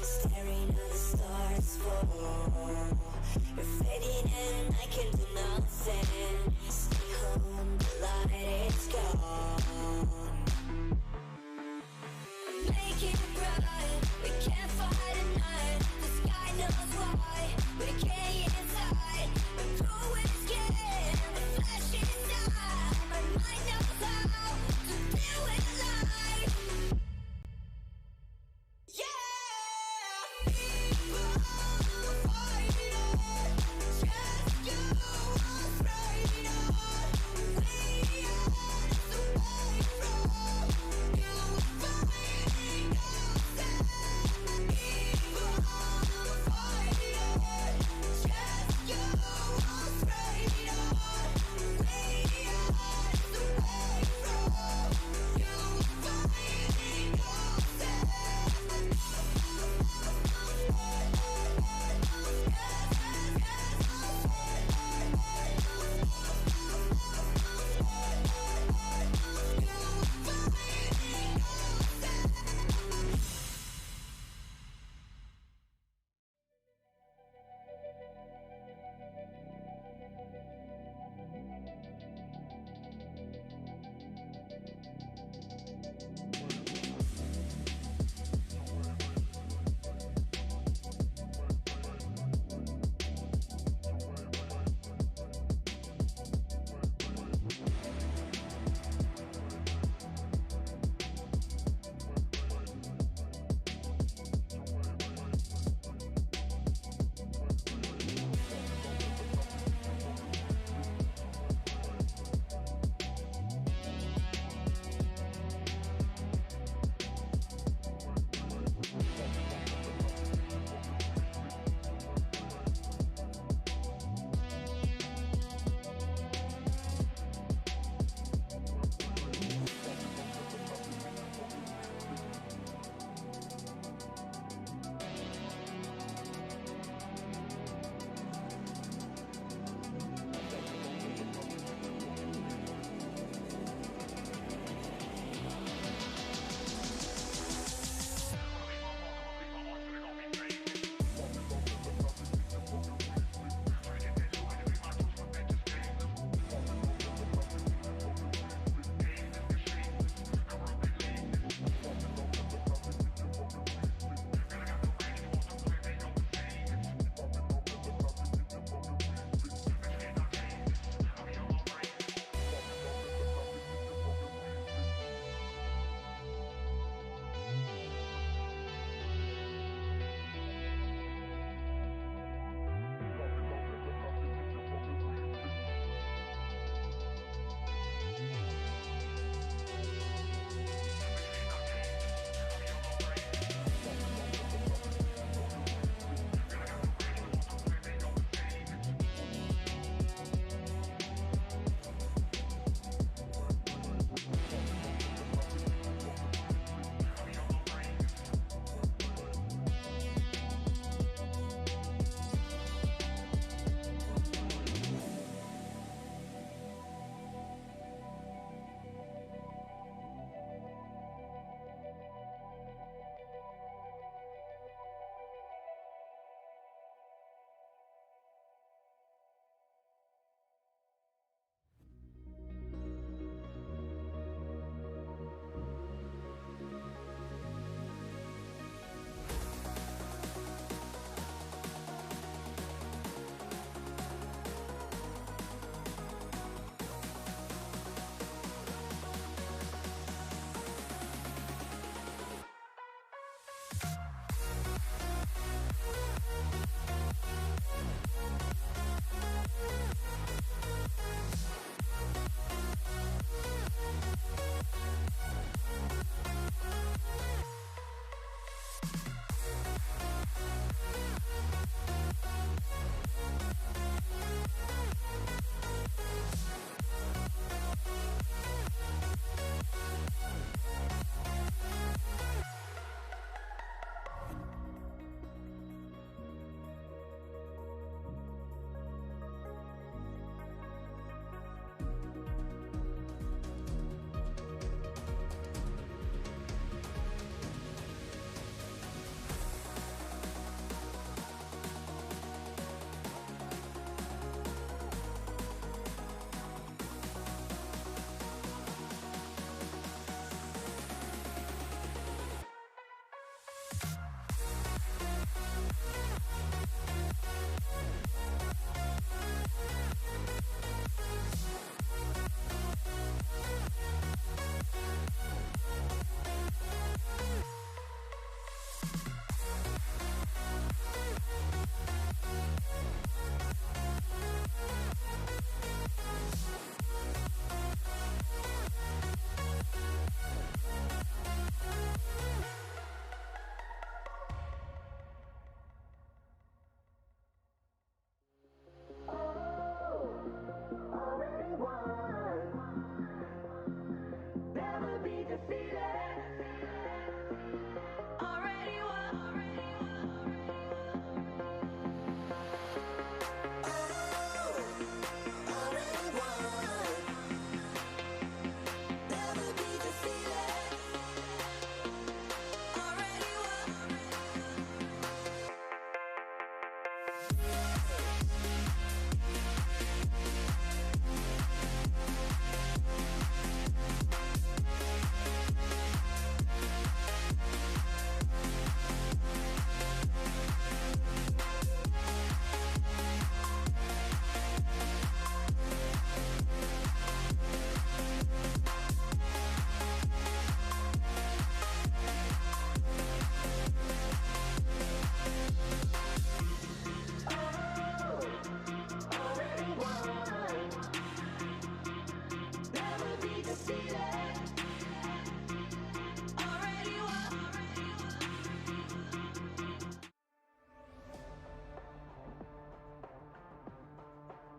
staring at the stars fall. You're fading and I can do nothing. Stay home, the light is gone. Make it bright, we can't fight at night. The sky knows why, we can't inside. We're growing scared, the flash inside. My mind knows how to deal with life. Yeah, people fighting on, just go afraid of. We are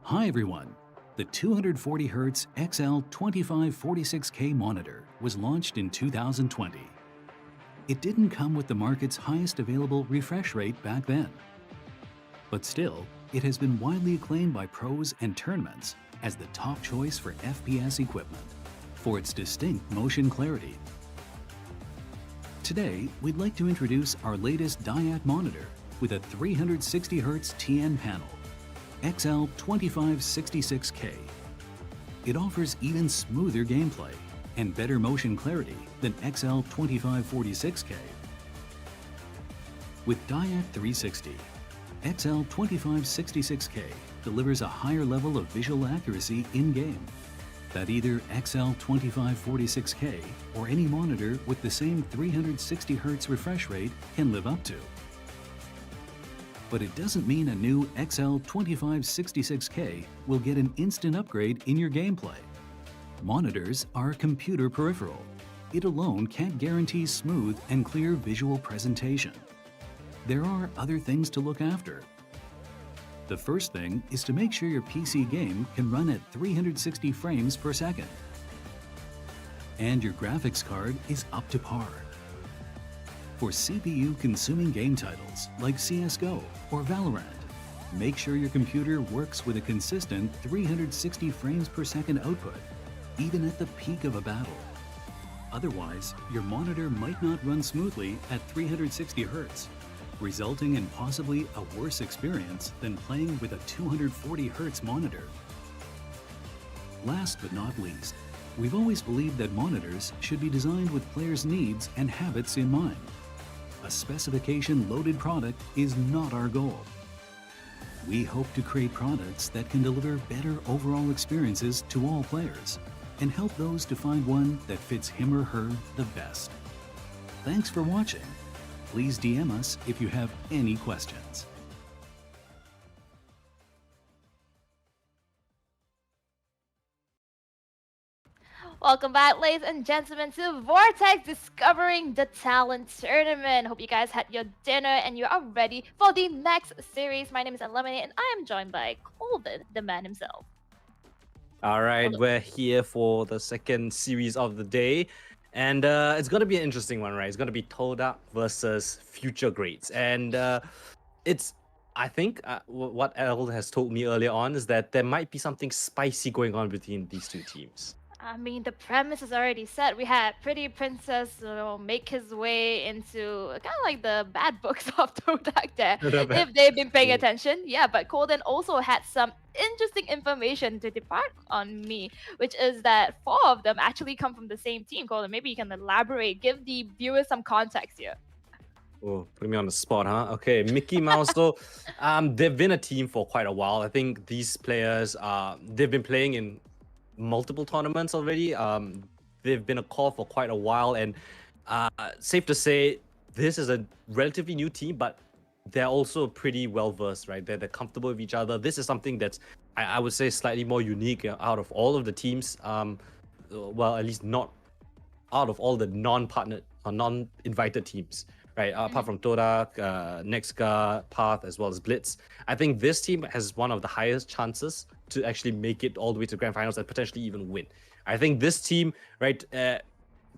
Hi everyone! The 240Hz XL 2546K monitor was launched in 2020. It didn't come with the market's highest available refresh rate back then. But still, it has been widely acclaimed by pros and tournaments as the top choice for FPS equipment for its distinct motion clarity. Today, we'd like to introduce our latest DIAC monitor with a 360Hz TN panel, XL 2566K. It offers even smoother gameplay and better motion clarity than XL 2546K. With DIAC 360, XL 2566K delivers a higher level of visual accuracy in-game that either XL 2546K or any monitor with the same 360Hz refresh rate can live up to. But it doesn't mean a new XL 2566K will get an instant upgrade in your gameplay. Monitors are a computer peripheral. It alone can't guarantee smooth and clear visual presentation. There are other things to look after. The first thing is to make sure your PC game can run at 360 frames per second. And your graphics card is up to par. For CPU-consuming game titles like CSGO or Valorant, make sure your computer works with a consistent 360 frames per second output, even at the peak of a battle. Otherwise, your monitor might not run smoothly at 360 Hz, resulting in possibly a worse experience than playing with a 240 Hz monitor. Last but not least, we've always believed that monitors should be designed with players' needs and habits in mind. A specification-loaded product is not our goal. We hope to create products that can deliver better overall experiences to all players and help those to find one that fits him or her the best. Thanks for watching. Please DM us if you have any questions. Welcome back, ladies and gentlemen, to Vortex Discovering the Talent Tournament. Hope you guys had your dinner and you are ready for the next series. My name is Ellemonade and I am joined by Coldan, the man himself. All right, Coldan. we're here for the second series of the day. And it's going to be an interesting one, right? It's going to be TODAK versus Future Grades. And I think what Elle has told me earlier on is that there might be something spicy going on between these two teams. I mean, the premise is already set. We had Pretty Princess, make his way into kind of like the bad books of TODAK there, if they've been paying attention. Yeah, but Coldan also had some interesting information to depart on me, which is that 4 of them actually come from the same team. Coldan, maybe you can elaborate, give the viewers some context here. Oh, putting me on the spot, huh? Okay, Mickey Mouse. So, they've been a team for quite a while. I think these players, they've been playing in multiple tournaments already. They've been a call for quite a while, and safe to say, this is a relatively new team, but they're also pretty well versed, right? They're comfortable with each other. This is something that's, I would say, slightly more unique out of all of the teams. Well, at least not out of all the non-partnered or non-invited teams, right? Apart from TODAK, NXGN, Path, as well as Blitz. I think this team has one of the highest chances to actually make it all the way to grand finals and potentially even win. I think this team, right,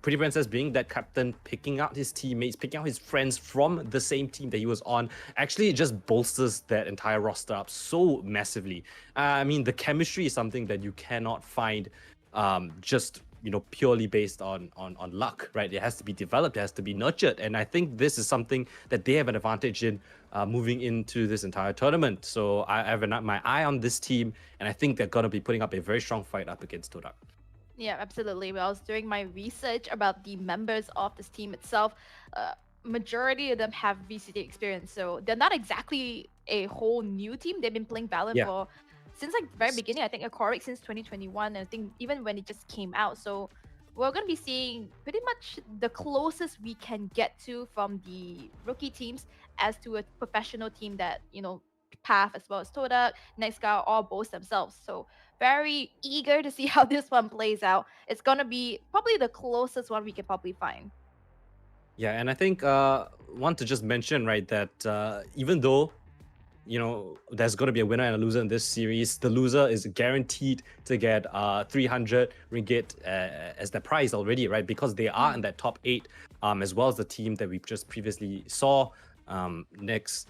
Pretty Princess being that captain, picking out his teammates, picking out his friends from the same team that he was on, actually just bolsters that entire roster up so massively. I mean, the chemistry is something that you cannot find just purely based on luck, right? It has to be developed, it has to be nurtured, and I think this is something that they have an advantage in moving into this entire tournament. So I have my eye on this team, and I think they're gonna be putting up a very strong fight up against TODAK. Yeah, absolutely. Well, I was doing my research about the members of this team itself. Majority of them have VCT experience, so they're not exactly a whole new team. They've been playing Valorant for since like the very beginning. I think Aquaric since 2021, and I think even when it just came out. So we're going to be seeing pretty much the closest we can get to from the rookie teams as to a professional team that, Path as well as TODAK, NXGN all boast themselves. So very eager to see how this one plays out. It's going to be probably the closest one we can probably find. Yeah, and I think want to just mention, right, that even though there's going to be a winner and a loser in this series. The loser is guaranteed to get 300 ringgit as the prize already, right? Because they are in that top 8, as well as the team that we just previously saw. Next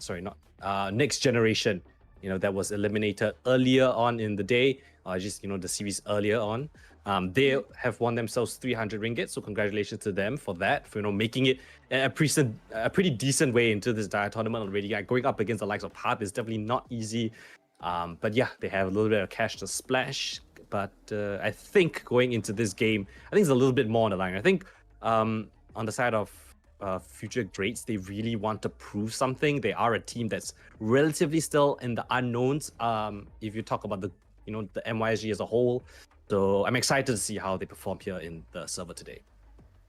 Generation, that was eliminated earlier on in the day, the series earlier on. They have won themselves 300 ringgit, so congratulations to them for that, for making it a pretty decent way into this dire tournament already. Going up against the likes of Hart is definitely not easy, but yeah, they have a little bit of cash to splash. But I think going into this game, I think it's a little bit more on the line. I think on the side of Future Greats, they really want to prove something. They are a team that's relatively still in the unknowns, if you talk about the MYSG as a whole. So I'm excited to see how they perform here in the server today.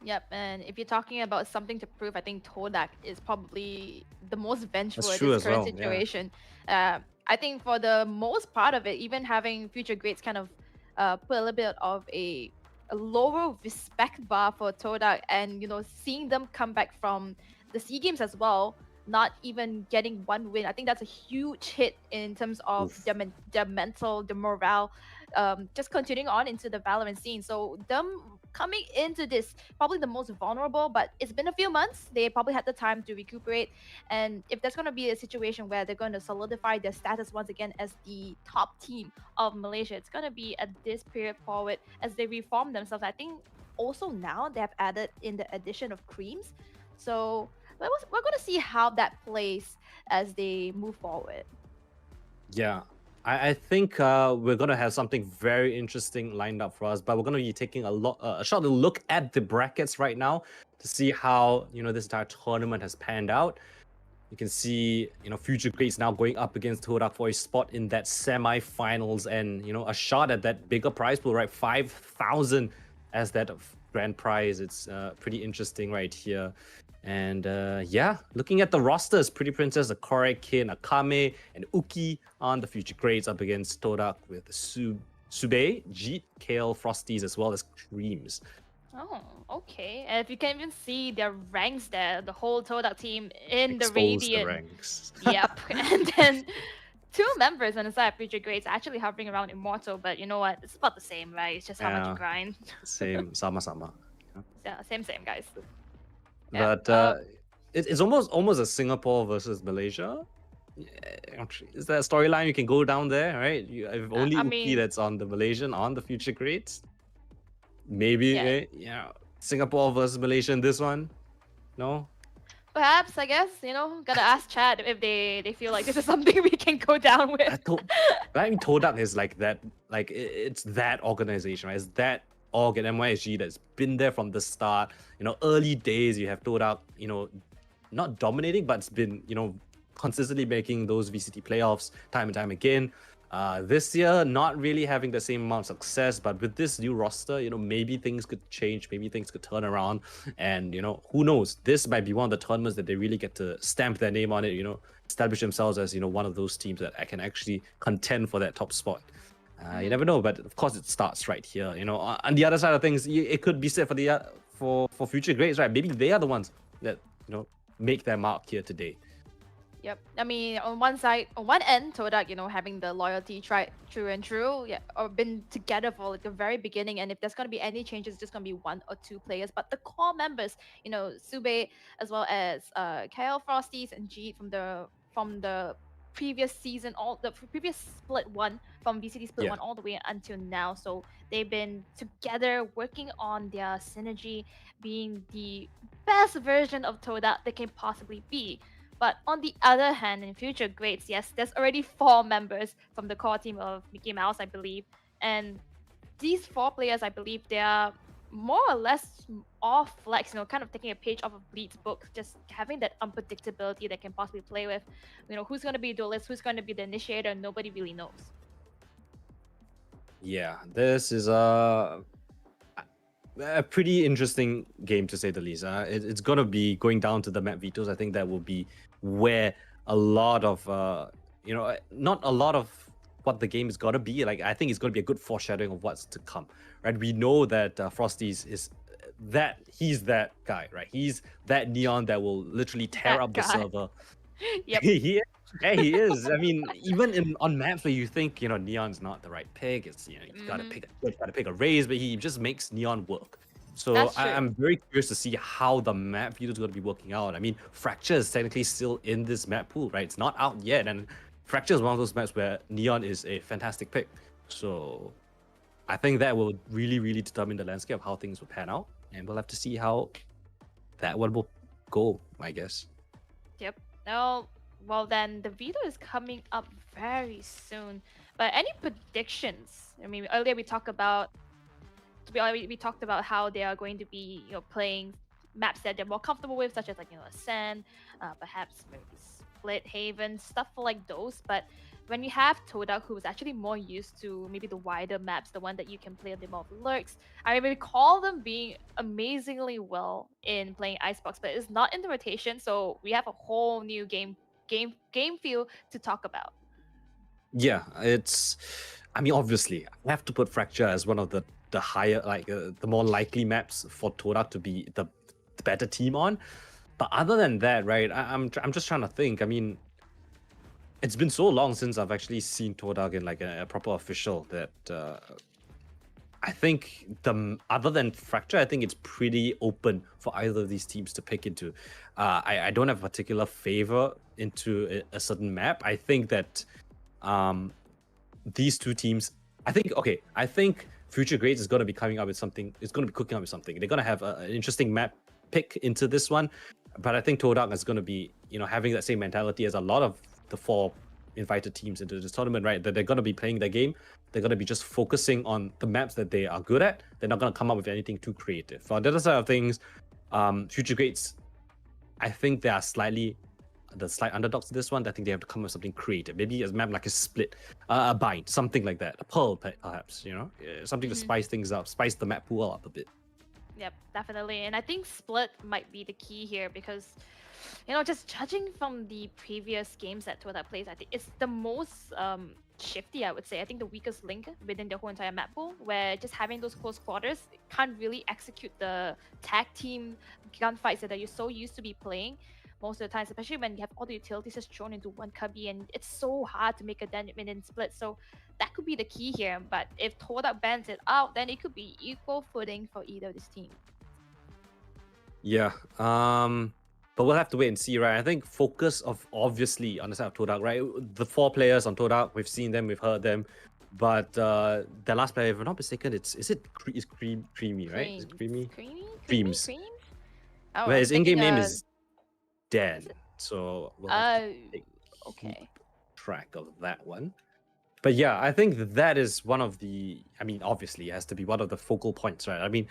Yep, and if you're talking about something to prove, I think TODAK is probably the most vengeful That's in true this as current well, yeah. situation. I think for the most part of it, even having Future Greats kind of put a little bit of a lower respect bar for TODAK, and seeing them come back from the SEA Games as well, not even getting one win. I think that's a huge hit in terms of their mental, the morale, just continuing on into the Valorant scene. So them coming into this, probably the most vulnerable, but it's been a few months. They probably had the time to recuperate. And if there's going to be a situation where they're going to solidify their status once again as the top team of Malaysia, it's going to be at this period forward as they reform themselves. I think also now they have added in the addition of creams. So we're going to see how that plays as they move forward. Yeah, I think we're going to have something very interesting lined up for us, but we're going to be taking a short look at the brackets right now to see how this entire tournament has panned out. You can see Future Greats now going up against TODAK for a spot in that semi-finals, and a shot at that bigger prize pool, right? 5,000 as that grand prize. It's pretty interesting right here. And yeah, looking at the rosters, Pretty Princess, Akore, Kin, Akame, and Uki on the Future Greats up against TODAK with Sube, Jeet, Kale, Frosties, as well as Creams. Oh, okay. And if you can even see their ranks there, the whole TODAK team in Expose the Radiant. the ranks. Yep. And then 2 members on the side of Future Greats actually hovering around Immortal, but you know what? It's about the same, right? It's just how much you grind. Same, sama-sama. Yeah, same, guys. But it's almost a Singapore versus Malaysia. Yeah, is that a storyline you can go down there, right? If only Uki that's on the Malaysian on the Future Greats. Maybe, Singapore versus Malaysia in this one. No? Perhaps, I guess, gotta ask Chad if they feel like this is something we can go down with. I mean, TODAK is like that, it's that organization, right? It's that org at MYSG that's been there from the start. Early days, you have TODAK, not dominating, but it's been, consistently making those VCT playoffs time and time again. This year, not really having the same amount of success, but with this new roster, maybe things could change, maybe things could turn around, and who knows? This might be one of the tournaments that they really get to stamp their name on it, establish themselves as one of those teams that can actually contend for that top spot. You never know, but of course it starts right here. On the other side of things, it could be said for Future Greats, right? Maybe they are the ones that make their mark here today. Yep. I mean, on one end, TODAK, having the loyalty tried true and true, or been together for the very beginning. And if there's gonna be any changes, it's just gonna be 1 or 2 players. But the core members, Sube, as well as Kale, Frosties, and Jeet from the previous season, the previous split 1 from VCT split 1 all the way until now. So they've been together working on their synergy, being the best version of TODAK they can possibly be. But on the other hand, in Future Greats, yes, there's already 4 members from the core team of Mickey Mouse, I believe. And these 4 players, I believe, they are more or less off flex, kind of taking a page off of Bleed's book, just having that unpredictability they can possibly play with. Who's going to be duelist, who's going to be the initiator, nobody really knows. Yeah, this is a pretty interesting game, to say the least. It's going to be going down to the map vetoes. I think that will be where a lot of, not a lot of what the game is going to be. I think it's going to be a good foreshadowing of what's to come, right? We know that Frosties he's that guy, right? He's that Neon that will literally tear up the server. Yep. He Yeah, he is. I mean, even on maps where you think Neon's not the right pick, it's you gotta pick a race, but he just makes Neon work. So That's true. I'm very curious to see how the map view is going to be working out. I mean, Fracture is technically still in this map pool, right? It's not out yet, and Fracture is one of those maps where Neon is a fantastic pick. So I think that will really determine the landscape of how things will pan out, and we'll have to see how that one will go, I guess. Yep. No. Well, then the veto is coming up very soon. But any predictions? I mean, earlier we talked about how they are going to be playing maps that they're more comfortable with, such as like Ascend, perhaps maybe Split, Haven, stuff like those. But when you have TODAK, who is actually more used to maybe the wider maps, the one that you can play a bit more of lurks, I recall them being amazingly well in playing Icebox, but it's not in the rotation, so we have a whole new game feel to talk about. Yeah, I mean, obviously, I have to put Fracture as one of the higher, like the more likely maps for TODAK to be the better team on. But other than that, right, I'm just trying to think. I mean, it's been so long since I've actually seen TODAK in like a proper official that I think other than Fracture, I think it's pretty open for either of these teams to pick into. I don't have a particular favor into a certain map. I think that these two teams, I think Future Grades is going to be coming up with something. It's going to be cooking up with something. They're going to have an interesting map pick into this one. But I think TODAK is going to be, having that same mentality as a lot of the 4 invited teams into this tournament, right? That they're going to be playing their game. They're going to be just focusing on the maps that they are good at. They're not going to come up with anything too creative. For the other side of things, Future Grades, I think they are the slight underdogs to this one. I think they have to come up with something creative. Maybe a map like a Split, a Bind, something like that. A Pearl, perhaps, something to spice things up, spice the map pool up a bit. Yep, definitely. And I think Split might be the key here because, just judging from the previous games that TODAK plays, I think it's the most shifty, I would say. I think the weakest link within the whole entire map pool, where just having those close quarters can't really execute the tag team gunfights that you're so used to be playing most of the time, especially when you have all the utilities just thrown into one cubby, and it's so hard to make a dent in Split. So that could be the key here. But if TODAK bans it out, then it could be equal footing for either of this team. Yeah. But we'll have to wait and see, right? I think focus of obviously on the side of TODAK, right? The 4 players on TODAK, we've seen them, we've heard them. But the last player, if I'm not mistaken, it's Creamy, right? Is it Creamy? Creams. Oh, Well, his in-game name is Dan. So we'll have to okay. track of that one. But yeah, I think that is one of the, I mean, obviously it has to be one of the focal points, right? I mean,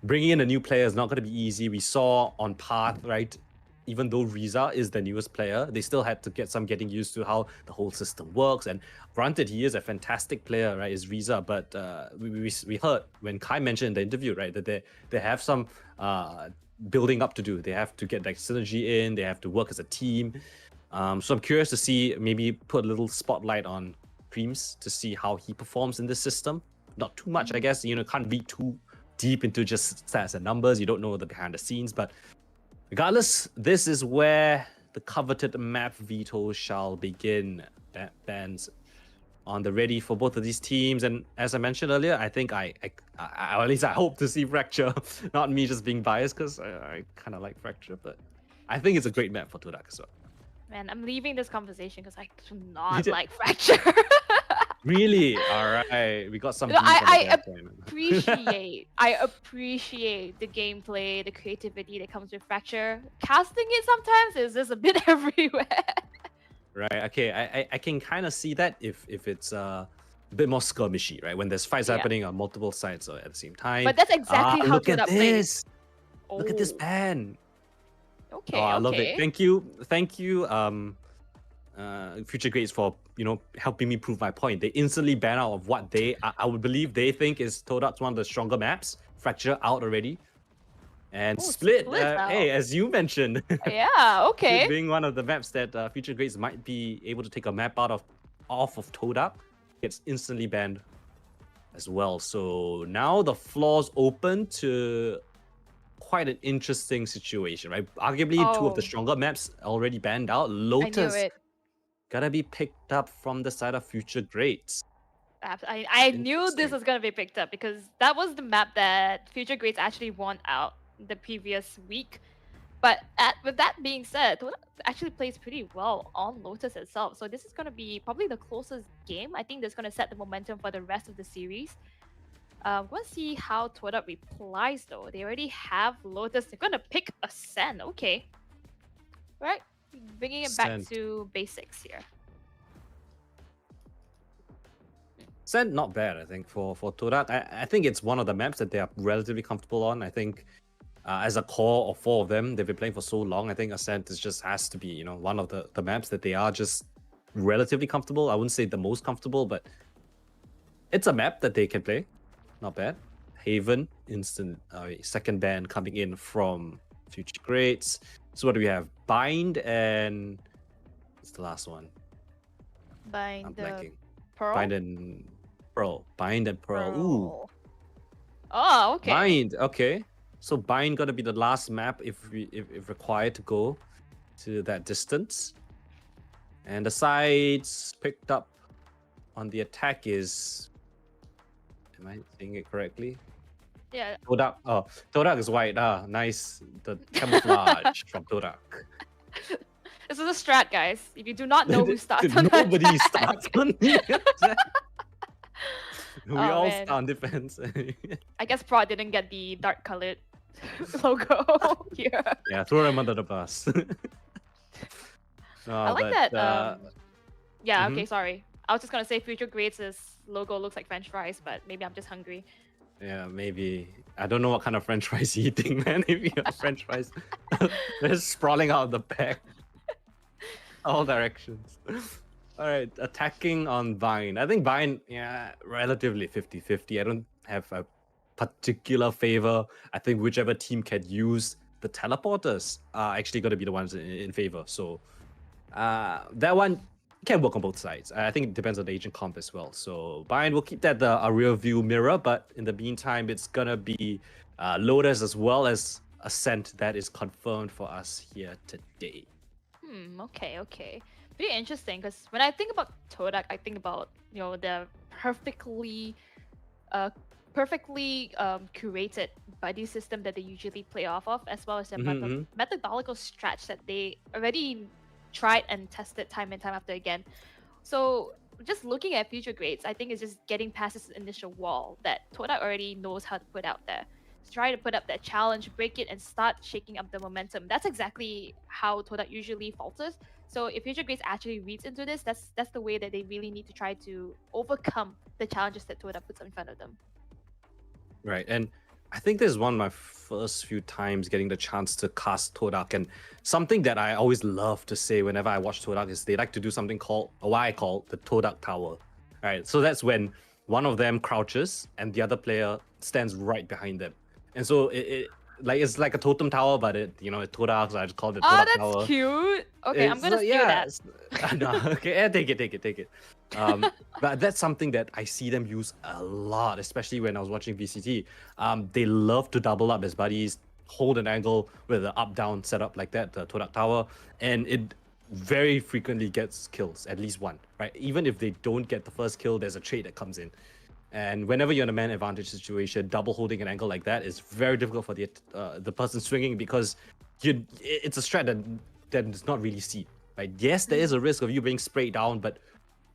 bringing in a new player is not going to be easy. We saw on Path, right? Even though Riza is the newest player, they still had to get some getting used to how the whole system works. And granted, he is a fantastic player, right? Is Riza, but we heard when Kai mentioned in the interview, right, that they have some building up to do. They have to get like synergy in. They have to work as a team. So I'm curious to see, maybe put a little spotlight on Creams to see how he performs in this system. Not too much, I guess. Can't read too deep into just stats and numbers. You don't know the behind the scenes, but regardless, this is where the coveted map veto shall begin. Bans on the ready for both of these teams, and as I mentioned earlier, I think I at least I hope to see Fracture. Not me just being biased, because I kind of like Fracture, but I think it's a great map for TODAK as well. Man, I'm leaving this conversation because I do not like Fracture. Really? All right, we got some. I appreciate the gameplay, the creativity that comes with Fracture. Casting it sometimes is just a bit everywhere. Right. Okay. I can kind of see that if it's a bit more skirmishy, right? When there's fights happening on multiple sides at the same time. But that's exactly how look at this. Look at this ban. Okay. I love it. Thank you, Future Grades, for helping me prove my point. They instantly ban out of what I would believe they think is TODAK's one of the stronger maps. Fracture out already. And Split, hey, as you mentioned. Yeah, okay. Split being one of the maps that Future Grades might be able to take a map off of TODAK, gets instantly banned as well. So now the floor's open to quite an interesting situation, right? Arguably two of the stronger maps already banned out. Lotus gonna be picked up from the side of Future Greats. I knew this Interesting. was gonna be picked up because that was the map that Future Greats actually won out the previous week. But with that being said, TODAK actually plays pretty well on Lotus itself. So this is gonna be probably the closest game. I think that's gonna set the momentum for the rest of the series. We'll see how TODAK replies though. They already have Lotus. They're gonna pick Ascend. Okay. Right. Bringing it back Ascend. to basics here. Ascend, not bad, I think, for TODAK. I think it's one of the maps that they are relatively comfortable on. I think as a core of 4 of them, they've been playing for so long. I think Ascent just has to be, you know, one of the maps that they are just relatively comfortable. I wouldn't say the most comfortable, but it's a map that they can play. Not bad. Haven, instant second ban coming in from Future Greats. So what do we have? Bind and what's the last one? I'm Bind the blanking. Pearl. Bind and Pearl. Bind and Pearl. Ooh. Pearl. Oh, okay. Bind. Okay. So Bind gonna be the last map if required to go to that distance. And the sides picked up on the attack is, am I saying it correctly? Yeah. TODAK. Oh, TODAK is white. Ah, nice. The camouflage from TODAK. This is a strat, guys. If you do not know who starts on Nobody attack. starts on the attack. We Oh, all man. start on defense. I guess Prod didn't get the dark colored logo here. Yeah, throw them under the bus. I like that. Yeah, mhm. okay, sorry. I was just gonna say Future Greats' logo looks like French fries, but maybe I'm just hungry. Yeah, maybe. I don't know what kind of French fries you're eating, man. If you have French fries, they're just sprawling out of the bag. All directions. All right, attacking on Vine. I think Vine, yeah, relatively 50-50. I don't have a particular favor. I think whichever team can use the teleporters are actually going to be the ones in favor. So that one can work on both sides. I think it depends on the agent comp as well. So Vine will keep that a rear view mirror, but in the meantime, it's going to be Lotus as well as Ascent that is confirmed for us here today. Okay. Pretty interesting because when I think about TODAK, I think about, you know, the perfectly curated buddy system that they usually play off of, as well as the methodological stretch that they already tried and tested time and time after again. So just looking at Future Greats, I think it's just getting past this initial wall that TODAK already knows how to put out there. Try to put up that challenge, break it, and start shaking up the momentum. That's exactly how TODAK usually falters. So if Future Greats actually reads into this, that's the way that they really need to try to overcome the challenges that TODAK puts in front of them. Right, and I think this is one of my first few times getting the chance to cast TODAK, and something that I always love to say whenever I watch TODAK is they like to do something called, or what I call, the TODAK Tower. All right, so that's when one of them crouches and the other player stands right behind them. And so it's like a totem tower, but it TODAK, so I just called it TODAK that's Tower. Cute. Okay, I'm gonna steal that. No, okay, yeah, take it. But that's something that I see them use a lot, especially when I was watching VCT. They love to double up as buddies, hold an angle with an up-down setup like that, the TODAK Tower, and it very frequently gets kills, at least one, right? Even if they don't get the first kill, there's a trade that comes in. And whenever you're in a man advantage situation, double holding an angle like that is very difficult for the person swinging because it's a strat that is not really seen. Right? Yes, there is a risk of you being sprayed down, but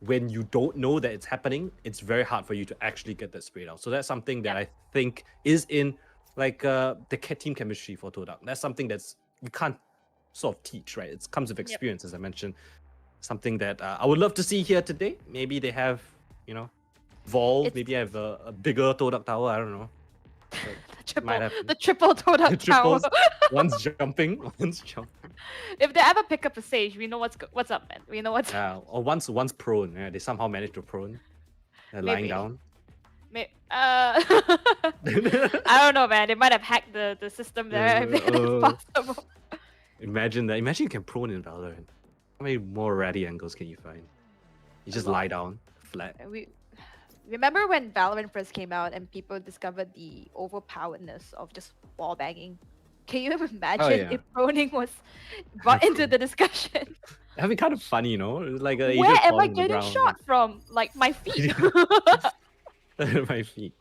when you don't know that it's happening, it's very hard for you to actually get that spray down. So that's something that I think is in the team chemistry for TODAK. That's something that's you can't sort of teach, right? It comes with experience, as I mentioned. Something that I would love to see here today. Maybe they have, Volve, maybe have a bigger TODAK tower, I don't know. The triple TODAK tower. One's jumping. If they ever pick up a Sage, we know what's up, man. We know what's up. Or one's prone. Yeah, they somehow managed to prone. They're lying down. I don't know, man. They might have hacked the system there. If it's possible. Imagine that. Imagine you can prone in Valorant. How many more ready angles can you find? You just lie down flat. Remember when Valorant first came out and people discovered the overpoweredness of just wall banging? Can you imagine if proning was brought into the discussion? That'd be kind of funny, you know? It's like an Where agent am I falling on the getting ground. shot from? Like my feet. My feet.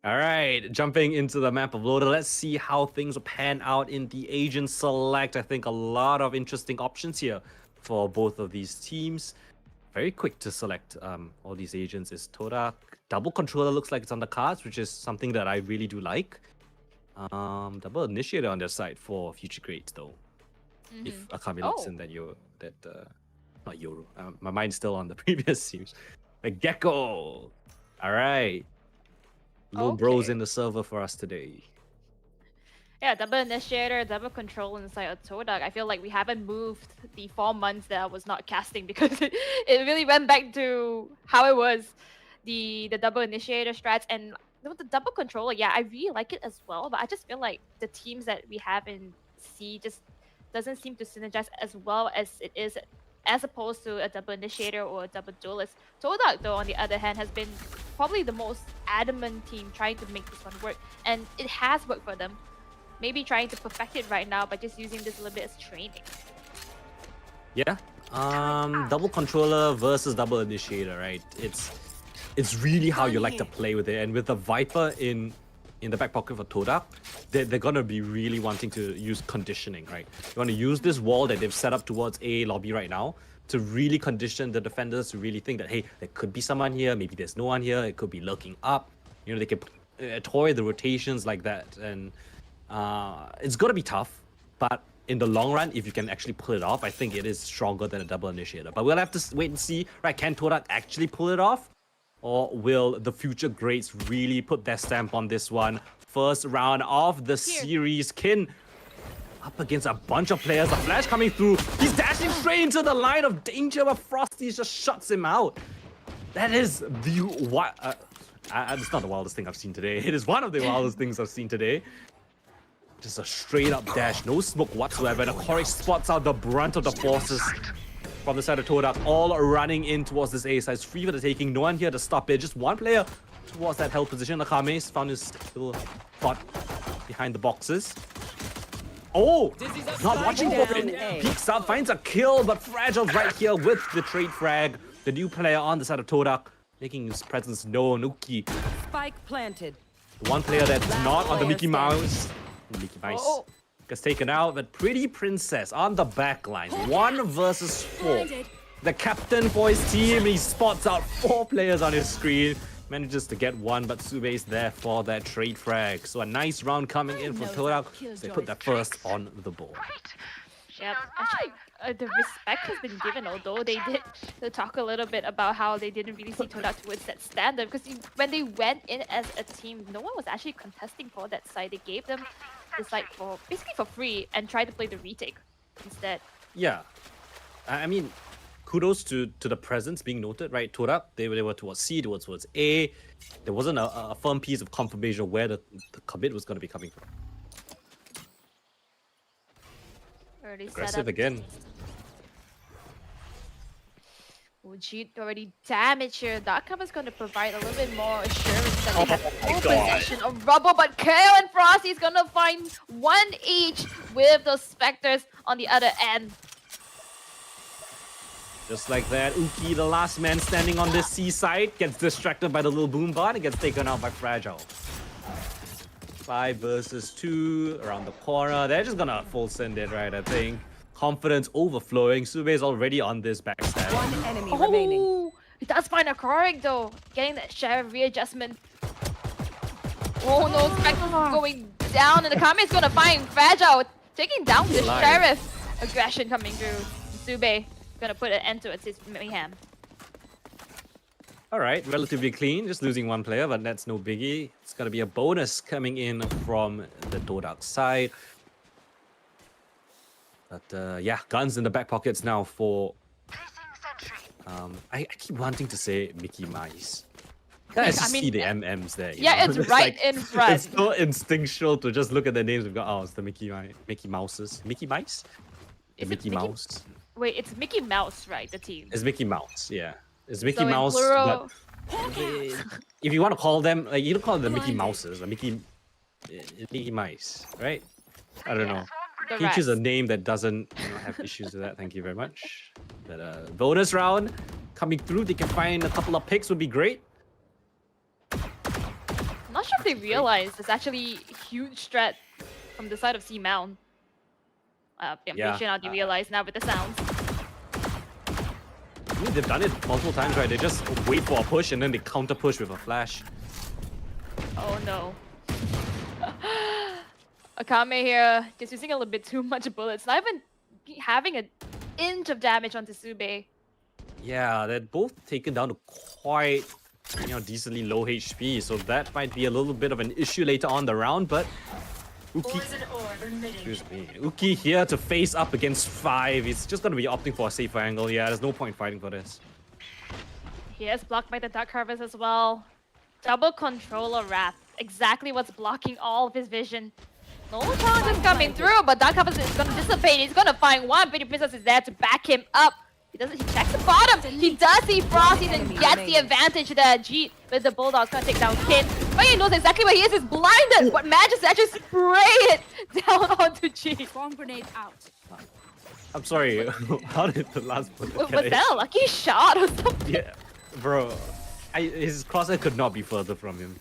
All right, jumping into the map of Loader. Let's see how things will pan out in the agent select. I think a lot of interesting options here for both of these teams. Very quick to select all these agents is TODAK. Double controller looks like it's on the cards, which is something that I really do like. Double initiator on their side for future grades though. If Akami locks in that not Yoru. My mind's still on the previous teams. Like Gecko. All right. Little bros in the server for us today. Yeah, double initiator, double control inside of TODAK. I feel like we haven't moved the 4 months that I was not casting because it really went back to how it was. The double initiator strats and the double controller. Yeah, I really like it as well, but I just feel like the teams that we have in C just doesn't seem to synergize as well as it is as opposed to a double initiator or a double duelist. TODAK, though, on the other hand, has been probably the most adamant team trying to make this one work, and it has worked for them. Maybe trying to perfect it right now by just using this a little bit as training. Yeah. Double controller versus double initiator, right? It's really how you like to play with it, and with the Viper in the back pocket for TODAK, they're gonna be really wanting to use conditioning, right? You want to use this wall that they've set up towards A lobby right now to really condition the defenders to really think that, hey, there could be someone here, maybe there's no one here, it could be lurking up. You know, they can toy the rotations like that, and it's gonna be tough, but in the long run, if you can actually pull it off, I think it is stronger than a double initiator. But we'll have to wait and see, right? Can TODAK actually pull it off? Or will the future greats really put their stamp on this one? First round of the series. Kin up against a bunch of players. A flash coming through. He's dashing straight into the line of danger, but Frosty just shuts him out. That is the it's not the wildest thing I've seen today. It is one of the wildest things I've seen today. Just a straight up dash, no smoke whatsoever. And Akori spots out the brunt of the forces from the side of TODAK, all running in towards this A side. It's free for the taking, no one here to stop it. Just one player towards that held position. Akame's found his little spot behind the boxes. Oh, not watching for it. Peeks up, finds a kill, but Fragile's right here with the trade frag. The new player on the side of TODAK, making his presence known. Uki, Spike planted. one player that's not on the Mickey Mouse. Mickey Mouse. Oh. Gets taken out, but Pretty Princess on the back line. 1 versus 4. The captain for his team, he spots out 4 players on his screen. Manages to get one, but Sube's there for that trade frag. So a nice round coming in from TODAK. They put that first on the board. Yep. Actually, the respect has been given, although they did talk a little bit about how they didn't really see TODAK towards that standard. Because when they went in as a team, no one was actually contesting for that side. They gave them the side for basically for free and tried to play the retake instead. Yeah. I mean, kudos to the presence being noted, right? TODAK, they were towards C, they were towards A. There wasn't a firm piece of confirmation of where the commit was going to be coming from. Aggressive again. Would already damage here. That cover's going to provide a little bit more assurance that they have full possession of rubble, but Kale and Frosty is going to find 1 each with those Spectres on the other end. Just like that, Uki, the last man standing on this C side, gets distracted by the little boom bot and gets taken out by Fragile. 5 versus 2 around the corner. They're just gonna full send it, right? I think. Confidence overflowing. Sube is already on this backstab. 1 enemy remaining. It does find a Korik though. Getting that sheriff readjustment. Oh no, Spectre's going down and the Kame is gonna find Fragile. Taking down the sheriff. Aggression coming through. Sube gonna put an end to it, his mayhem. Alright, relatively clean, just losing 1 player, but that's no biggie. It's gonna be a bonus coming in from the TODAK side. But yeah, guns in the back pockets now for... I keep wanting to say Mickey Mouse. I just see the MMs there. Yeah, it's right like, in front. It's so instinctual to just look at the names we've got. Oh, it's the Mickey Mouses. Mickey Mice? The Mickey Mouse. Wait, it's Mickey Mouse, right? The team. It's Mickey Mouse, yeah. It's Mickey So in Mouse, plural- but if you want to call them, like, you don't call them the Mickey Mouses, the Mickey Mice, right? I don't know. The Can you choose a rats. name that doesn't have issues with that. Thank you very much. But bonus round coming through. They can find a couple of picks would be great. I'm not sure if they realize there's actually huge threat from the side of C Mount. I'm pretty sure now they realize now with the sounds. I mean, they've done it multiple times, right? They just wait for a push and then they counter push with a flash. Oh no. Akame here just using a little bit too much bullets. Not even having an inch of damage onto Sube. Yeah, they're both taken down to quite, decently low HP, so that might be a little bit of an issue later on the round, but Uki, Uki here to face up against 5. He's just going to be opting for a safer angle. Yeah, there's no point fighting for this. He is blocked by the Dark Harvest as well. Double controller wrap. Exactly what's blocking all of his vision. No challenge is coming through, but Dark Harvest is going to dissipate. He's going to find one. Pretty Princess is there to back him up. He checks the bottom. He does see Frosty and gets the advantage there. G with the Bulldog's going to take down Kid. But he knows exactly where he is. He's blinded. What manages to actually spray it down onto G. Bomb grenade out. I'm sorry, how did the last bullet Was get that a lucky shot or something? Yeah, bro. His crosshair could not be further from him.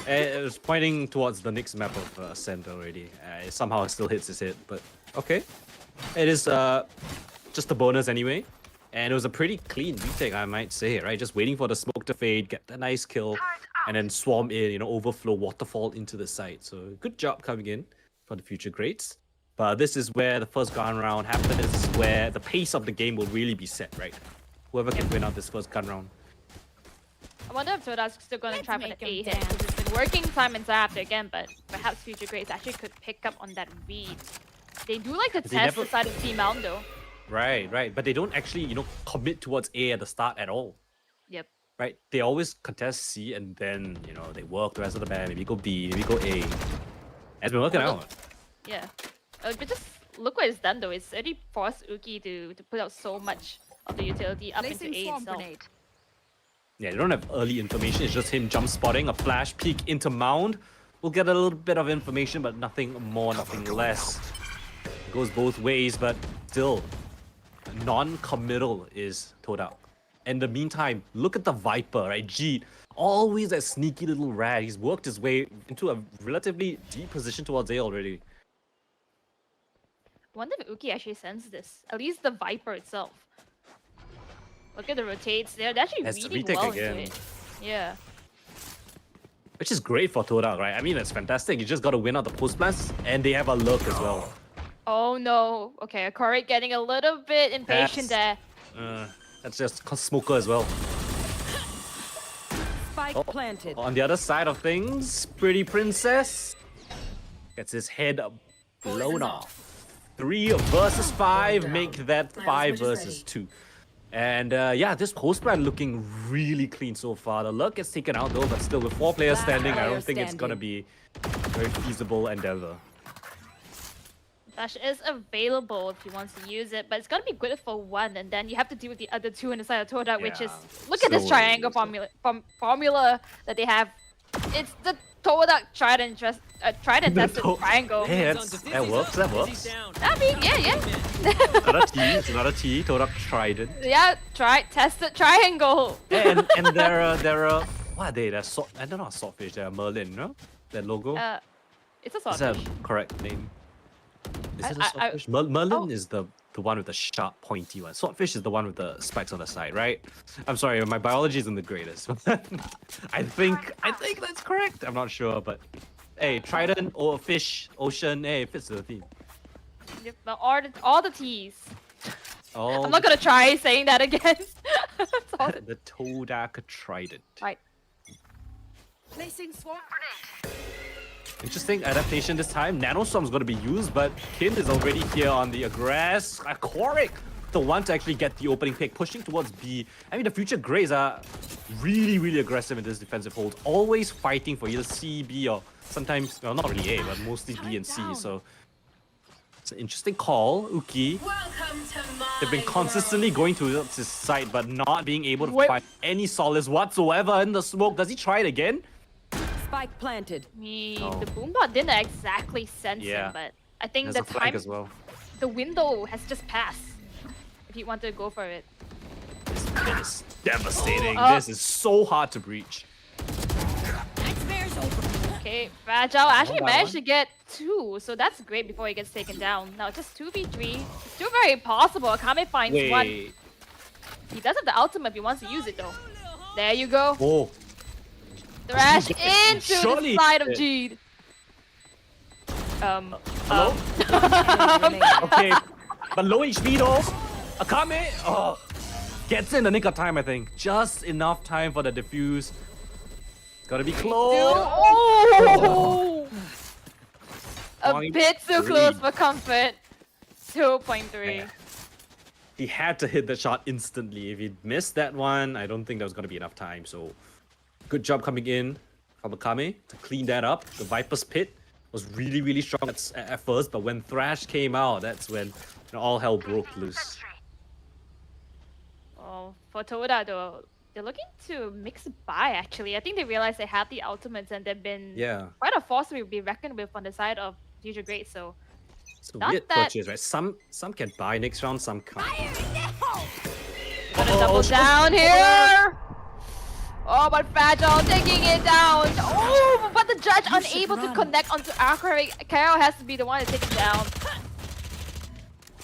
It was pointing towards the next map of Ascent already. Somehow it still hits his head, but okay. It is just a bonus anyway. And it was a pretty clean retake, I might say, right? Just waiting for the smoke to fade, get the nice kill, and then swarm in, overflow, waterfall into the site. So good job coming in for the future grades. But this is where the first gun round happens. This is where the pace of the game will really be set, right? Whoever can win out this first gun round. I wonder if TODAK's still going to try for the A hit. It's been working time and time after again, but perhaps future grades actually could pick up on that read. They do like to test the side of Team Mount though. Right. But they don't actually, commit towards A at the start at all. Yep. Right? They always contest C and then, they work the rest of the band. Maybe go B, maybe go A. It's been working out. Yeah. But just look what it's done though. It's already forced Uki to put out so much of the utility up into A itself. Yeah, they don't have early information. It's just him jump spotting, a flash peek into Mound. We'll get a little bit of information, but nothing more, nothing less. It goes both ways, but still, non-committal is TODAK. In the meantime, look at the Viper, right? Jeet, always that sneaky little rat. He's worked his way into a relatively deep position towards A already. I wonder if Uki actually sends this. At least the Viper itself. Look at the rotates. They're actually reading well into it. Yeah. Which is great for TODAK, right? I mean, it's fantastic. You just got to win out the post plans, and they have a lurk as well. Oh no. Okay, Akori getting a little bit impatient there. That's just Smoker as well. Spike planted. On the other side of things, Pretty Princess gets his head blown off. 3 versus 5 make that 5 versus 2. And yeah, this post plan looking really clean so far. The lurk gets taken out though, but still with 4 players standing, I don't think it's gonna be a very feasible endeavor. Flash is available if he wants to use it, but it's gonna be good for 1, and then you have to deal with the other 2 on the side of TODAK, which is look at this triangle formula that they have. It's the TODAK tried and tested triangle. Hey, that works. I mean, yeah. Another T. TODAK tried it. Yeah, tested triangle. And they're what are they? They're I don't know, swordfish. They're Merlin, no? That logo. It's a Is swordfish. that correct name? Is it a swordfish? Merlin is the one with the sharp, pointy one. Swordfish is the one with the spikes on the side, right? I'm sorry, my biology isn't the greatest. I think that's correct. I'm not sure, but hey, trident or fish, ocean, hey, it fits the theme. Yep, all the T's. Oh, I'm not gonna try saying that again. the TODAK trident. Right. Placing swarm grenade. Interesting adaptation this time. Nanostorm's going to be used, but Kin is already here on the aggress. Korik, the one to actually get the opening pick, pushing towards B. I mean, the future Greys are really, really aggressive in this defensive hold. Always fighting for either C, B, or sometimes, well, not really A, but mostly B and C. So it's an interesting call, Uki. They've been consistently going towards his side, but not being able to find any solace whatsoever in the smoke. Does he try it again? Spike planted. The boombot didn't exactly sense him, but I think There's the a flank time as well. the window has just passed. If he wanted to go for it. This pit is devastating. Oh. This is so hard to breach. Okay, Fragile actually by managed one. to get 2, so that's great before he gets taken down. Now just 2v3. Still very possible. Akame finds one. Wait. He does have the ultimate if he wants to use it though. There you go. Oh. Thrash He's getting- into surely the side of it- Jeed. Hello? Okay. But low HP though. Akame, gets in the nick of time, I think. Just enough time for the defuse. Gotta be close. Oh! A Point bit too three. close for comfort. 2.3. He had to hit the shot instantly. If he missed that one, I don't think there was gonna be enough time. So, good job coming in from Akame to clean that up. The Viper's Pit was really, really strong at first, but when Thrash came out, that's when all hell broke loose. Oh, for Toda though, they're looking to mix buy actually. I think they realized they have the ultimates and they've been Yeah. quite a force to be reckoned with on the side of Future Great. So It's a Not weird that- purchase, right? Some can buy next round, some can't. gonna double down here. Oh, but Fragile taking it down. Oh, but the judge unable to connect onto Akari. Kaio has to be the one to take it down.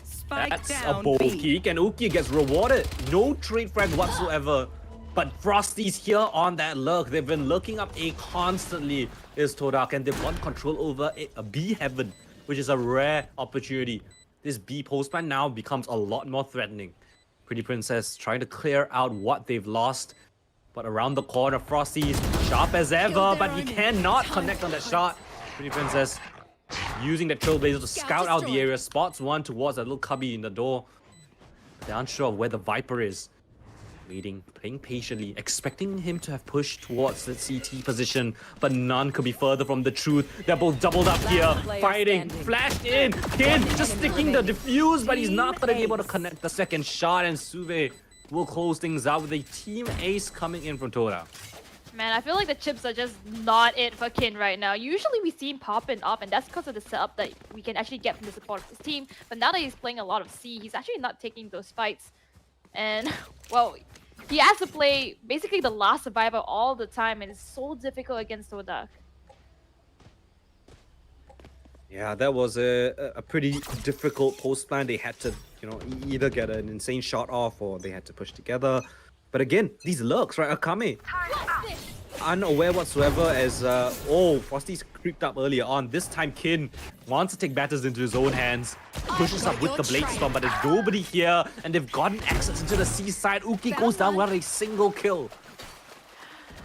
Spike That's a down bold B. peek, and Uki gets rewarded. No trade frag whatsoever. But Frosty's here on that lurk. They've been lurking up A constantly, is TODAK, and they've won control over a B heaven, which is a rare opportunity. This B postman now becomes a lot more threatening. Pretty Princess trying to clear out what they've lost. But around the corner, Frosty's sharp as ever, but he cannot connect on that shot. Pretty Princess using the Trailblazer to scout out the area, spots one towards that little cubby in the door. They're unsure of where the Viper is. Waiting, playing patiently, expecting him to have pushed towards the CT position, but none could be further from the truth. They're both doubled up here, player fighting, standing. flashed in, Kin just sticking the defuse, but he's not gonna be able to connect the second shot, and Suve will close things out with a team ace coming in from Toda. Man, I feel like the chips are just not it for Kin right now. Usually we see him popping up, and that's because of the setup that we can actually get from the support of his team. But now that he's playing a lot of C, he's actually not taking those fights. And, well, he has to play basically the last survivor all the time, and it's so difficult against TODAK. Yeah, that was a pretty difficult post plan. They had to, either get an insane shot off or they had to push together. But again, these lurks, right? Akame, unaware whatsoever as, Frosty's creeped up earlier on. This time, Kin wants to take matters into his own hands. Pushes up with the Blade Storm, but there's nobody here. And they've gotten access into the C side. Uki goes down without a single kill.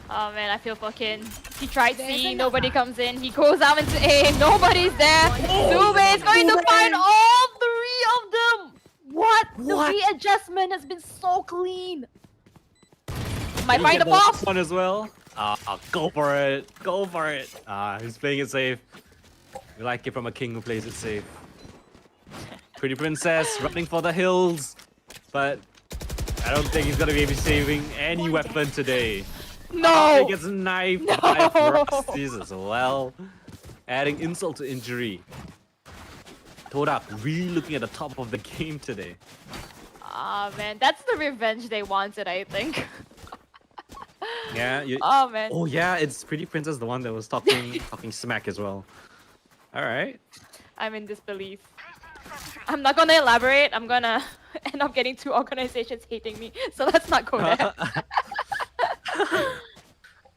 Oh man, I feel for Kin. He tried C, nobody comes in. He goes out into A, nobody's there. Zube is going to find all 3 of them. What? The readjustment has been so clean. Might find the boss. One as well. Go for it. Go for it. He's playing it safe. We like it from a king who plays it safe. Pretty Princess running for the hills, but I don't think he's gonna be saving any weapon today. No. He gets knifed by Frosties as well, adding insult to injury. TODAK really looking at the top of the game today. Ah man, that's the revenge they wanted, I think. Yeah. Oh man. Oh yeah, it's Pretty Princess, the one that was talking smack as well. All right. I'm in disbelief. I'm not gonna elaborate. I'm gonna end up getting 2 organizations hating me. So let's not go there.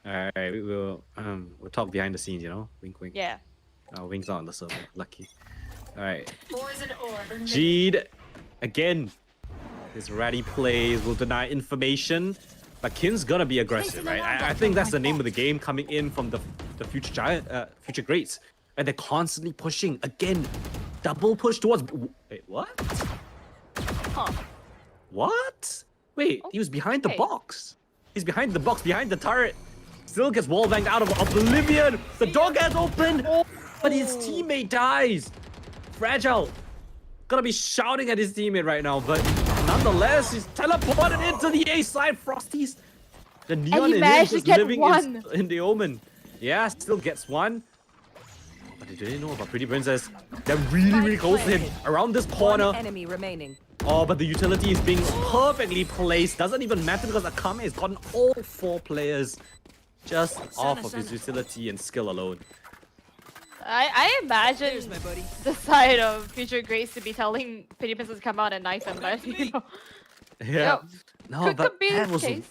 All right, we'll talk behind the scenes, wink, wink. Yeah. Wink's not on the server. Lucky. All right. Jeed, again, his ratty plays will deny information, but Kin's gonna be aggressive, right? I think that's the name of the game coming in from the future giant, future greats, and they're constantly pushing again. Double push towards. Wait, what? Huh. What? Wait, he was behind the Okay. box. He's behind the box, behind the turret. Still gets wall banged out of oblivion. The door gets open, but his teammate dies. Fragile. Gonna be shouting at his teammate right now, but nonetheless, he's teleported into the A side. Frosties. The neon he in him managed to just get living one. in the omen. Yeah, still gets one. But they didn't know about Pretty Princess. They're really close to him. Around this corner. One enemy remaining. Oh, but the utility is being perfectly placed. Doesn't even matter because Akame has gotten all 4 players just off of his utility and skill alone. I imagine the side of Future Grace to be telling Pretty Princess to come out and knife him, but you know. Yeah. Yo, No, could but be that the was case.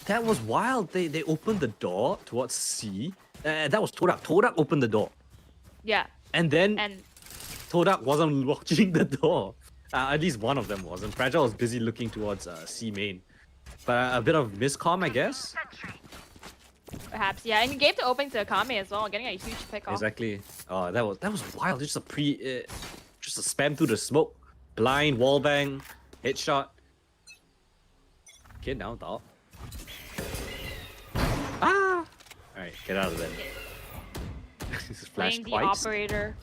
that was wild. They opened the door towards C. That was TODAK. TODAK opened the door. Yeah, And then and TODAK wasn't watching the door. At least one of them wasn't. Fragile was busy looking towards C main. But a bit of miscomm, I guess. perhaps, yeah, and he gave the opening to Akame as well, getting a huge pick off. Exactly. Oh, that was wild. Just a just a spam through the smoke, blind wallbang, headshot. Get down, dog. Ah! All right, get out of there. This is flash Playing the twice. operator.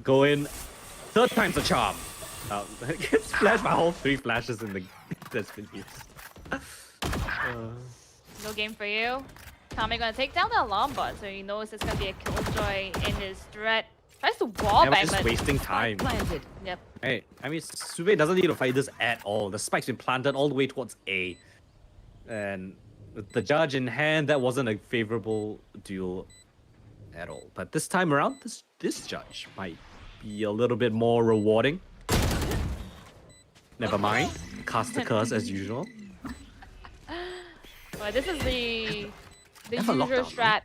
Go in. 3rd time's a charm. Gets flashed by all 3 flashes in the that's been used. No game for you. Kame gonna take down the alarm bot, so he knows it's gonna be a killjoy in his threat. Tries to wall And we're bang, just but wasting time. Planted. yep. Hey, I mean, Sube doesn't need to fight this at all. The spike's been planted all the way towards A. And with the judge in hand, that wasn't a favorable duel at all. But this time around, this judge might be a little bit more rewarding. Never mind. Cast the curse as usual. Well, this is the Have a usual lockdown, strat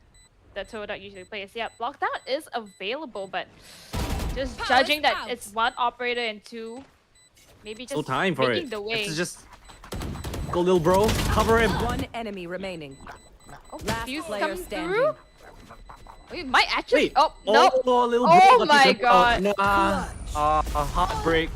that TODAK usually plays. Yeah, lockdown is available, but just judging that it's 1 operator and 2, maybe just No time for making it. the way. It's just go, little bro. Cover him. One enemy remaining. Oh, Last Fuse player coming standing. through. We might actually. Wait. Oh no! little Oh bro. my God. Nah. A heartbreak.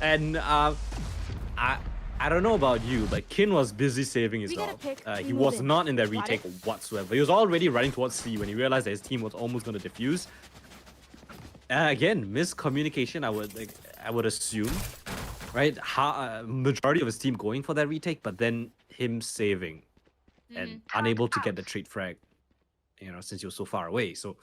And I don't know about you, but Kin was busy saving his gotta life. pick. He Move was in. not in that Got retake whatsoever. He was already running towards C when he realized that his team was almost going to defuse. Again, miscommunication. I would assume, right? Majority of his team going for that retake, but then him saving and unable to get the trade frag. You know, since he was so far away. So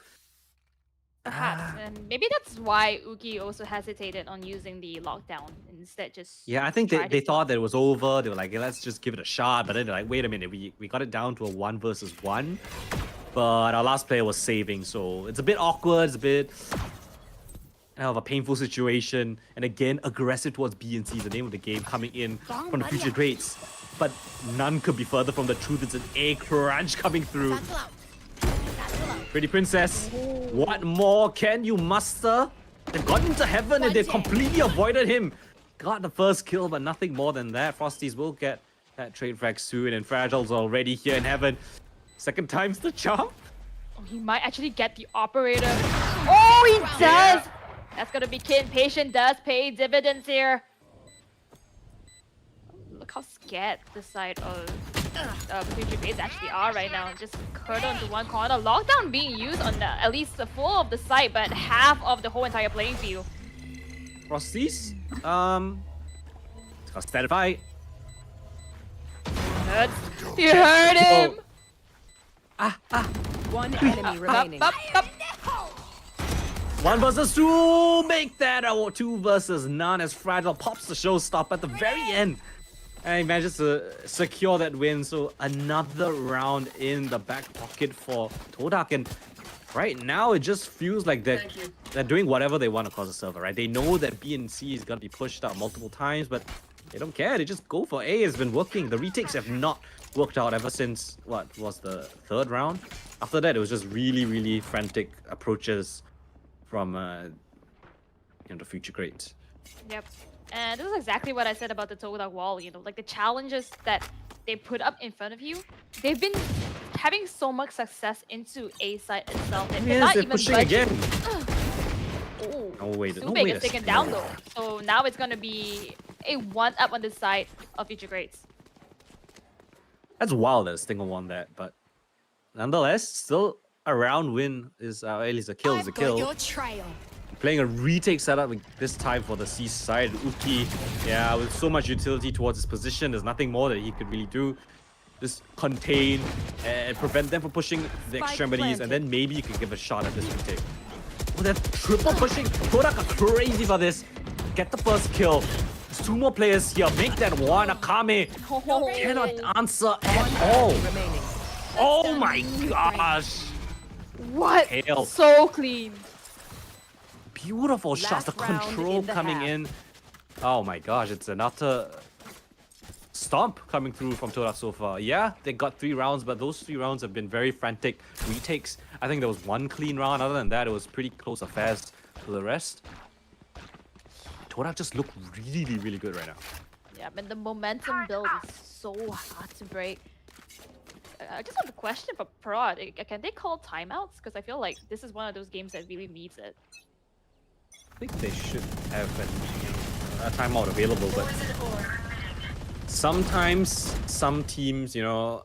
Perhaps, and maybe that's why Uki also hesitated on using the lockdown instead. Just yeah, I think tried they it. thought that it was over. They were like, let's just give it a shot. But then they're like, wait a minute, we got it down to a 1 versus 1. But our last player was saving, so it's a bit awkward. It's a bit of a painful situation. And again, aggressive towards B and C, the name of the game, coming in from the future grades. But none could be further from the truth. It's an A crunch coming through. Pretty Princess, what more can you muster? They've got into heaven and they've completely avoided him. Got the first kill, but nothing more than that. Frosties will get that trade frag soon, and Fragile's already here in heaven. 2nd time's the charm. Oh, he might actually get the operator. Oh, he does! Yeah. That's gonna be Kin. Patient does pay dividends here. Look how scared the side of Future Grades actually are right now. Just curled onto one corner. Lockdown being used on at least the full of the site, but half of the whole entire playing field. Frosties, it's got static fight. You heard him! One enemy remaining. Up, up. 1 versus 2, make that a 2 versus none as Fragile pops the showstopper at the very end. And he manages to secure that win, so another round in the back pocket for TODAK. And right now, it just feels like they're doing whatever they want across the server, right? They know that B and C is going to be pushed out multiple times, but they don't care. They just go for A. It's been working. The retakes have not worked out ever since, what was the 3rd round? After that, it was just really frantic approaches from the future grades. Yep. And this is exactly what I said about the TODAK wall, you know, like the challenges that they put up in front of you. They've been having so much success into A side itself. They're Yes, not they're even pushing budging. again. Oh, No way to Subig is taken down though. So now it's gonna be a 1-up on this side of future grades. That's wild that Stinger won that, but nonetheless, still a round win is at least a kill is a kill. Your trail. Playing a retake setup this time for the C side. Uki, yeah, with so much utility towards his position, there's nothing more that he could really do. just contain and prevent them from pushing the Spike extremities, and planted. then maybe you can give a shot at this retake. Oh, they're triple pushing. TODAK are crazy for this. Get the first kill. There's 2 more players here. Make that one. Akame cannot answer at all. Remaining. Oh my gosh. What? Hail. So clean. Beautiful shots. The Last round control in the coming half. in. Oh my gosh. It's another stomp coming through from TODAK so far. Yeah, they got 3 rounds, but those 3 rounds have been very frantic retakes. I think there was 1 clean round. Other than that, it was pretty close affairs to the rest. TODAK just look really, really good right now. Yeah, and the momentum build is so hard to break. I just have a question for Prod. Can they call timeouts? Because I feel like this is one of those games that really needs it. I think they should have a timeout available, but sometimes some teams, you know,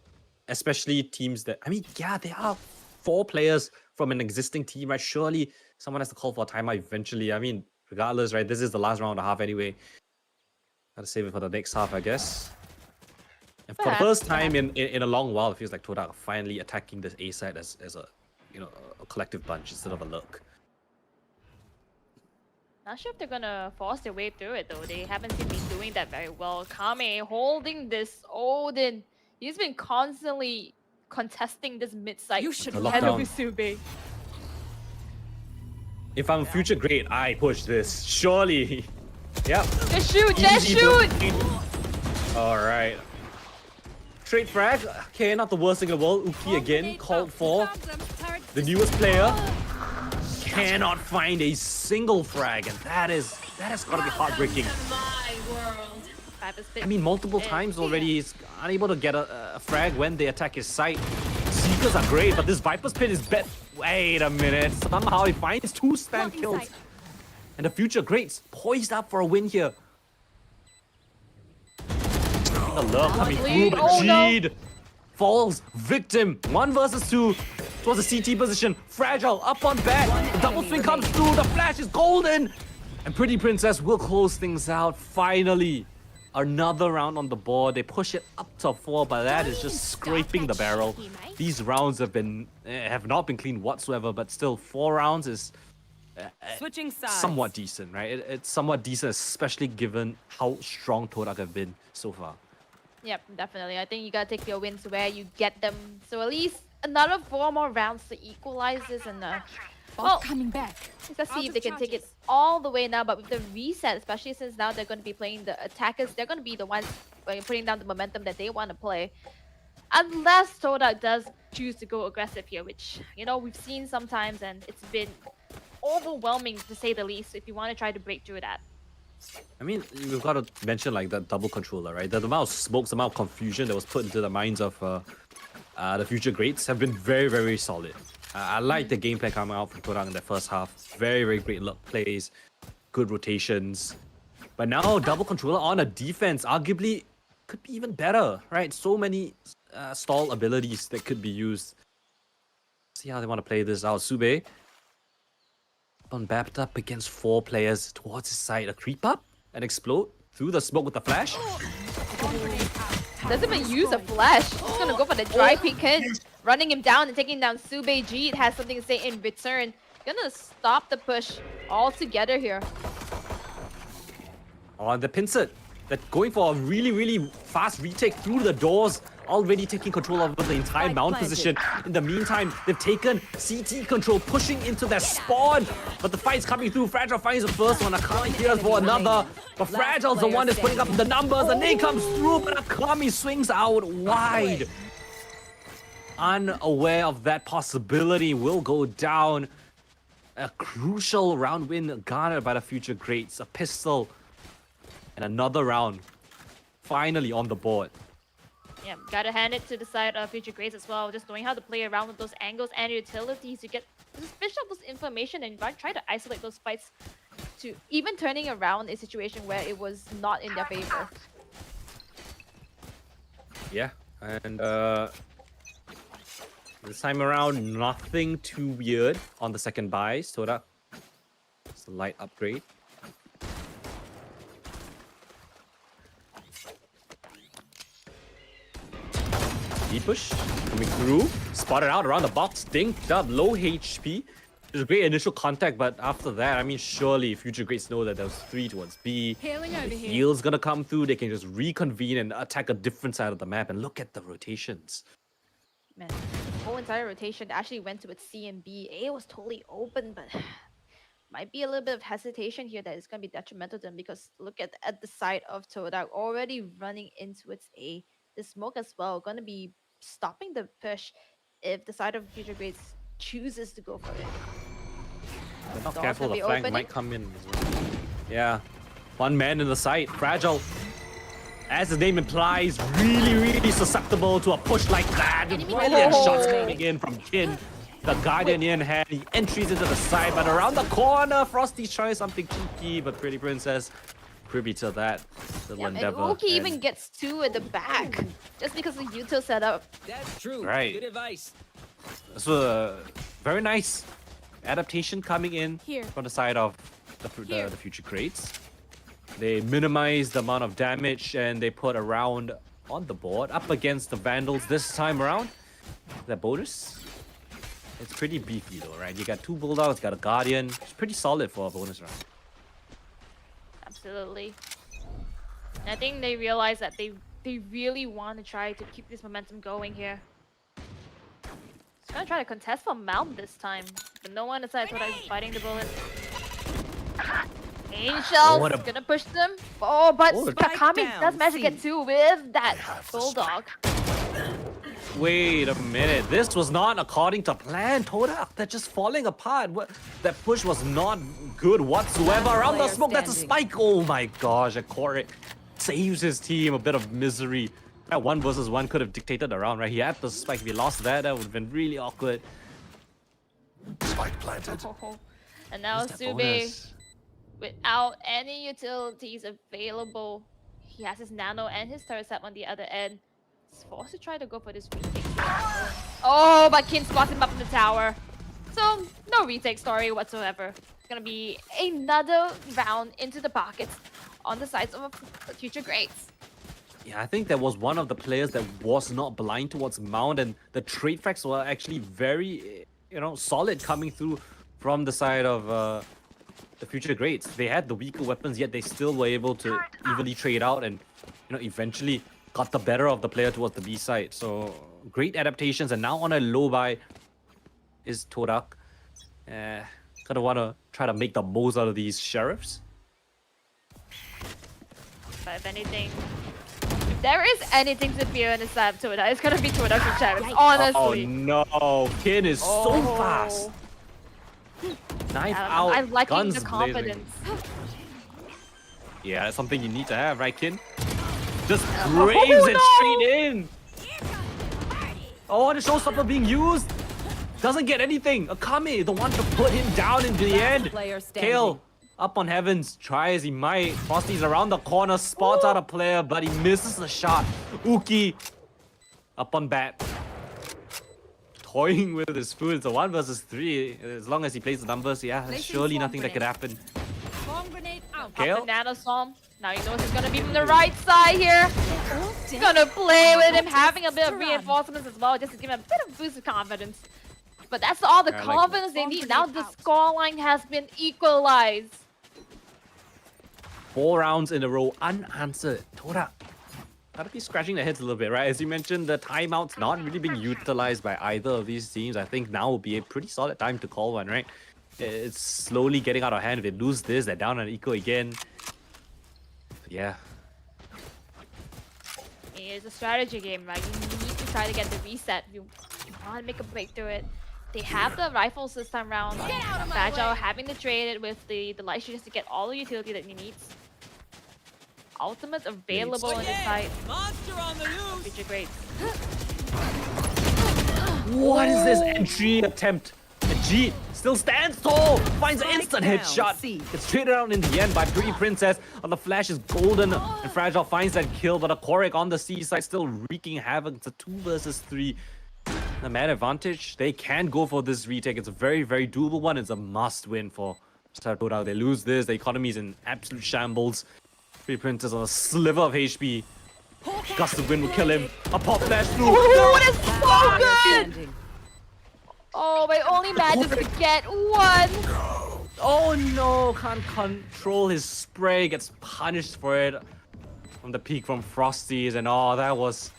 especially teams that, I mean, yeah, there are 4 players from an existing team, right? Surely someone has to call for a timeout eventually. I mean, regardless, right? This is the last round and a half anyway. Gotta save it for the next half, I guess. And for the first time in a long while, it feels like TODAK are finally attacking this A side as a, you know, a collective bunch instead of a lurk. Not sure if they're gonna force their way through it though. They haven't seen me doing that very well. Kame holding this Odin. He's been constantly contesting this mid side. You should ahead of lockdown. Usube. If I'm future great, I push this. Surely. Yep. Just shoot! Just Easy shoot! Alright. Straight frag. Okay, not the worst thing in the world. Uki again called for. The newest player cannot find a single frag, and that has gotta be heartbreaking. I mean, multiple times already he's unable to get a frag when they attack his site. Seekers are great, but this Viper's Pit is bad. Wait a minute. Somehow he finds 2 spam kills. And the future greats poised up for a win here. The lurk coming through, but Jeed falls victim. 1 versus 2 towards the CT position. Fragile up on back. The double swing comes through. The flash is golden. And Pretty Princess will close things out finally. Another round on the board. They push it up to 4, but that is just scraping the barrel. These rounds have not been clean whatsoever, but still 4 rounds is Switching sides. somewhat decent, right? It's somewhat decent, especially given how strong TODAK have been so far. Yep, definitely. I think you gotta take your wins where you get them. So at least another 4 more rounds to equalize this, and well, coming back. let's see if they can take it all the way now. But with the reset, especially since now they're going to be playing the attackers, they're going to be the ones putting down the momentum that they want to play. Unless TODAK does choose to go aggressive here, which, you know, we've seen sometimes, and it's been overwhelming to say the least if you want to try to break through that. I mean, we've got to mention like that double controller, right? The amount of smoke, the amount of confusion that was put into the minds of the future greats have been very, very solid. I like the gameplay coming out from TODAK in the first half. Very, very great luck plays, good rotations. But now double controller on a defense arguably could be even better, right? So many stall abilities that could be used. See how they want to play this out. Sube on bapped up against 4 players towards his side. A creep up and explode through the smoke with the flash. Doesn't even use a flash. Just gonna go for the dry peek hit, running him down and taking down Sube. G has something to say in return. Gonna stop the push altogether here. On the pincer, that going for a really, really fast retake through the doors. Already taking control over the entire Spike mount planted. position. In the meantime, they've taken CT control, pushing into their spawn. But the fight's coming through. Fragile finds the first one. Akami here for another. But Fragile's the one that's putting up the numbers. The nade comes through, but Akami swings out wide. Unaware of that possibility, will go down. A crucial round win garnered by the future greats. A pistol and another round finally on the board. Yeah, gotta hand it to the side of future greats as well. Just knowing how to play around with those angles and utilities. You get just fish up those information and try to isolate those fights to even turning around a situation where it was not in their favor. Yeah, and this time around, nothing too weird on the second buy. TODAK, it's a light upgrade. Deep push coming through, spotted out around the box, dinked up, low HP. There's a great initial contact, but after that, I mean, surely Future Greats know that there's 3 towards B. Hailing over The here. heal's gonna come through. They can just reconvene and attack a different side of the map. And look at the rotations. Man, the whole entire rotation actually went to its C and B. A was totally open, but might be a little bit of hesitation here that is going to be detrimental to them because look at the side of TODAK already running into its A. The smoke as well going to be stopping the push if the side of Future Greats chooses to go for it. They're not Door's careful, gonna the be flank opening. might come in as well. Yeah. One man in the site, fragile. As the name implies, really susceptible to a push like that. Brilliant shots coming in from Kin. The Guardian in hand, he entries into the side, but around the corner, Frosty's trying something cheeky, but Pretty Princess privy to that little And endeavor. Uki even gets 2 at the back just because of util setup. That's true. Right. Good advice. So very nice adaptation coming in Here. from the side of the Future Greats. They minimize the amount of damage and they put a round on the board up against the Vandals this time around. That bonus, it's pretty beefy though, right? You got 2 Bulldogs, got a Guardian. It's pretty solid for a bonus round. Absolutely. And I think they realize that they really want to try to keep this momentum going here. He's gonna try to contest for Mount this time, but no one aside Toda is fighting the bullet. Angels What a- gonna push them. Oh, but Oh, Kakami down, does manage to get C. 2 with that Bulldog. Wait a minute, this was not according to plan, TODAK. They're just falling apart. What? That push was not good whatsoever. Around the player smoke, that's a standing. spike. Oh my gosh, Akoric saves his team a bit of misery. That 1 versus 1 could have dictated the round, right? He had the spike. If he lost that, that would have been really awkward. Spike planted. Oh. And now Where's that Sube, bonus? without any utilities available, he has his nano and his turret set on the other end. He's forced to try to go for this retake. Oh, but Kin spots him up in the tower. So, no retake story whatsoever. It's gonna be another round into the pockets on the sides of the Future Greats. Yeah, I think there was one of the players that was not blind towards Mount, and the trade facts were actually very, solid coming through from the side of the Future Greats. They had the weaker weapons, yet they still were able to evenly trade out and, eventually got the better of the player towards the B side. So great adaptations, and now on a low buy is TODAK. Kind of want to try to make the most out of these sheriffs. But if anything, if there is anything to fear in the side of Toda, it's gonna be Toda and Sheriffs, honestly. Oh no, Kin is so fast. Knife out, I'm liking guns the blazing. confidence. Yeah, that's something you need to have, right, Kin? Just braves it straight in. Oh, the showstopper being used. Doesn't get anything. Akame, the one to put him down in the end. Player standing. Kale, up on heavens, try as he might. Frosty's around the corner, spots out a player, but he misses the shot. Uki, up on bat. Toying with his food. It's a 1 versus 3. As long as he plays the numbers, yeah, there's Placing surely swarm nothing that could happen. Bomb grenade out. Kale? Pop the nano storm. Now he knows he's gonna be from the right side here. He's gonna play with him, having a bit of reinforcements as well, just to give him a bit of boost of confidence. But that's all the I like confidence they need. Now the scoreline has been equalized. 4 rounds in a row unanswered. TODAK gotta be scratching their heads a little bit, right? As you mentioned, the timeout's not really being utilized by either of these teams. I think now would be a pretty solid time to call one, right? It's slowly getting out of hand. If they lose this, they're down on eco again. Yeah. It's a strategy game, right? You need to try to get the reset. You want to make a break through it. They have the rifles this time round. Fragile having to trade it with the light shooters to get all the utility that he needs. Ultimates available on his side. Monster on the loose. Future Greats. What is this entry attempt? Ajit still stands tall, finds an Strike instant down, headshot. C. It's traded out in the end by Pretty Princess. On the flash is Golden, and Fragile finds that kill, but Akoric on the C side still wreaking havoc. It's a 2 versus 3. The man advantage, they can go for this retake. It's a very, very doable one. It's a must win for TODAK. They lose this, the economy is in absolute shambles. Pretty Princess on a sliver of HP. Gust of wind will kill him. A pop flash through. Oh, that's so Player good! standing. Oh, but only manages to get one. Oh no, can't control his spray, gets punished for it from the peak from Frosties, and oh, that was...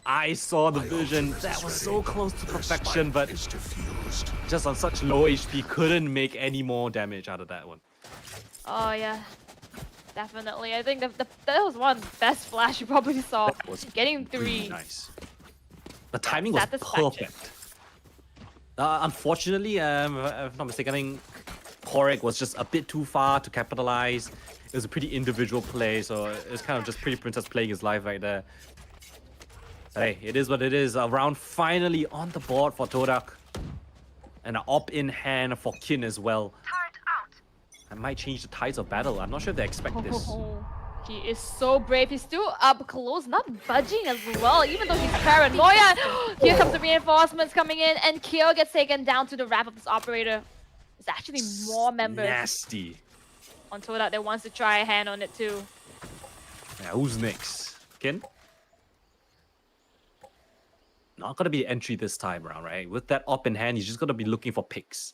I saw the vision. That was so close to perfection, but Is diffused. just on such low HP, couldn't make any more damage out of that one. Oh yeah, definitely. I think that was one of the best flash you probably saw. That was Getting really three. nice. The timing was Satisfaction. perfect. Unfortunately, if I'm not mistaken, I think Korek was just a bit too far to capitalize. It was a pretty individual play, so it was kind of just Pretty Princess playing his life right there. Hey, it is what it is. A round finally on the board for TODAK. And an op in hand for Kin as well. I might change the tides of battle. I'm not sure if they expect this. Oh, he is so brave. He's still up close, not budging as well, even though he's paranoia. Here comes the reinforcements coming in, and Kyo gets taken down to the wrap of this operator. There's actually more members Nasty. on TODAK that wants to try a hand on it too. Yeah, who's next? Kin? Not gonna be entry this time around, right? With that op in hand, he's just gonna be looking for picks.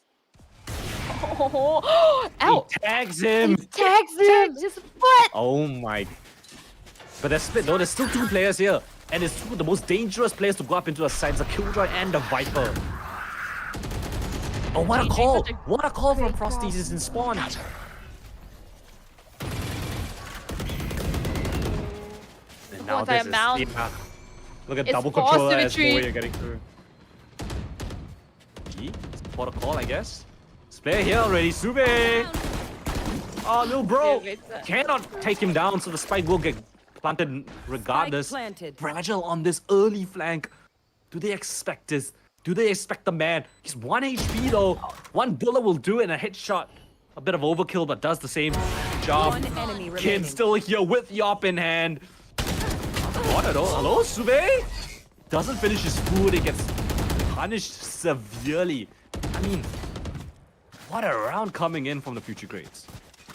Oh, ow! He tags him! He tags him! His foot! Oh my. But there's split though, there's still two players here. And it's two of the most dangerous players to go up into the sides, the Killjoy and the Viper. Oh, what a call! What a call from Frosties is in spawn. And now Entire this is... mount. Yeah. Look at It's double forced controller to as retreat. Warrior getting through. Gee, support a call, I guess. Spare here already, Sube! Oh, little bro! Cannot take him down, so the spike will get planted regardless. Spike planted. Fragile on this early flank. Do they expect this? Do they expect the man? He's 1 HP though. One bullet will do it in a headshot. A bit of overkill, but does the same job. One enemy Kin remaining. still here with the op in hand. What at all? Hello, Sube? Doesn't finish his food. It gets punished severely. I mean, what a round coming in from the future grades.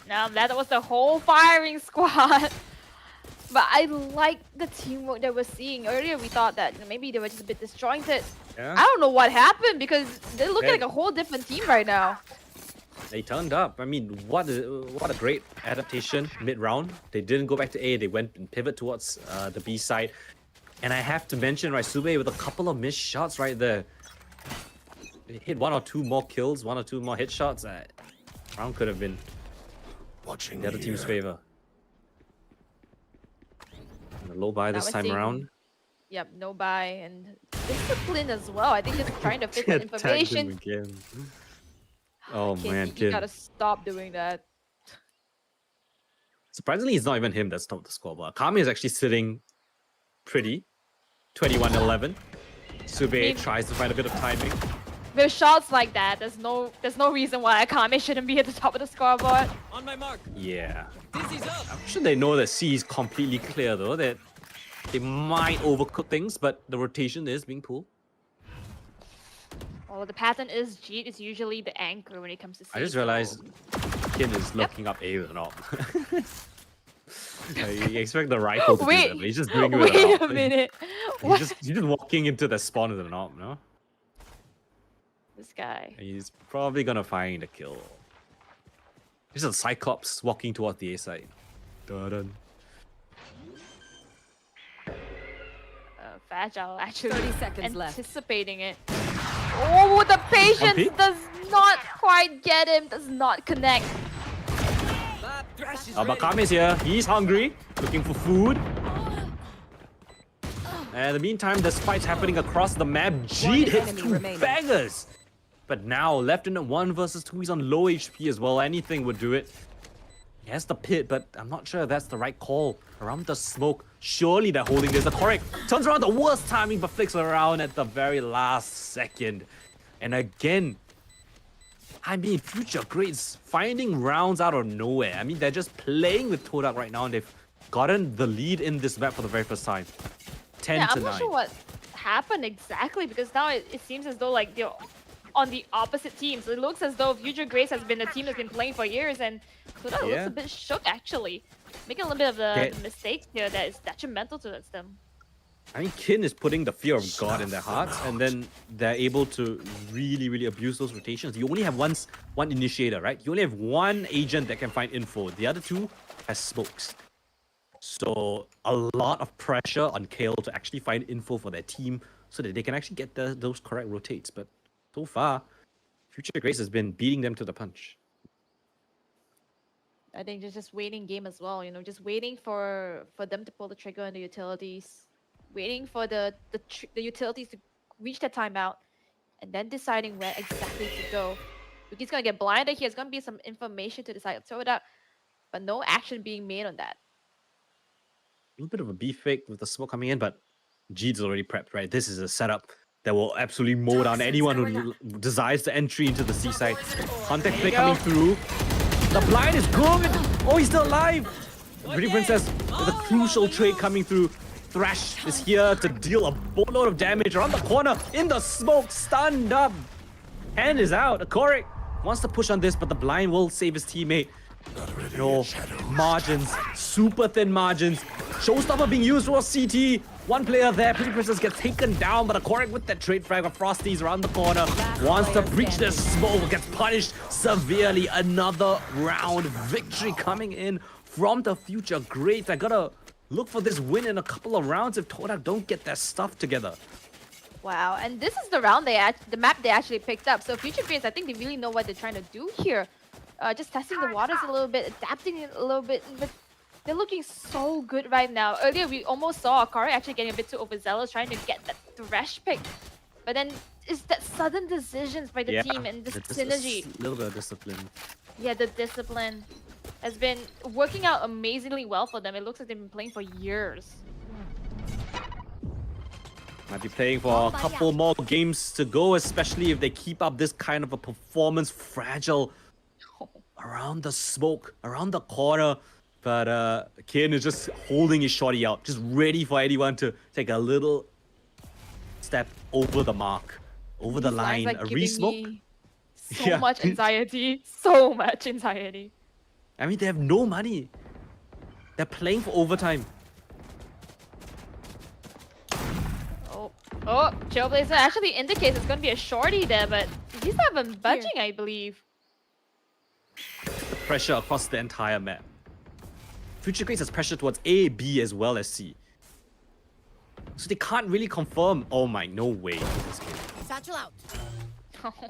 Now that was the whole firing squad. But I like the teamwork that we're seeing. Earlier we thought that maybe they were just a bit disjointed. Yeah. I don't know what happened because they're looking Hey. like a whole different team right now. They turned up. I mean, what a great adaptation mid-round. They didn't go back to A. They went and pivot towards the B side. And I have to mention Raisube with a couple of missed shots right there. They hit 1 or 2 more kills, 1 or 2 more headshots. Round could have been Watching the other team's here. favor. And a low buy this we're time seeing- around. Yep, no buy and discipline as well. I think just trying to fit that Tagged him information. again. Oh Kid, man, you Kid. gotta stop doing that. Surprisingly, it's not even him that's topped the scoreboard. Kami is actually sitting pretty. 21-11. Sube tries to find a bit of timing. With shots like that, there's no reason why Akame shouldn't be at the top of the scoreboard. On my mark. Yeah. Dizzy's up. I'm sure they know that C is completely clear though, that they might overcook things, but the rotation is being pulled. Well, the pattern is Jeet is usually the anchor when it comes to C. I just so- realized Kin is looking up A with an op. You expect the rifle to do Wait, that, but he's just doing it with wait an a op. minute. He's What? just walking into the spawn with an op, no? This guy. And he's probably gonna find a kill. This is a Cyclops walking towards the A side. Dun-dun. Fragile actually 30 seconds left. anticipating it. Oh, the patience peek? does not quite get him. Does not connect. That thrash is ready. Abakame's here. He's hungry, looking for food. And in the meantime, there's fights happening across the map. Jeet hits enemy 2 remaining. bangers. But now, left in a 1 versus 2, he's on low HP as well. Anything would do it. He has the pit, but I'm not sure if that's the right call. Around the smoke, surely they're holding this. The correct turns around the worst timing, but flicks around at the very last second. And again, I mean, future grades finding rounds out of nowhere. I mean, they're just playing with TODAK right now, and they've gotten the lead in this map for the very first time. 10 Yeah, to I'm 9. not sure what happened exactly because now it seems as though like they're on the opposite teams. It looks as though Future Grace has been a team that's been playing for years, and Koda looks Yeah. a bit shook actually. making a little bit of the Okay. mistakes here that is detrimental towards them. I mean, Kin is putting the fear of God in their hearts, and then they're able to really abuse those rotations. You only have one initiator, right? You only have one agent that can find info. The other two has smokes. So a lot of pressure on Kale to actually find info for their team so that they can actually get those correct rotates. But so far, Future Grace has been beating them to the punch. I think just waiting game as well, you know, just waiting for them to pull the trigger on the utilities, waiting for the utilities to reach their timeout, and then deciding where exactly to go. He's gonna get blinded here. There's gonna be some information to decide to throw it out, but no action being made on that. A little bit of a beef fake with the smoke coming in, but Jeed's already prepped, right? This is a setup that will absolutely mow down anyone who desires the entry into the seaside. Contact play coming through. The blind is good! Oh, he's still alive! Pretty Princess with a crucial trade coming through. Thrash is here to deal a boatload of damage around the corner, in the smoke, stunned up. Hand is out. Akoric wants to push on this, but the blind will save his teammate. No margins, super thin margins. Showstopper being used for CT. One player there, Pretty Princess gets taken down, but Akoric with that trade frag of Frosties around the corner wants to breach the smoke, gets punished severely. Another round victory coming in from the Future Greats. I gotta look for this win in a couple of rounds if TODAK don't get their stuff together. Wow, and this is the round the map they actually picked up. So Future Greats, I think they really know what they're trying to do here. Just testing the waters a little bit, adapting it a little bit, but they're looking so good right now. Earlier, we almost saw Akari actually getting a bit too overzealous, trying to get that Thresh pick. But then it's that sudden decisions by the team and the synergy. A little bit of discipline. Yeah, the discipline has been working out amazingly well for them. It looks like they've been playing for years. Might be playing for a couple more games to go, especially if they keep up this kind of a performance. Fragile around the smoke, around the corner. But Kian is just holding his shorty out, just ready for anyone to take a little step over the mark, over the line. A re-smoke? So much anxiety, so much anxiety. I mean, they have no money. They're playing for overtime. Oh, Trailblazer actually indicates it's going to be a shorty there, but he's not even budging, I believe. The pressure across the entire map. Future Grace has pressure towards A, B, as well as C. So they can't really confirm. Oh my, no way. Satchel out.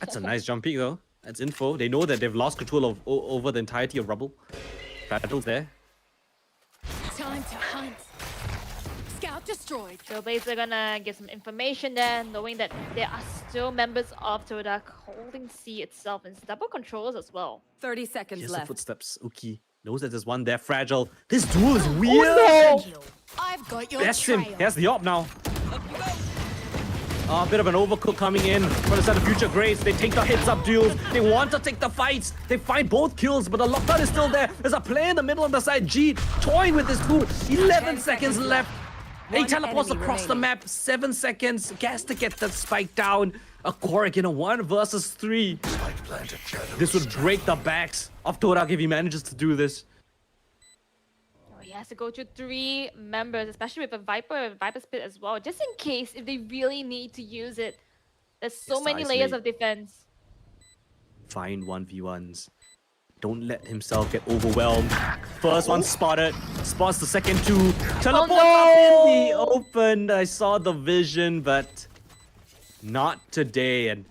That's a nice jump peek though. That's info. They know that they've lost control of over the entirety of Rubble. Battle's there. Time to hunt. Scout destroyed. Trailblazer gonna give some information there, knowing that there are still members of TODAK holding C itself and double controls as well. 30 seconds Here's the left. footsteps. Uki knows that there's one there. Fragile. This duel is weird. Oh no! I've got your Best him. trail. Here's the op now. A bit of an overcook coming in from the side of Future Grace. They take the hits up duels. They want to take the fights. They find both kills, but the lockdown is still there. There's a player in the middle on the side. G toying with his food. 11 seconds left. He teleports across the map. 7 seconds. Gas to get that spike down. A Quark in a 1 versus 3. This would break the backs of TODAK if he manages to do this. Oh, he has to go to 3 members, especially with a Viper Spit as well, just in case if they really need to use it. There's so many layers of defense. Find 1v1s. Don't let himself get overwhelmed. First one spotted. Spots the second two. Teleport up in the open. I saw the vision, but not today. And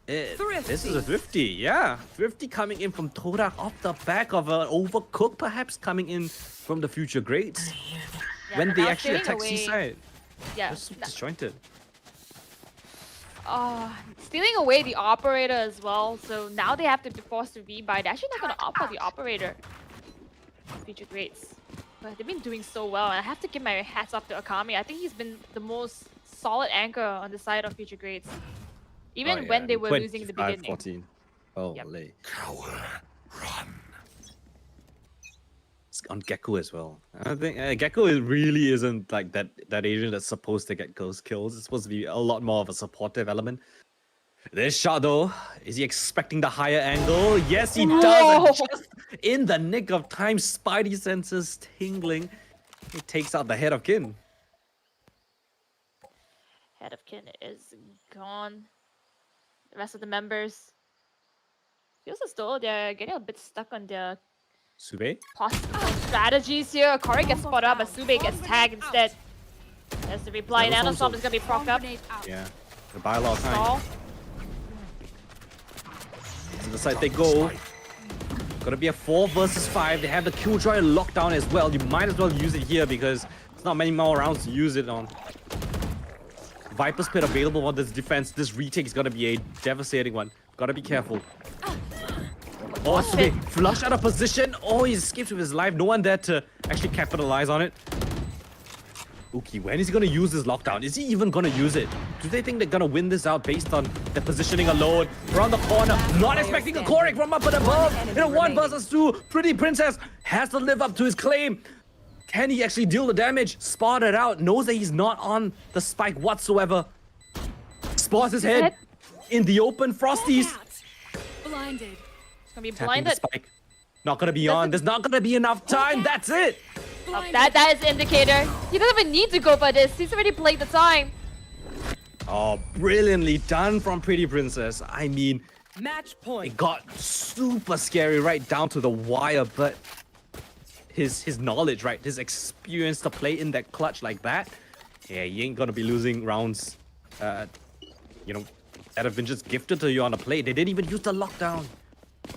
this is a 50. Yeah, 50 coming in from TODAK off the back of an overcook, perhaps coming in from the Future Greats. Yeah, When but they now actually stealing attack away- Seaside. Yeah. They're so disjointed. Stealing away the operator as well, so now they have to be forced to rebuy. They're actually not going to opt for the operator. Future Greats. But they've been doing so well, and I have to give my hats off to Akami. I think he's been the most solid anchor on the side of Future Greats. Even when they were losing in the beginning. 14. Oh, Yep. Cower, run. It's on Gecko as well. I think Gecko really isn't like that agent that's supposed to get those kills. It's supposed to be a lot more of a supportive element. This shot though, is he expecting the higher angle? Yes, he does. And just in the nick of time. Spidey senses tingling. He takes out the head of Kin. Head of Kin is gone. The rest of the members feels as though they're getting a bit stuck on their Sube? possible strategies here. Corey gets spotted up, but Sube gets tagged instead. There's the reply. That was Nanostorm also- is gonna be procced up. Yeah. They buy a lot of time. Stall. To the side they go. Gonna be a 4 versus 5. They have the Killjoy lockdown as well. You might as well use it here because there's not many more rounds to use it on. Viper's Pit available on this defense. This retake is gonna be a devastating one. Gotta be careful. Oh, Sube flush out of position. Oh, he escaped with his life. No one there to actually capitalize on it. Uki, when is he gonna use this lockdown? Is he even gonna use it? Do they think they're gonna win this out based on the positioning alone? Around the corner, not expecting a Korik from up and above. In a 1 versus 2, Pretty Princess has to live up to his claim. Can he actually deal the damage? Spotted out, knows that he's not on the spike whatsoever. Spots his head in the open. Frosties Blinded. It's gonna be tapping the blinded. spike. Not gonna be on. There's not gonna be enough time. That's it. Oh, that is indicator. He doesn't even need to go for this. He's already played the time. Oh, brilliantly done from Pretty Princess. I mean, Match point. it got super scary right down to the wire, but his knowledge, right, his experience to play in that clutch like that, yeah, you ain't gonna be losing rounds, you know, that have been just gifted to you on the play. They didn't even use the lockdown.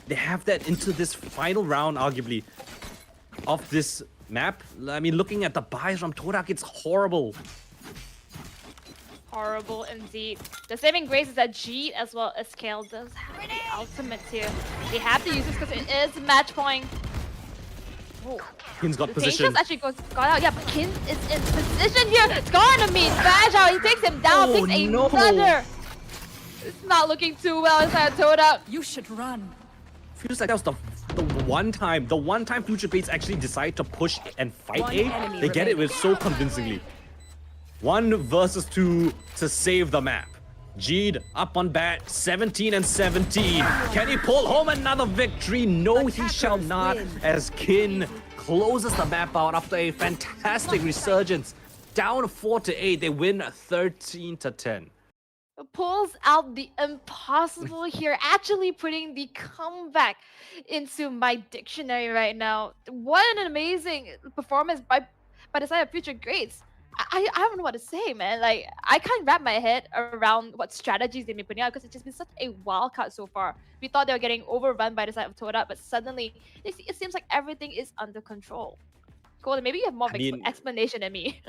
They have that into this final round, arguably, of this map. I mean, looking at the buys from TODAK, it's horrible. Horrible indeed. The saving grace is that G as well as Kale does have the ultimate here. They have to use this because it is match point. Oh. Kin's got The position. Tenacious actually got out. Yeah, but Kin is in position here. It's gonna mean Fragile. He takes him down. Oh, Takes no. another. It's not looking too well inside TODAK. You should run. Feels like that was the one time Future Fates actually decide to push and fight One A. enemy They get it with so convincingly. 1 versus 2 to save the map. Jeed up on bat, 17 and 17. Can he pull home another victory? No, he shall not, as Kin closes the map out after a fantastic resurgence. Down 4 to 8, they win 13 to 10. Pulls out the impossible here, actually putting the comeback into my dictionary right now. What an amazing performance by the side of Future Greats. I don't know what to say, man. Like, I can't wrap my head around what strategies they've been putting out because it's just been such a wild card so far. We thought they were getting overrun by the side of TODAK, but suddenly it seems like everything is under control. Golden, maybe you have more of an explanation than me.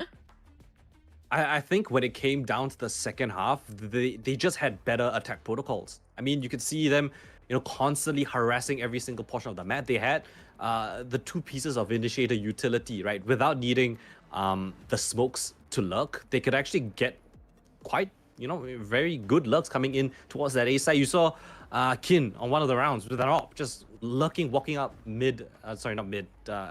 I think when it came down to the second half, they just had better attack protocols. I mean, you could see them, you know, constantly harassing every single portion of the map. They had the 2 pieces of initiator utility, right? Without needing the smokes to lurk, they could actually get quite, you know, very good lurks coming in towards that A side. You saw Kin on one of the rounds with an op just lurking, walking up mid,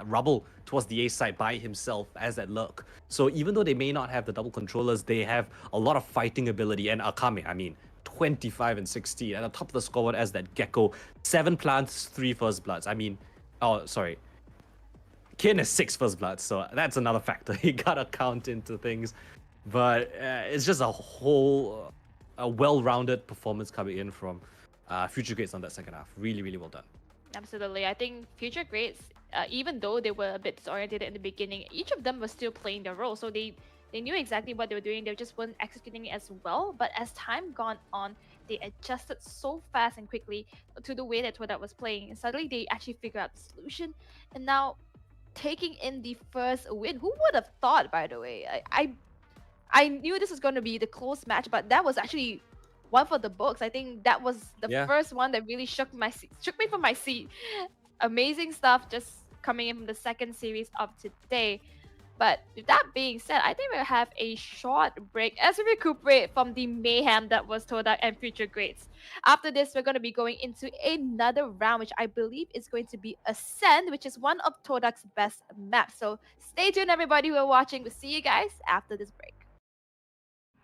rubble towards the A side by himself as that lurk. So even though they may not have the double controllers, they have a lot of fighting ability. And Akame, I mean, 25 and 16 at the top of the scoreboard as that Gecko. 7 plants, 3 first bloods. I mean, oh, sorry. Kin is 6 first bloods, so that's another factor. He gotta count into things. But it's just a whole, a well-rounded performance coming in from Future Greats on that second half. Really, really well done. Absolutely. I think Future Greats, even though they were a bit disoriented in the beginning, each of them was still playing their role. So they knew exactly what they were doing. They just weren't executing it as well. But as time gone on, they adjusted so fast and quickly to the way that TODAK was playing. And suddenly they actually figured out the solution. And now taking in the first win. Who would have thought, by the way? I knew this was going to be the close match, but that was actually one for the books. I think that was the first one that really shook me from my seat. Amazing stuff just coming in from the second series of today. But with that being said, I think we'll have a short break as we recuperate from the mayhem that was TODAK and Future Greats. After this, we're going to be going into another round, which I believe is going to be Ascend, which is one of TODAK's best maps. So stay tuned, everybody who are watching. We'll see you guys after this break.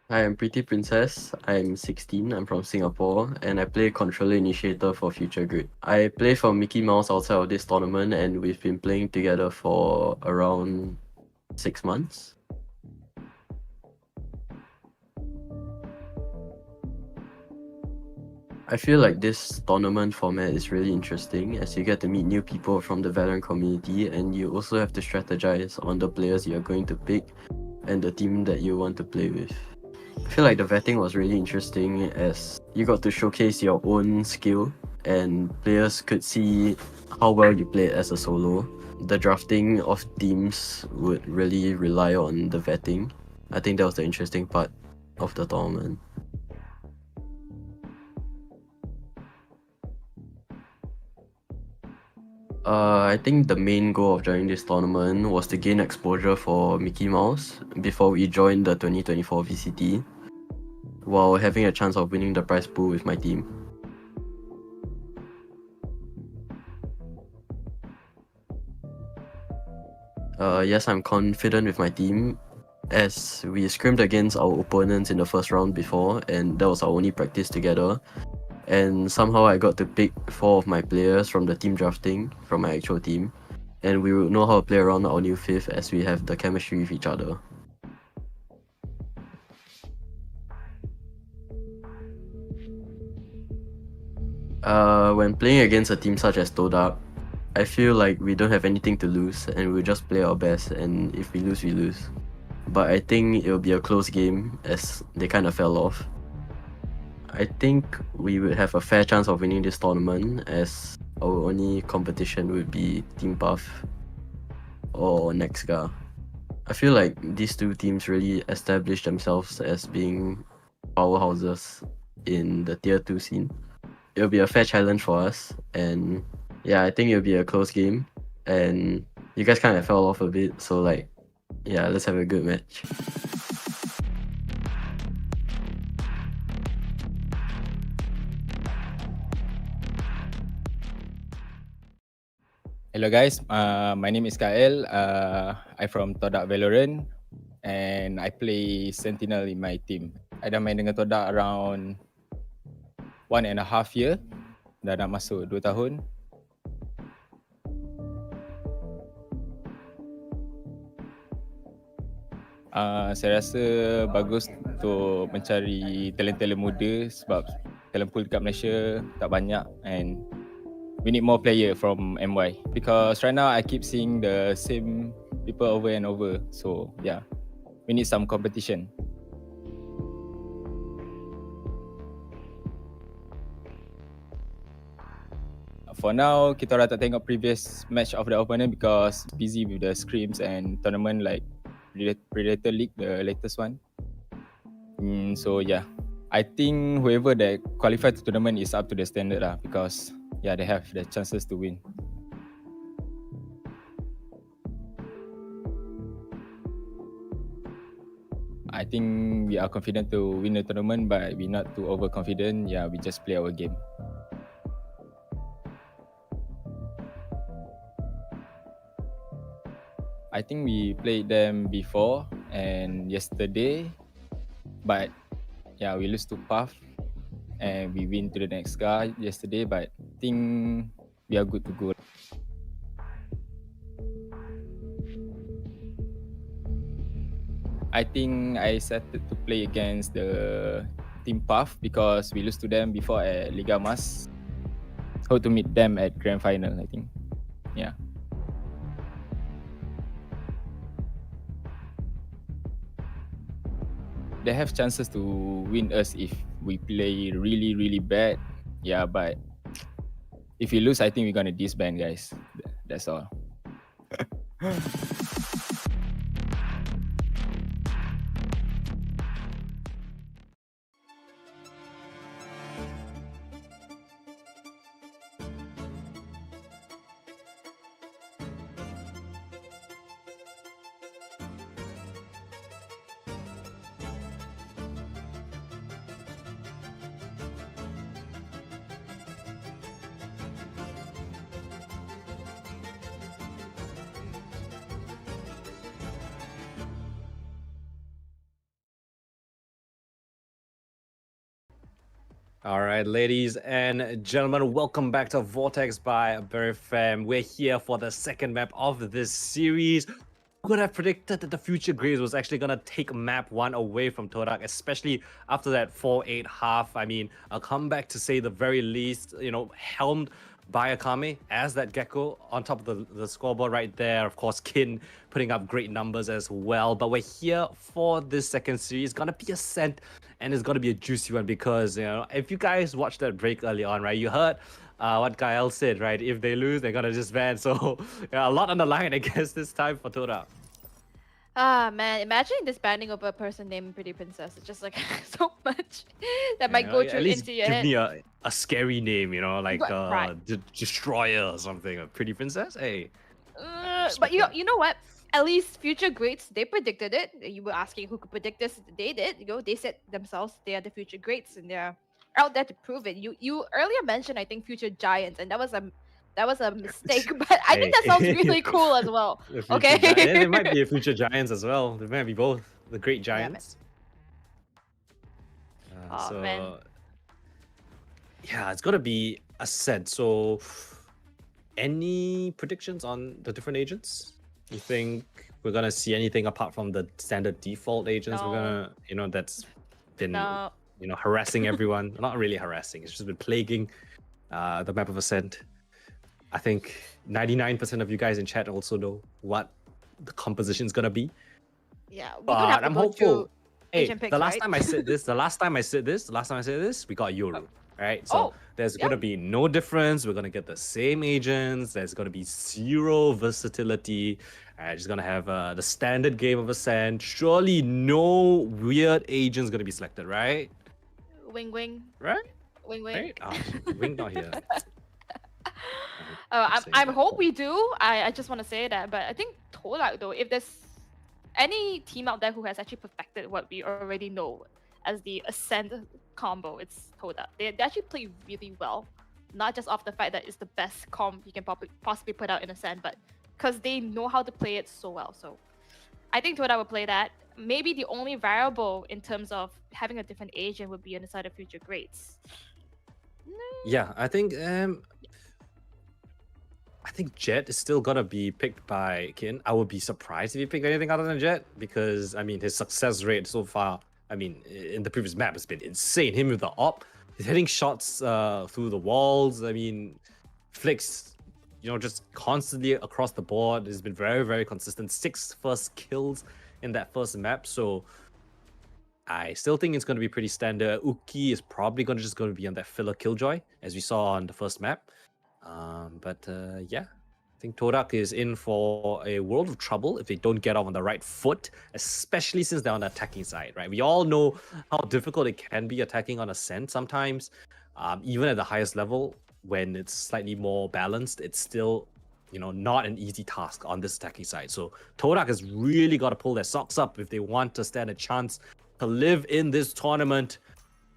Hi, I'm Pretty Princess. I'm 16. I'm from Singapore, and I play Controller Initiator for Future Grid. I play for Mickey Mouse outside of this tournament, and we've been playing together for around 6 months. I feel like this tournament format is really interesting as you get to meet new people from the Valorant community, and you also have to strategize on the players you're going to pick and the team that you want to play with. I feel like the vetting was really interesting as you got to showcase your own skill and players could see how well you played as a solo. The drafting of teams would really rely on the vetting. I think that was the interesting part of the tournament. I think the main goal of joining this tournament was to gain exposure for Mickey Mouse before we joined the 2024 VCT, while having a chance of winning the prize pool with my team. Yes, I'm confident with my team as we scrimmed against our opponents in the first round before, and that was our only practice together. And somehow I got to pick 4 of my players from the team drafting from my actual team, and we will know how to play around our new 5th as we have the chemistry with each other. When playing against a team such as TODAK, I feel like we don't have anything to lose and we'll just play our best, and if we lose, we lose. But I think it'll be a close game as they kind of fell off. I think we would have a fair chance of winning this tournament as our only competition would be Team Puff or NXGN. I feel like these two teams really established themselves as being powerhouses in the tier 2 scene. It'll be a fair challenge for us, and yeah, I think it'll be a close game, and you guys kind of fell off a bit, so like, yeah, let's have a good match. Hello guys, my name is Elle. I'm from TODAK Valorant and I play Sentinel in my team. I dah main dengan TODAK around 1.5 year. Dah nak masuk 2 tahun. Saya rasa bagus untuk mencari talent-talent muda sebab talent pool dekat Malaysia tak banyak and we need more player from MY because right now I keep seeing the same people over and over. So yeah, we need some competition. For now, kita orang tak tengok previous match of the opponent because busy with the scrims and tournament like Predator League, the latest one. So yeah, I think whoever that qualified to tournament is up to the standard lah because yeah, they have the chances to win. I think we are confident to win the tournament, but we're not too overconfident. Yeah, we just play our game. I think we played them before and yesterday, but yeah, we lose to Puff and we win to the next guy yesterday, but I think we are good to go. I think I started to play against the Team Puff because we lose to them before at Liga Mas. Hope to meet them at Grand Final, I think. Yeah. They have chances to win us if we play really, really bad. Yeah, but if we lose, I think we're gonna disband, guys. That's all. All right, ladies and gentlemen, welcome back to Vortex by Berryfam. We're here for the second map of this series. Who could have predicted that the Future Graves was actually going to take map 1 away from TODAK, especially after that 4-8 half? I mean, a comeback to say the very least, helmed by Akame as that Gecko on top of the scoreboard right there. Of course, Kin putting up great numbers as well. But we're here for this second series. It's going to be a scent and it's going to be a juicy one because, if you guys watched that break early on, right, you heard what Elle said, right? If they lose, they're going to disband. So a lot on the line, I guess, this time for TODAK. Ah man, imagine disbanding over a person named Pretty Princess. It's just like so much that might go At through least into your give head. me a scary name, like Right. Destroyer or something. A Pretty Princess? Hey. But you know what? At least Future Greats, they predicted it. You were asking who could predict this. They did. They said themselves they are the Future Greats and they're out there to prove it. You earlier mentioned I think Future Giants and that was a mistake, but I think that sounds really cool as well. The Future Okay. Giants. There might be a Future Giants as well. There might be both. The Great Giants. Oh, So man. yeah, it's gonna be a set. So any predictions on the different agents? You think we're gonna see anything apart from the standard default agents? No. We're gonna, that's been No. harassing everyone. Not really harassing, it's just been plaguing the map of Ascent. I think 99% of you guys in chat also know what the composition is gonna be. Yeah, we could But have to I'm go hopeful. through Hey, agent picks, the last right? time I said this, we got Yoru. Right? So there's gonna be no difference. We're gonna get the same agents. There's gonna be zero versatility. Just gonna have the standard game of Ascent. Surely no weird agents gonna be selected, right? Wing wing. Right? Wing wing. Right? Oh, Wing not here. I hope we do. I just want to say that, but I think TODAK though, if there's any team out there who has actually perfected what we already know as the Ascent combo, it's TODAK. They actually play really well, not just off the fact that it's the best comp you can possibly put out in Ascent, but because they know how to play it so well. So I think TODAK will play that. Maybe the only variable in terms of having a different agent would be on the side of Future Greats. Yeah, I think Jet is still gonna be picked by Kin. I would be surprised if he picked anything other than Jet because I mean his success rate so far, I mean in the previous map has been insane. Him with the op, he's hitting shots through the walls. I mean, flicks, just constantly across the board. He's been very, very consistent. 6 first kills in that first map. So I still think it's going to be pretty standard. Uki is probably just going to be on that filler Killjoy as we saw on the first map. Yeah, I think TODAK is in for a world of trouble if they don't get off on the right foot, especially since they're on the attacking side, right? We all know how difficult it can be attacking on Ascent sometimes. Even at the highest level, when it's slightly more balanced, it's still, not an easy task on this attacking side. So TODAK has really got to pull their socks up if they want to stand a chance to live in this tournament.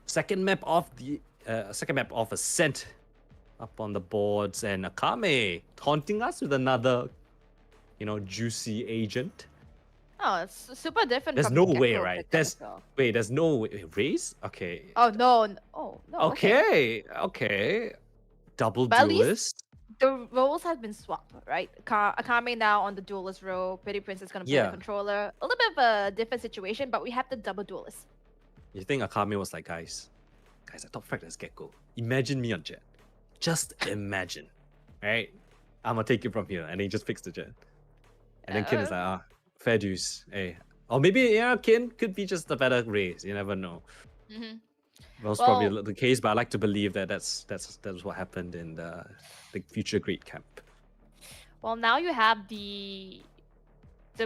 Second map of Ascent up on the boards, and Akame taunting us with another, juicy agent. Oh, it's super different. There's from no the way, Gecko right? pickup There's as well. wait, there's no way. Raise? Okay. Oh no! Oh no. Okay. Double But at least duelist. the roles have been swapped, right? Akame now on the duelist role. Pretty Prince is gonna play the Yeah. controller. A little bit of a different situation, but we have the double duelist. You think Akame was like, guys, I top frag this Gecko. Imagine me on Jet. Just imagine, right? I'm gonna take it from here, and then he just picks the Jet. And then Kin is like, fair dues, hey. Or maybe Kin could be just a better race. You never know. Mm-hmm. Most probably the case, but I like to believe that that's what happened in the Future Great camp. Well, now you have the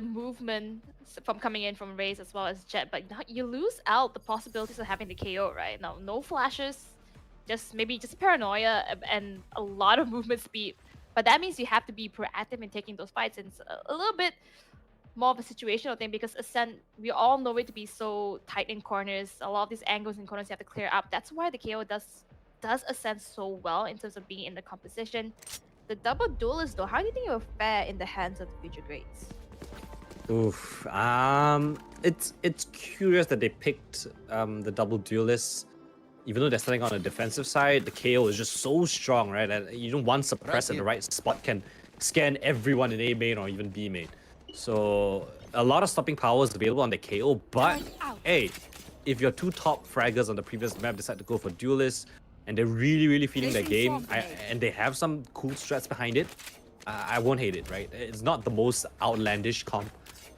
movement from coming in from Raze as well as Jet, but now you lose out the possibilities of having the KO, right? Now, no flashes, just paranoia and a lot of movement speed. But that means you have to be proactive in taking those fights, and it's a little bit more of a situational thing because Ascent, we all know it to be so tight in corners. A lot of these angles and corners you have to clear up. That's why the KO does Ascent so well in terms of being in the composition. The double duelist though, how do you think it will fare in the hands of the Future Greats? Oof. It's curious that they picked the double duelist even though they're starting on the defensive side, the KO is just so strong, right? And you know, one suppress at the right spot can scan everyone in A main or even B main. So a lot of stopping power is available on the KO, but hey, if your two top fraggers on the previous map decide to go for duelists and they're really feeling the game and they have some cool strats behind it, I won't hate it, right? It's not the most outlandish comp,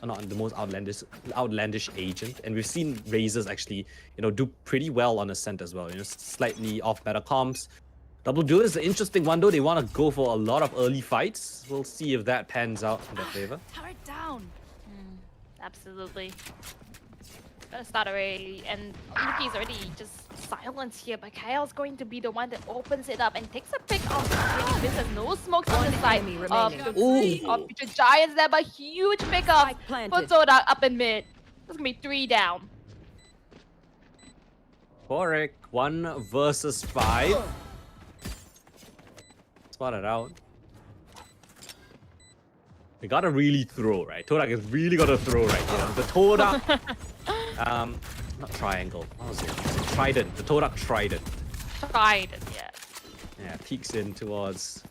not the most outlandish agent, and we've seen Razors actually, you know, do pretty well on Ascent as well. You know, slightly off meta comps. Double Duelist is an interesting one though. They want to go for a lot of early fights. We'll see if that pans out in their favor. Turret down. Absolutely. Gonna start already, and Yuki's already just silenced here, but Kyle's going to be the one that opens it up and takes a pick off the business. No smokes on the side of Future Giants there, but huge pick off for TODAK up in mid. There's gonna be 3 down. Porek, 1 versus 5. Spotted out. We gotta really throw, right? TODAK is really gotta throw right here. The TODAK, not triangle. What was it? Trident. The TODAK Trident. Trident, yeah. Yeah, peeks in towards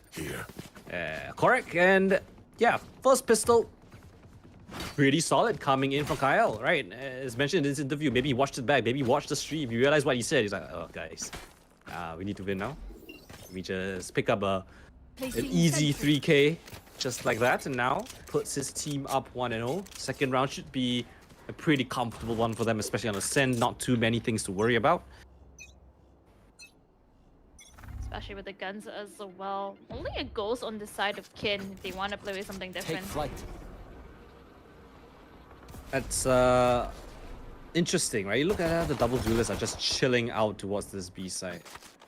Korek, and yeah, first pistol. Pretty solid coming in from Kyle, right? As mentioned in this interview, maybe he watched it back, maybe he watched the stream, he realized what he said. He's like, oh guys, we need to win now. We just pick up an easy 3k just like that, and now puts his team up 1-0. Second round should be a pretty comfortable one for them, especially on Ascend. Not too many things to worry about. Especially with the guns as well. Only a ghost on the side of Kin if they want to play with something different. Take flight. That's interesting, right? You look at how the double duelists are just chilling out towards this B side.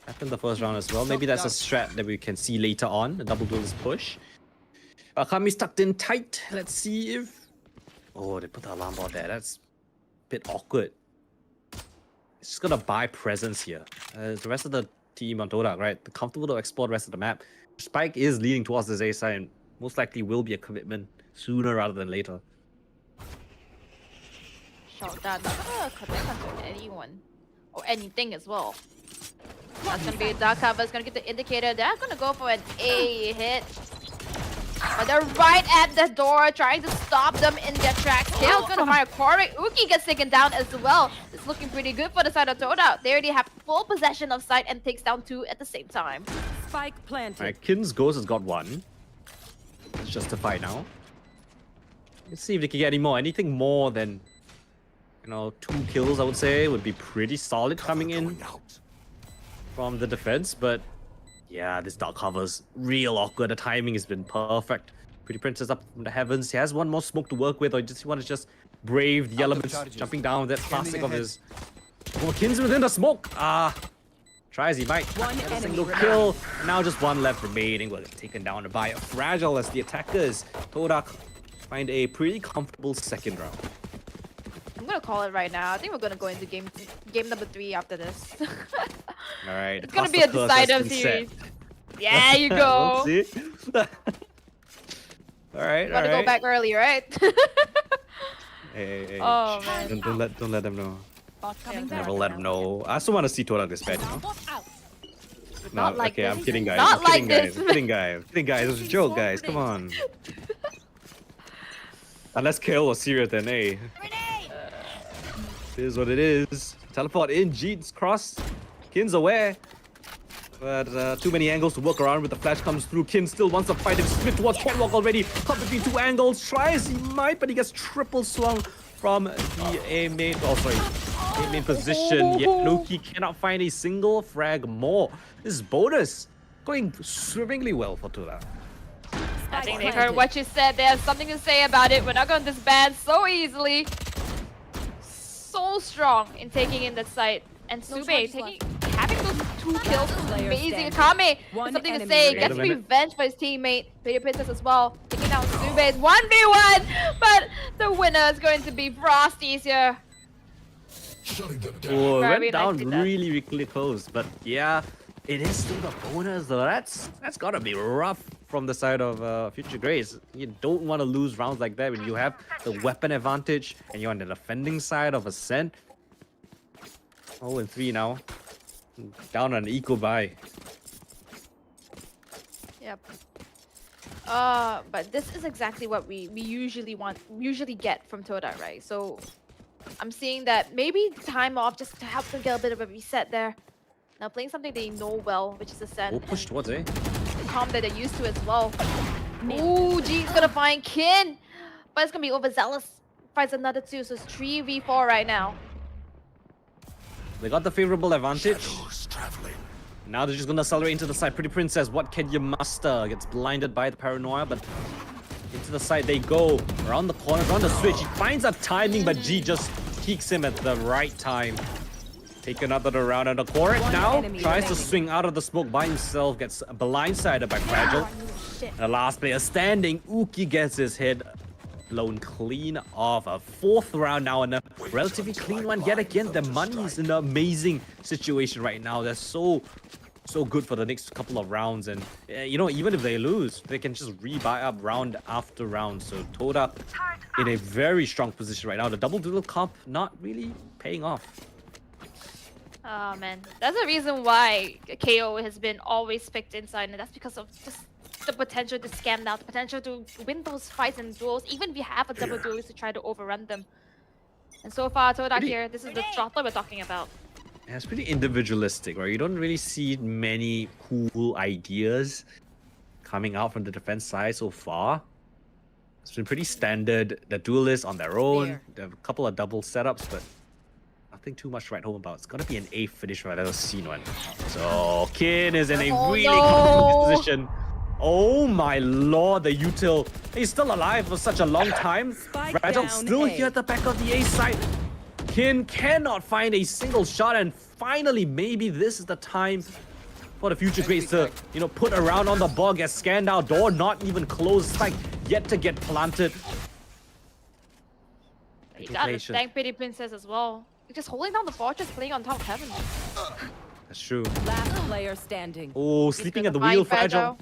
Happened the first round as well. Maybe that's a strat that we can see later on, the double duelist push. Kami's tucked in tight. Let's see if... Oh, they put the alarm bot there. That's a bit awkward. It's just gonna buy presence here. The rest of the team on TODAK, right? They're comfortable to explore the rest of the map. Spike is leading towards this A side and most likely will be a commitment sooner rather than later. Shotgun, not gonna connect onto anyone. Or anything as well. That's gonna be a dark cover, it's gonna get the indicator. They're gonna go for an A hit. But they're right at the door, trying to stop them in their tracks. Kale's gonna fire Corey. Uki gets taken down as well. It's looking pretty good for the side of TODAK. They already have full possession of site and takes down 2 at the same time. Spike planted. Alright, Kin's Ghost has got 1. It's justified now. Let's see if they can get any more. Anything more than, you know, 2 kills, I would say, would be pretty solid coming in from the defense. But yeah, this dark cover's real awkward. The timing has been perfect. Pretty Princess up from the heavens. He has 1 more smoke to work with, or just he wants to just brave the elements, jumping down. That classic of his. Oh, Kin's within the smoke. Tries he might. Get a single kill. Now just 1 left remaining. Will get taken down by a Fragile as the attackers. TODAK find a pretty comfortable second round. I'm gonna call it right now. I think we're gonna go into game number 3 after this. Alright. It's gonna be a decisive series. Yeah, you go. See? Alright, Gotta go back early, right? Hey. Oh man. Don't let them know. Yeah, Never let them know. I also want to see TODAK this bad, you know? No, Not like okay, this. I'm kidding, guys. Not I'm kidding, like guys. this. I'm kidding, guys. I'm kidding, guys. It was a joke, guys. Come on. Unless KO was serious, then hey. It is what it is. Teleport in, Jeets cross. Kin's aware. But too many angles to work around with. The flash comes through. Kin still wants to fight him. Split towards Catwalk already. Caught between 2 angles. Tries, he might, but he gets triple swung from the A main. Oh, sorry. A main position. Yet Loki cannot find a single frag more. This is bonus. Going swimmingly well for TODAK. I think they heard what you said. They have something to say about it. We're not going to disband so easily. So strong in taking in the site. And Sube having those 2 kills is amazing. Kame has something to say. Gets revenge for his teammate. Baby Princess as well. Taking down Sube's 1v1. But the winner is going to be Frosties here. Oh, Very went down nicely done. really close. But yeah, it is still the bonus though. That's gotta be rough from the side of Future Grace. You don't want to lose rounds like that when you have the weapon advantage and you're on the defending side of Ascent. 0-3 now. Down on eco buy. Yep. But this is exactly what we usually get from TODAK, right? So I'm seeing that maybe time off just to help them get a bit of a reset there. Now playing something they know well, which is Ascent. Oh, push towards A. Comp that they're used to as well. Ooh, G's gonna find Kin, but it's gonna be overzealous. Finds another 2, so it's 3v4 right now. They got the favorable advantage. Shadows traveling. Now they're just gonna accelerate into the side. Pretty Princess, what can you muster? Gets blinded by the paranoia, but into the side they go. Around the corner, around the switch. He finds a timing, but G just peeks him at the right time. Take another round on the court. Now tries to swing out of the smoke by himself. Gets blindsided by Fragile. And the last player standing, Uki gets his head blown clean off. A 4th round now and a relatively clean one yet again. The money is in an amazing situation right now. They're so good for the next couple of rounds, and you know, even if they lose, they can just rebuy up round after round. So TODAK in a very strong position right now. The double duel comp not really paying off. Oh man, that's the reason why KO has been always picked inside, and that's because of just the potential to scam out, the potential to win those fights and duels, even if you have a double duelist to try to overrun them. And so far, TODAK here, this is the throttle we're talking about. Yeah, it's pretty individualistic, right? You don't really see many cool ideas coming out from the defense side so far. It's been pretty standard. The duelists on their own. They have a couple of double setups, but nothing too much to write home about. It's gonna be an A finish right? I've never seen one. So Kin is in a really comfortable position. Oh my lord, the util. He's still alive for such a long time. Fragile still here at the back of the A side. Kin cannot find a single shot, and finally, maybe this is the time for the future greats to, you know, put around on the ball, get scanned out, door not even closed, spike yet to get planted. You gotta thank Pretty Princess as well. You're just holding down the fortress, playing on top of heaven. That's true. Last player standing. Oh, sleeping at the wheel, Fragile.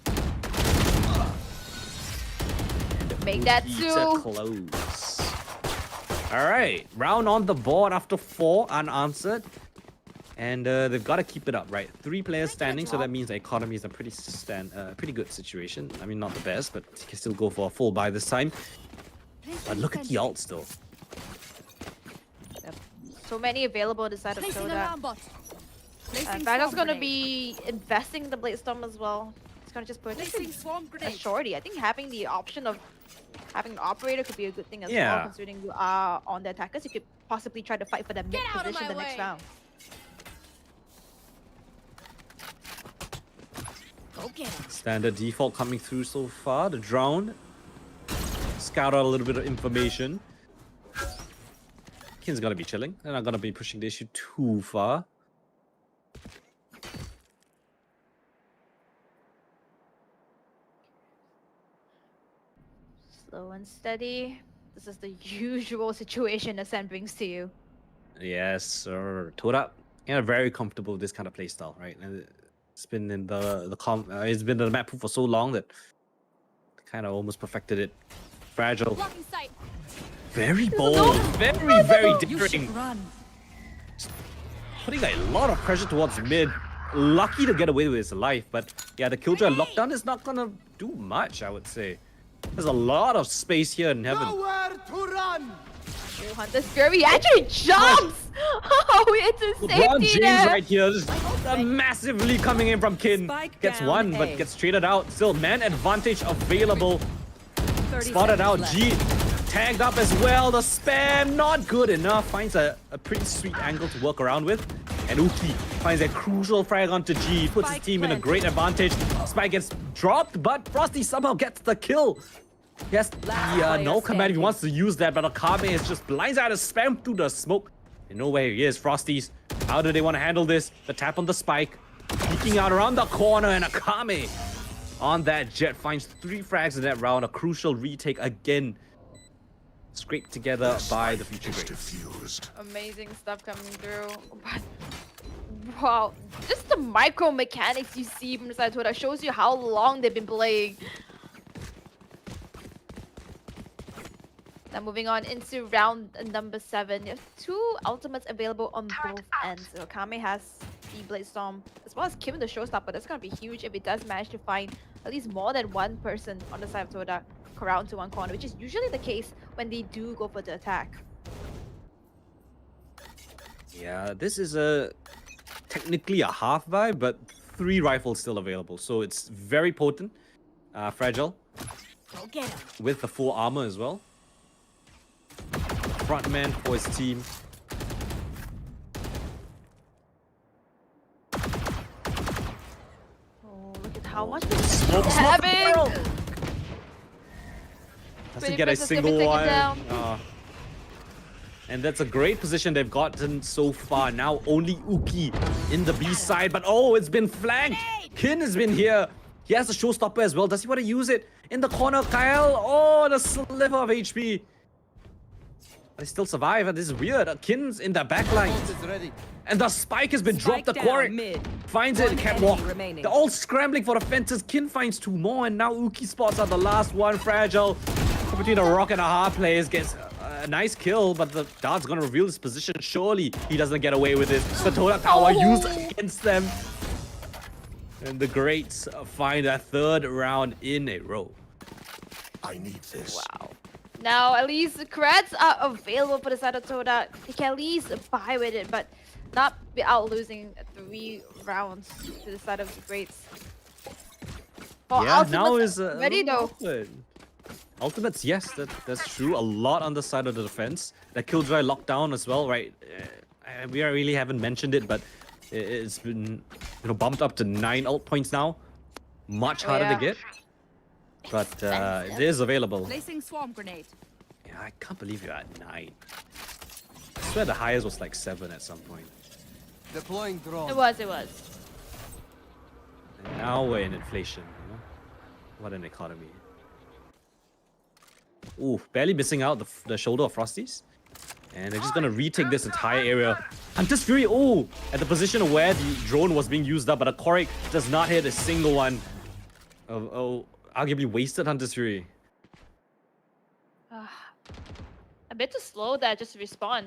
Make that 2. Close. Alright, round on the board after 4 unanswered. And they've got to keep it up, right? 3 players standing, so that means the economy is a pretty good situation. I mean, not the best, but you can still go for a full buy this time. But look at the ults, though. Yep. So many available on the side of TODAK. Fragile's gonna be investing in the Blade Storm as well. He's gonna just purchase a shorty. I think having the option of having an operator could be a good thing as well, considering you are on the attackers. You could possibly try to fight for that mid position the next round. Standard default coming through so far. The drone. Scout out a little bit of information. Kin's gonna be chilling. They're not gonna be pushing the issue too far. Slow and steady. This is the usual situation Ascent brings to you. Yes, sir. TODAK, yeah, very comfortable with this kind of playstyle, right? And it's been in it's been in the map pool for so long that kind of almost perfected it. Fragile. Very bold. Very daring. Putting a lot of pressure towards mid. Lucky to get away with his life, but yeah, the Killjoy lockdown is not gonna do much, I would say. There's a lot of space here in heaven. Nowhere to run. Oh, Hunter's Fury actually jumps! Oh, it's a LeBron safety James there! right here. Just a massive lead coming in from Kin. Gets one, but gets traded out. Still, man advantage available. Spotted out. G tagged up as well. The spam, not good enough. Finds a pretty sweet angle to work around with. And Uki finds a crucial frag onto G. Puts his team in a great advantage. Spike gets dropped, but Frosty somehow gets the kill. Yes, no command if he wants to use that, but Akame is just blindsided, spam through the smoke. And no way he is. Frosties, how do they want to handle this? The tap on the spike, peeking out around the corner, and Akame on that jet finds 3 frags in that round. A crucial retake again. Scraped together by the future greats. Amazing stuff coming through. But wow, just the micro mechanics you see from the side TODAK shows you how long they've been playing. Now moving on into round number 7. You have 2 ultimates available on both ends. So Kame has the Blade Storm, as well as Kim the Showstopper. That's going to be huge if it does manage to find at least more than one person on the side of TODAK around to one corner, which is usually the case when they do go for the attack. Yeah, this is technically a half buy, but 3 rifles still available, so it's very potent, fragile, Go get him. with the full armor as well. Frontman for his team. Oh, look at how much Smoke, he's smoke having! Doesn't Pretty get a Princess gonna be single taken one. down. And that's a great position they've gotten so far. Now only Uki in the B side, but oh, it's been flanked. Kin has been here. He has a showstopper as well. Does he want to use it? In the corner, Kyle. Oh, the sliver of HP. They still survive, and this is weird. Kin's in the backline. And the spike has been dropped. The down Quark mid. finds it, One can't enemy walk. remaining. They're all scrambling for the fences. Kin finds 2 more, and now Uki spots out the last one. Fragile. Between a rock and a hard players gets a nice kill, but the dart's gonna reveal his position. Surely he doesn't get away with this. The TODAK tower used against them. And the Greats find a 3rd round in a row. I need this. Wow. Now, at least the creds are available for the side of TODAK. They can at least buy with it, but not without losing 3 rounds to the side of the Greats. Oh, Yeah, Ultimates now is ready though. Ultimates, yes, that's true. A lot on the side of the defense. The Killjoy lockdown as well, right? We really haven't mentioned it, but it's been bumped up to 9 ult points now. Much harder to get, but it is available. Placing swarm grenade. Yeah, I can't believe you're at 9. I swear the highest was like 7 at some point. Deploying drone. It was. And now we're in inflation. What an economy. Ooh, barely missing out the shoulder of Frosties. And they're just gonna retake this entire area. Hunter's Fury, oh! At the position where the drone was being used up, but a Korik does not hit a single one. Arguably wasted Hunter's Fury. A bit too slow there just to respawn.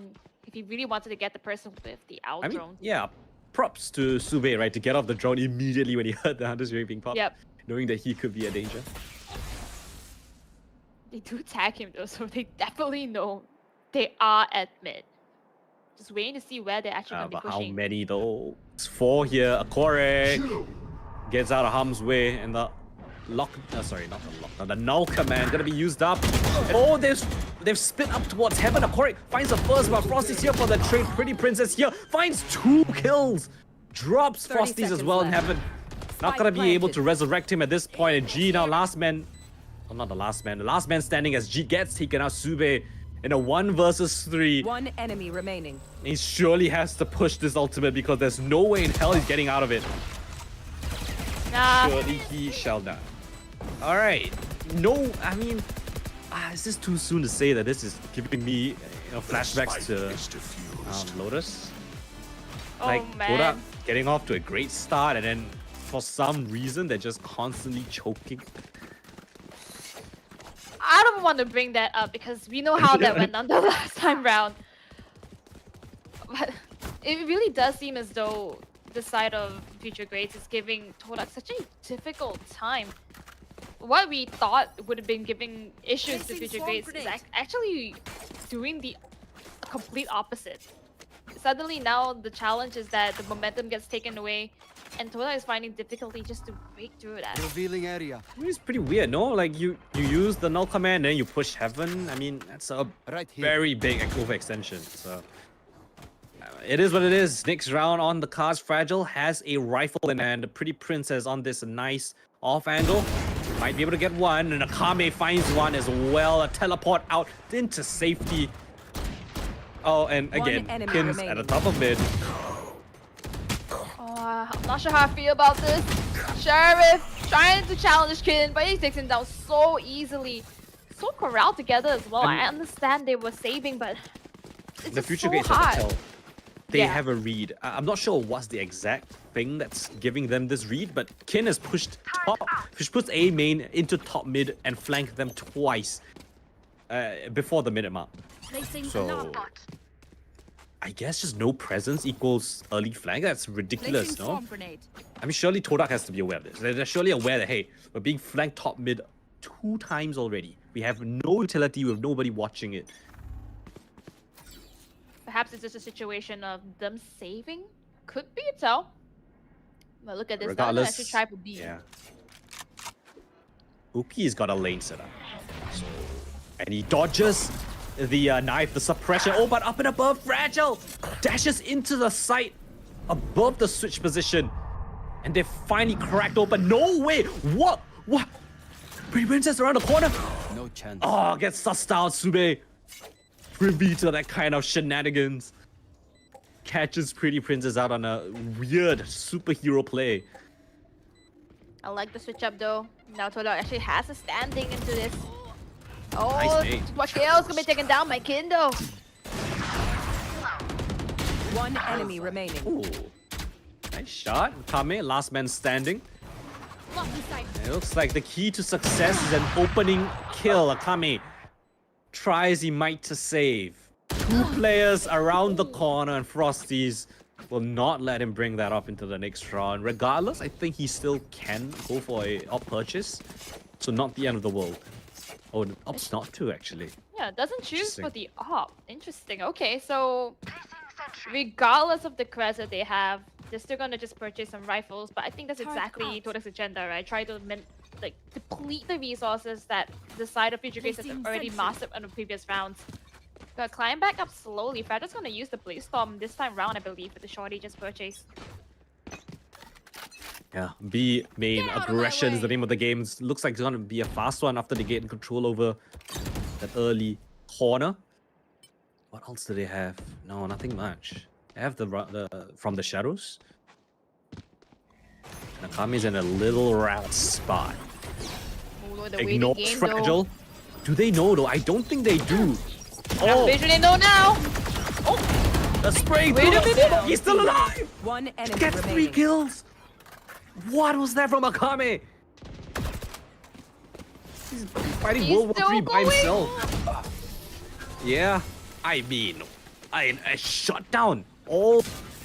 If he really wanted to get the person with the owl I mean, drone. yeah, props to Sube, right? To get off the drone immediately when he heard the Hunter's Fury being popped. Yep. Knowing that he could be a danger. They do tag him though, so they definitely know they are at mid. Just waiting to see where they're actually going to But be how pushing. many though? It's 4 here. A Korik gets out of harm's way, and the lock. Sorry, not the lock. The null command gonna be used up. Oh, they've split up towards heaven. A Korik finds the first, but Frosty's here for the trade. Pretty Princess here finds 2 kills. Drops 30 Frosties as seconds well in left. heaven. Not Spike gonna be able planted. to resurrect him at this point. And G now last man. Oh, not the last man. The last man standing as G gets taken out. Sube in a 1 versus 3. One enemy remaining. He surely has to push this ultimate because there's no way in hell he's getting out of it. Nah, Surely he shall not. Alright. No, I mean, is this too soon to say that this is giving me flashbacks to Is diffused. Lotus? oh Like, man. TODAK getting off to a great start and then for some reason they're just constantly choking. I don't want to bring that up because we know how that went on the last time round. But it really does seem as though the side of Future Greats is giving TODAK such a difficult time. What we thought would have been giving issues to Placing Future swarm Greats is grenade. actually doing the complete opposite. Suddenly now the challenge is that the momentum gets taken away and TODAK is finding difficulty just to break through that. Revealing area. I mean, it's pretty weird, no? Like, you use the null command and then you push heaven. I mean, that's a Right here. very big overextension. So it is what it is. Next round on the cards. Fragile has a rifle in hand. The Pretty Princess on this nice off angle. Might be able to get one. And Akame finds one as well. A teleport out into safety. Oh, and One again, enemy Kins remaining. at the top of mid. Oh, I'm not sure how I feel about this. Sheriff trying to challenge Kin, but he takes him down so easily. So corralled together as well. I understand they were saving, but it's The just Future so Gates hard. have to tell. They Yeah. have a read. I'm not sure what's the exact thing that's giving them this read, but Kin has pushed A main into top mid and flanked them twice before the minute mark. Placing So I guess just no presence equals early flank. That's ridiculous, Placing no? swarm grenade. I mean, surely TODAK has to be aware of this. They're surely aware that, hey, we're being flanked top mid 2 times already. We have no utility with nobody watching it. Perhaps it's just a situation of them saving. Could be a tell. But look at this. Now Regardless, actually try for B. yeah. Uki's got a lane set up. So, and he dodges the knife, the suppression. Oh, but up and above, Fragile dashes into the site above the switch position. And they finally cracked open. No way! What? What? Pretty Princess around the corner. No chance. Oh, gets sussed out, Sube. Privy to that kind of shenanigans. Catches Pretty Princess out on a weird superhero play. I like the switch up though. Now TODAK actually has a standing into this. Oh, Nice nade. watch KO's gonna be taken down by Kindo. One enemy remaining. Ooh. Nice shot. Kame, last man standing. It looks like the key to success is an opening kill. Akame tries he might to save. 2 players around the corner, and Frosties will not let him bring that up into the next round. Regardless, I think he still can go for a up purchase. So not the end of the world. Oh, opts not to actually. Yeah, doesn't choose for Interesting. the op. Interesting. Okay, so regardless of the crest that they have, they're still gonna just purchase some rifles. But I think that's exactly TODAK's agenda, right? Try to deplete the resources that the side of Future Grace has already mastered in the previous rounds. Gotta climb back up slowly. Fragil's gonna use the Blaze Storm this time round, I believe, with the shorty just purchased. Yeah, B main aggression is the name of the game. Looks like it's gonna be a fast one after they get control over that early corner. What else do they have? No, nothing much. They have the from the shadows. Nakame's in a little rat spot. Ooh, the way they Ignores game, Fragile. though. Do they know though? I don't think they do. Oh, they know now. The spray Wait a through the minute. smoke. He's still alive. One enemy Gets remaining. 3 kills. What was that from Akame? He's fighting He's World War still III by going. himself. Yeah, I mean, I shut down all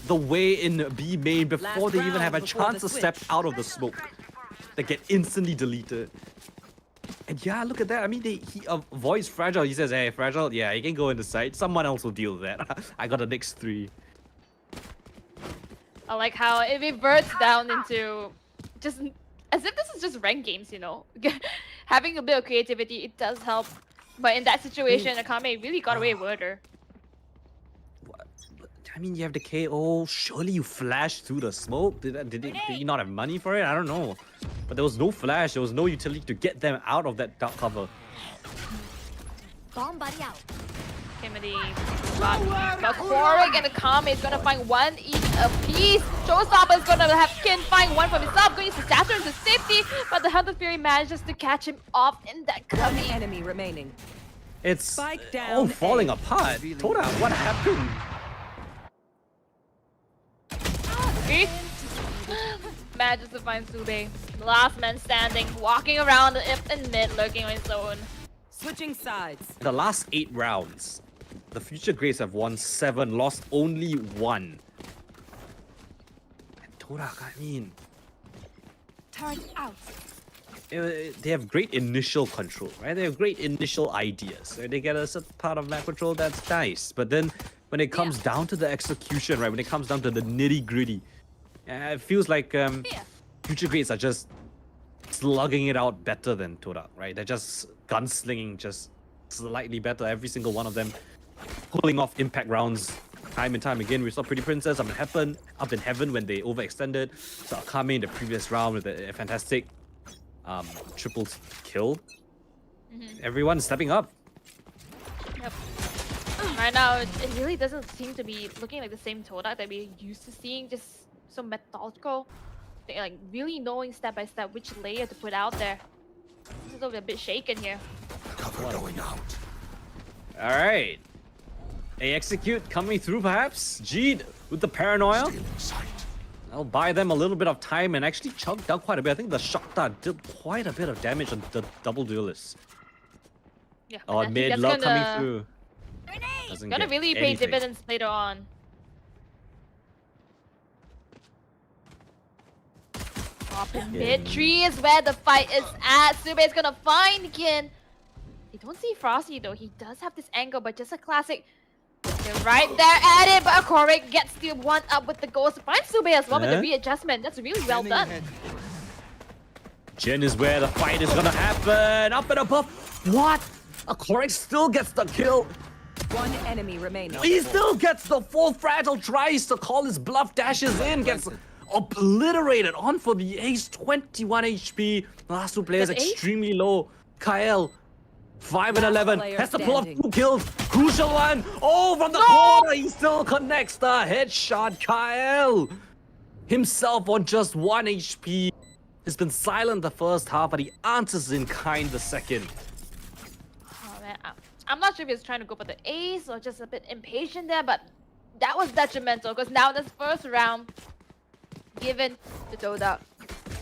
the way in B main before they even have a round before chance the to step switch. out of the smoke. They get instantly deleted. And yeah, look at that. I mean, he avoids Fragile. He says, hey, Fragile, yeah, you can go in the side. Someone else will deal with that. I got the next 3. I like how it reverts down into just as if this is just ranked games, you know. Having a bit of creativity, it does help. But in that situation, Akame really got away with her. I mean, you have the KO. Surely you flashed through the smoke. Did you not have money for it? I don't know. But there was no flash. There was no utility to get them out of that dark cover. Bomb buddy out. Kimberly, but Quarrick and Akame is gonna find 1 each apiece. Showstopper is gonna have Kin find 1 for himself, going to scatter into safety, but the Hunter Fury manages to catch him off in that One cubby. enemy remaining. It's Spike all down falling A. apart. Toda, what happened? See? Manages to find Sube. The last man standing, walking around the if and mid, lurking on his own. Switching sides. The last 8 rounds, the Future Grace have won 7, lost only 1. And Todak, I mean, Turn out. they have great initial control, right? They have great initial ideas. Right? They get a certain part of map control that's nice, but then when it comes down to the execution, right? When it comes down to the nitty gritty, it feels like Future Grace are just slugging it out better than Todak, right? They're just gunslinging just slightly better. Every single one of them pulling off impact rounds time and time again. We saw Pretty Princess up in heaven when they overextended. So Akame in the previous round with a fantastic triple kill. Everyone's stepping up. Yep. Right now, it really doesn't seem to be looking like the same TODAK that we're used to seeing. Just so methodical. They're like really knowing step by step which layer to put out there. This is a bit shaken here. Cover going out. All right. A execute coming through perhaps. Jeed with the paranoia. Still in sight. I'll buy them a little bit of time and actually chunk down quite a bit. I think the Shokta did quite a bit of damage on the double duelists. Yeah. Oh, but mid that's love gonna- coming through. Doesn't Gonna get really pay anything. dividends later on. Up in mid tree is where the fight is at. Sube is gonna find Kin. They don't see Frosty though. He does have this angle, but just a classic. They're right there at it, but Korek gets the one up with the ghost. Finds Sube as well with the readjustment. That's really well done. Jin is where the fight is gonna happen. Up and above. What? A Korek still gets the kill. One enemy remaining. He still gets the full fragile. Tries to call his bluff. Dashes in. Gets obliterated on for the ace. 21 HP. The last two players That's ace? extremely low. Kyle. 5 and 11. player Has to pull off standing. 2 kills. Crucial one. Oh, from the corner. He still connects the headshot. Kyle himself on just 1 HP. He's been silent the first half, but he answers in kind the second. Oh, man. I'm not sure if he's trying to go for the ace or just a bit impatient there, but that was detrimental because now this first round given to TODAK.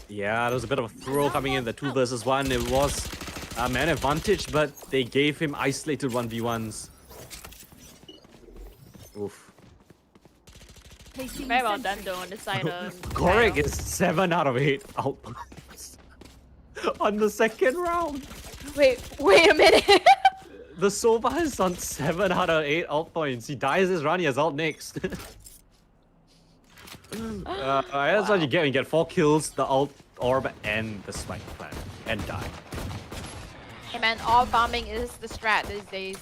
Yeah, there was a bit of a throw coming in, the 2 versus 1. It was a man advantage, but they gave him isolated 1v1s. Oof. Very well done though on the side of Korek Kyle. is 7 out of 8 outpoints on the second round. Wait a minute. The Sova is on 7 out of 8 alt points. He dies this round, he has alt next. That's what you get when you get 4 kills, the alt orb, and the spike plant, and die. Hey man, all farming is the strat these days.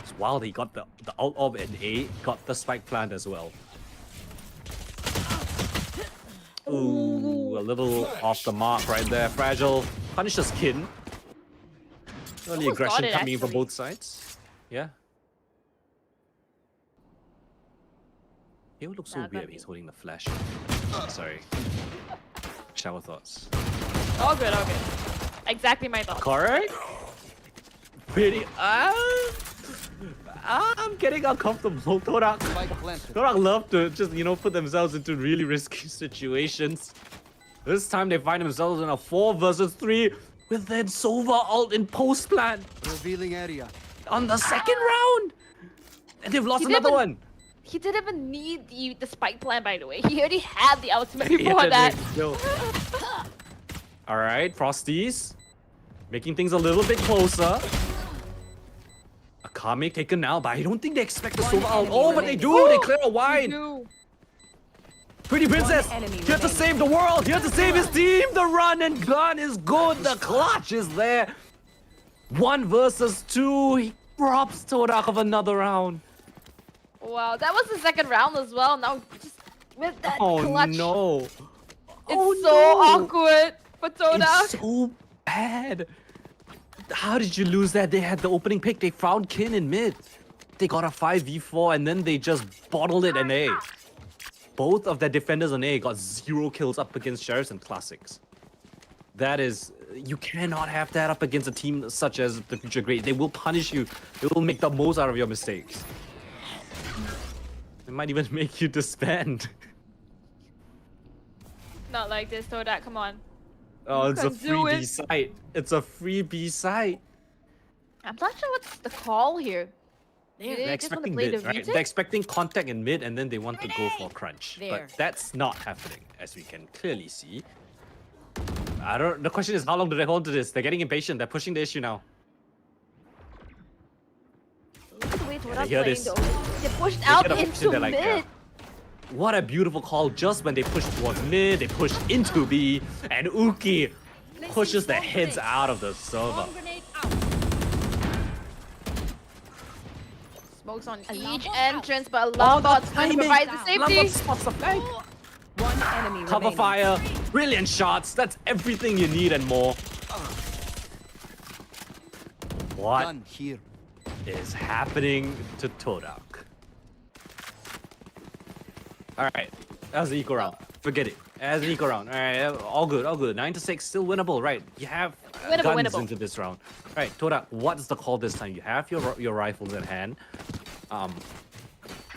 It's wild, he got the alt orb and A, got the spike plant as well. Ooh, a little off the mark right there. Fragile punishes Kin. Early Almost got aggression it, coming from actually. both sides. Yeah. He would look so Nah, weird when got he's me. holding the flash. Sorry. Shower thoughts. All good, all good. Exactly my thoughts. Correct? Pretty. I'm getting uncomfortable. TODAK love to just, put themselves into really risky situations. This time they find themselves in a 4 versus 3 with then Sova ult in post plant Revealing area. on the second round. And they've lost He didn't another even- one. He didn't even need the spike plan, by the way. He already had the ultimate before that. Alright, Frosties. Making things a little bit closer. A Kame taken now, but I don't think they expect the Sova ult. enemy Oh, but they remaining. do! They clear a wide! Two. Pretty Princess, enemy here to remaining. save the world, here to save his team. The run and gun is good. The clutch is there. 1 versus 2. He robs TODAK of another round. Wow, that was the second round as well. Now just with that Oh clutch, no. it's Oh, so no. awkward for TODAK. It's so bad. How did you lose that? They had the opening pick. They found Kin in mid. They got a 5v4 and then they just bottled it in A. Both of their defenders on A got 0 kills up against Sheriffs and Classics. That is... You cannot have that up against a team such as the Future Great. They will punish you. They will make the most out of your mistakes. They might even make you disband. Not like this, TODAK. Come on. Oh, it's a can do free it. B site. It's a free B site. I'm not sure what's the call here. They're They just want to expecting play mid, the right? retake? They're expecting contact in mid and then they want to go for crunch. There. But that's not happening, as we can clearly see. The question is, how long do they hold to this? They're getting impatient. They're pushing the issue now. Look at the way they TODAK's hear playing this. though. They pushed They out get a push into in, they're like, mid. yeah. What a beautiful call. Just when they push towards mid, they push into B, and Uki pushes their heads out of the server. Smokes on each entrance, but Lombard's going to provide the safety. Lombard spots the flag. One enemy Cover remaining. fire, brilliant shots. That's everything you need and more. What Gun here. is happening to TODAK? Alright, that was an equal round. Forget it. As an equal round. Alright, all good, all good. 9-6, still winnable, right? You have guns Winnable. into this round. Alright, TODAK, what's the call this time? You have your rifles in hand.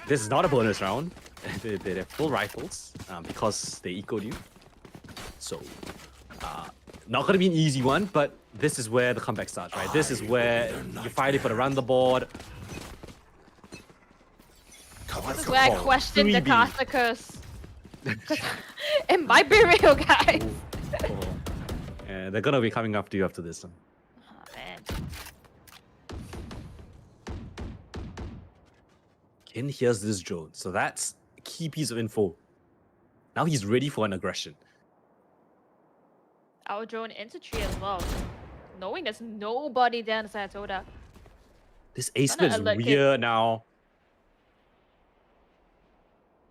This is not a bonus round. They have full rifles because they ecoed you. So, not gonna be an easy one, but this is where the comeback starts, right? This is where you finally put around the board. This is where I question the 3B. caster curse. It might be real, guys. Yeah, they're gonna be coming after you after this one. Oh, man. Kin hears this drone, so that's a key piece of info. Now he's ready for an aggression. Our drone into tree as well. Knowing there's nobody there inside TODAK. This A split is alert Kin. weird now.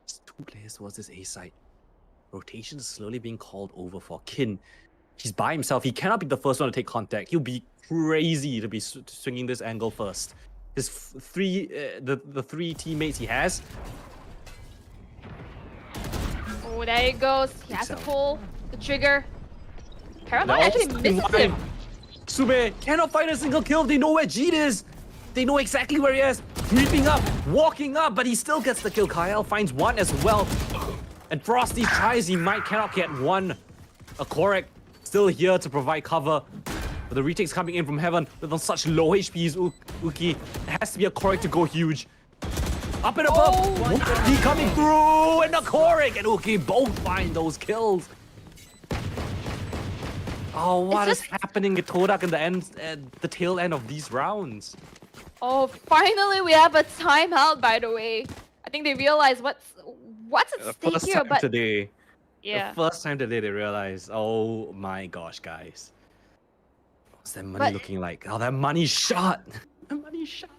There's 2 players towards this A site. Rotation is slowly being called over for Kin. He's by himself. He cannot be the first one to take contact. He'll be crazy to be swinging this angle first. His the 3 teammates he has. Oh, there he goes. He has to out. pull the trigger. Paranoid They're all actually standing misses wide. him. Sube cannot find a single kill. They know where Jeet is. They know exactly where he is. Creeping up, walking up, but he still gets the kill. Kyle finds one as well. And Frosty tries. He cannot get one. A Korek still here to provide cover. But the retake's coming in from heaven with on such low HPs. Uki. It has to be a Korek to go huge. Up and above. Uki coming through. And a Korek and Uki both find those kills. Oh, what is happening at TODAK in the end, the tail end of these rounds? Oh, finally we have a timeout, by the way. I think they realize what's at stake First here, time but today. yeah. The first time today they realized, oh my gosh, guys. What's that money But- looking like? Oh, that money shot. That money shot.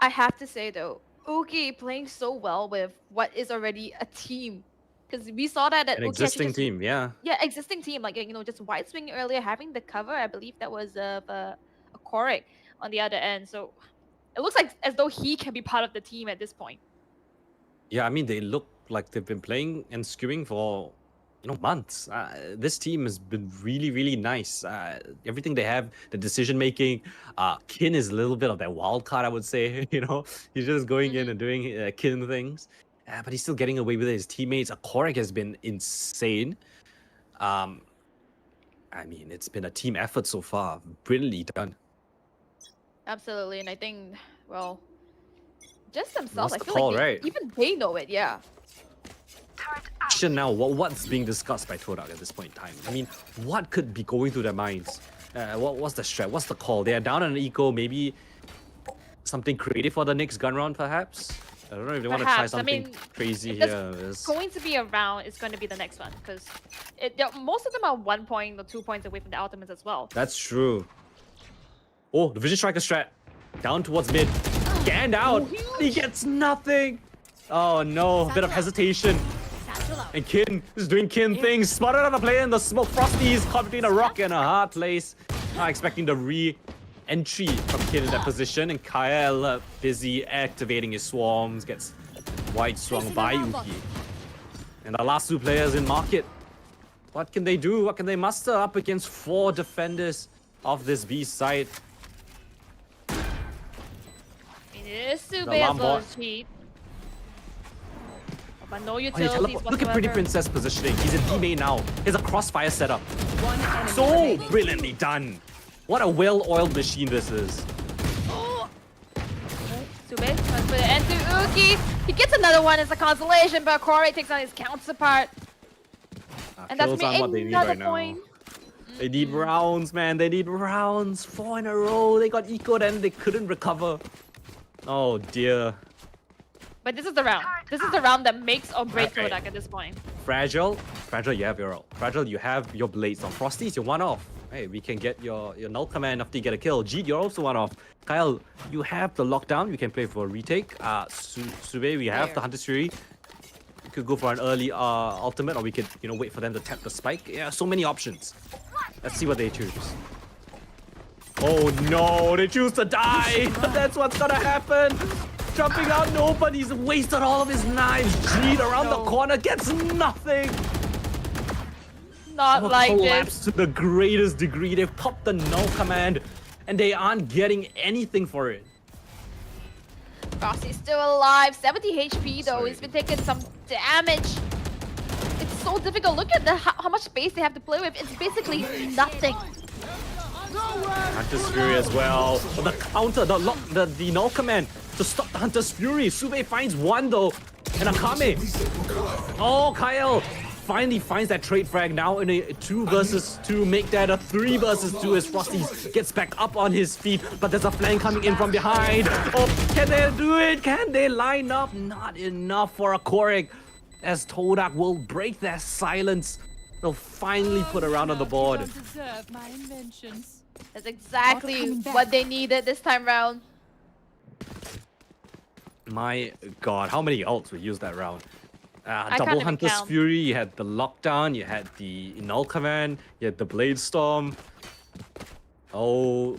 I have to say though, Uki playing so well with what is already a team. Because we saw that An Uki actually existing just- team, yeah. Yeah, existing team, like, you know, just wide swing earlier, having the cover. I believe that was a Korek on the other end. So it looks like as though he can be part of the team at this point. Yeah, I mean, they look like they've been playing and skewing for, months. This team has been really, really nice. Everything they have, the decision making. Kin is a little bit of that wild card, I would say. He's just going in and doing Kin things. But he's still getting away with it. His teammates. Korek has been insane. I mean, it's been a team effort so far. Brilliantly done. Absolutely, and I think, well, just themselves. What's I the feel call, like right? even they know it. Yeah. Question now, what's being discussed by TODAK at this point in time? I mean, what could be going through their minds? What's the strat? What's the call? They are down on an eco. Maybe something creative for the next gun round, perhaps? I don't know if they want to try Perhaps. I something mean, crazy if there's here. There's- going to be a round, it's going to be the next one because most of them are 1 point or 2 points away from the ultimates as well. That's true. Oh, the Vision Striker strat. Down towards mid. Scanned out. He gets nothing. Oh no, a bit of hesitation. And Kin is doing Kin things. Spotted on the play in the smoke. Frosty's caught between a rock and a hard place. Expecting the re-entry from Kin in that position. And Kyle busy activating his swarms. Gets wide swung by Uki. And the last 2 players in market. What can they do? What can they muster up against 4 defenders of this B site? It is Sube alarm as well bot. as Cheat. But no Oh, yeah, utilities look at Pretty whatsoever. Princess positioning. He's in D main now. He has a crossfire setup. One enemy So remaining. brilliantly done. What a well-oiled machine this is. Sube tries to put it into Uki. He gets another one as a consolation, but Corey takes on his counterpart. And that's Kills me on what they need another right now. point. They need rounds, man. They need rounds. 4 in a row. They got ecoed and they couldn't recover. Oh dear. But this is the round. This is the round that makes or breaks Okay. TODAK at this point. Fragile, you have your ult. Fragile, you have your blades. On Frosties, you're 1 off. Hey, we can get your null command after you get a kill. Jeet, you're also 1 off. Kyle, you have the lockdown. You can play for a retake. Sube, we have the Hunter's Fury. We could go for an early ultimate, or we could, wait for them to tap the spike. Yeah, so many options. Let's see what they choose. Oh no, they choose to die. That's what's gonna happen. Jumping out, nobody's wasted all of his knives. Jeet around the corner gets nothing. Not like Collapse this. to the greatest degree. They've popped the null command, and they aren't getting anything for it. Frosty's still alive. 70 HP though. Sorry. He's been taking some damage. It's so difficult. Look at how much space they have to play with. It's basically nothing. Hunter's Fury as well. But the counter, the null command to stop the Hunter's Fury. Sube finds one though. And Akame. Oh, Kyle finally finds that trade frag now in a 2 versus 2. Make that a 3 versus 2 as Frosty gets back up on his feet. But there's a flank coming in from behind. Oh, can they do it? Can they line up? Not enough for a Korik. As TODAK will break their silence. They'll finally put a round on the board. That's exactly what they needed this time round. My god, how many ults were used that round? can't Double even Hunter's count. Fury, you had the Lockdown, you had the Null Command, you had the Blade Storm. Oh.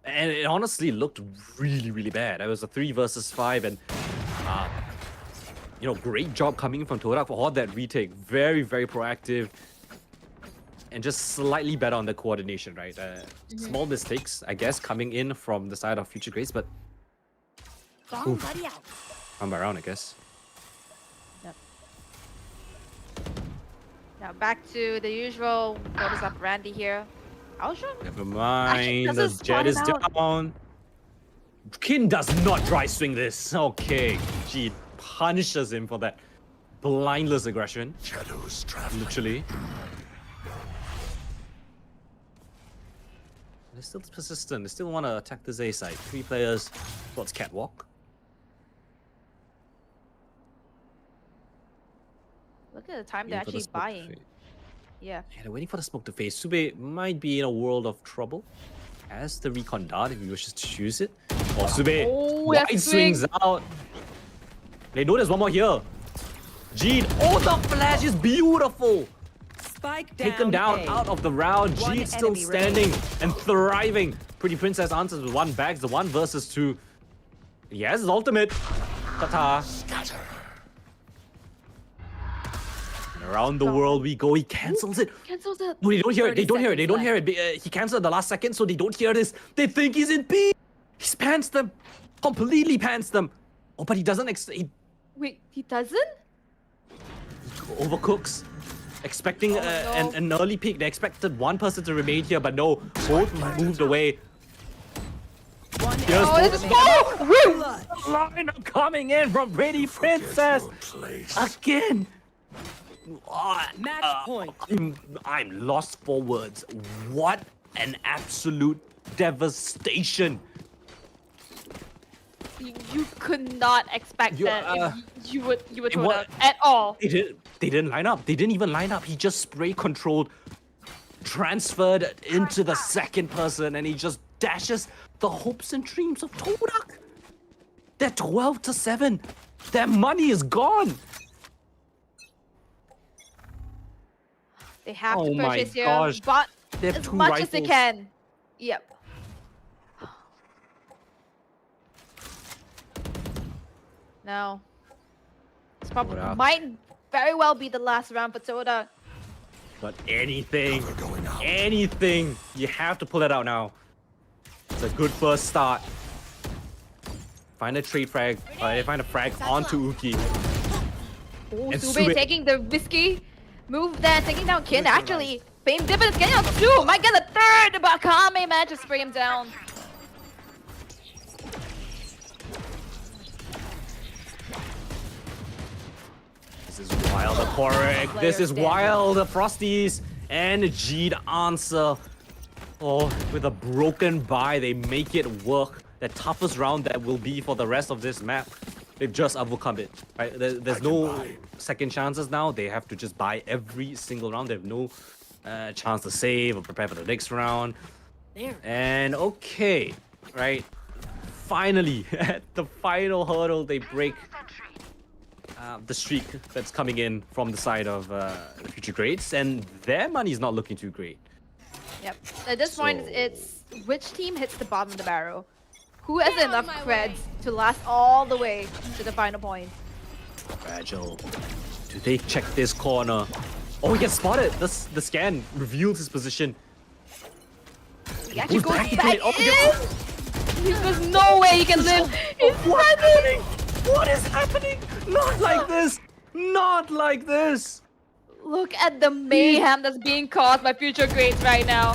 And it honestly looked really, really bad. It was a 3 versus 5 and you know, great job coming from TODAK for all that retake. Very, very proactive. And just slightly better on the coordination, right? Small mistakes, I guess, coming in from the side of Future Greats, but come around, I guess. Now back to the usual modus operandi here. Ultra? Never mind, the doesn't jet spot is it out. down. Kin does not dry swing this. Okay, she punishes him for that blindless aggression. Shadows traveling. Literally. They're still persistent. They still want to attack this A side. 3 players towards Catwalk. Look at the time they're Waiting for the actually smoke to buying. fade. Yeah. Yeah, they're waiting for the smoke to fade. Sube might be in a world of trouble. Has the recon dart if he wishes to choose it. Oh, Sube that wide swing. swings out. They know there's one more here. Jean, oh, the flash is beautiful. Spike Taken down A. out of the round. One Jean still enemy standing remaining. and thriving. Pretty Princess answers with 1 bags, the 1 versus 2. He has his ultimate. Ta-ta. And around the world we go. He cancels it. Cancels it. No, they don't hear it. They 30 don't hear it. They don't seconds hear it. He canceled at the last second, so they don't hear this. They think he's in B. He pants them. Completely pants them. Oh, but he doesn't. He Wait, he doesn't? overcooks. Expecting no. an early peak. They expected one person to remain here, but no. Both moved away. One Here's enemy this is remaining. line coming in from Pretty Princess. Again. Match point. I'm lost for words. What an absolute devastation. You could not expect You, that if you would it told wa- us at all. They didn't line up. They didn't even line up. He just spray controlled, transferred into the second person, and he just dashes the hopes and dreams of TODAK. They're 12-7. Their money is gone. They have Oh to my purchase here, gosh. but They have as 2 much as they rifles. can. Yep. No. This probably TODAK. might very well be the last round for TODAK. But anything, Cover going out. anything, you have to pull it out now. It's a good first start. Find a trade frag. Find a frag onto Uki. Oh, And Sube Sube- taking the risky move there, taking down Kin. Actually, paying dividends, getting out 2. Might get a 3rd, but Kame managed to spray him down. This is wild, the Korik. This is wild, the Frosties. And Jeed answer. Oh, with a broken buy, they make it work. The toughest round that will be for the rest of this map. They've just overcome it. Right? There's no second chances now. They have to just buy every single round. They have no chance to save or prepare for the next round. And okay, right? Finally, at the final hurdle, they break the streak that's coming in from the side of the Future Greats, and their money is not looking too great. Yep. At this point, it's which team hits the bottom of the barrel. Who has enough creds to last all the way to the final point? Fragile. Do they check this corner? Oh, he gets spotted. The scan reveals his position. He actually Who's goes back back into it? in! There's no way he can live! He's What's running! happening? What is happening? Not like this! Not like this! Look at the mayhem that's being caused by Future Greats right now.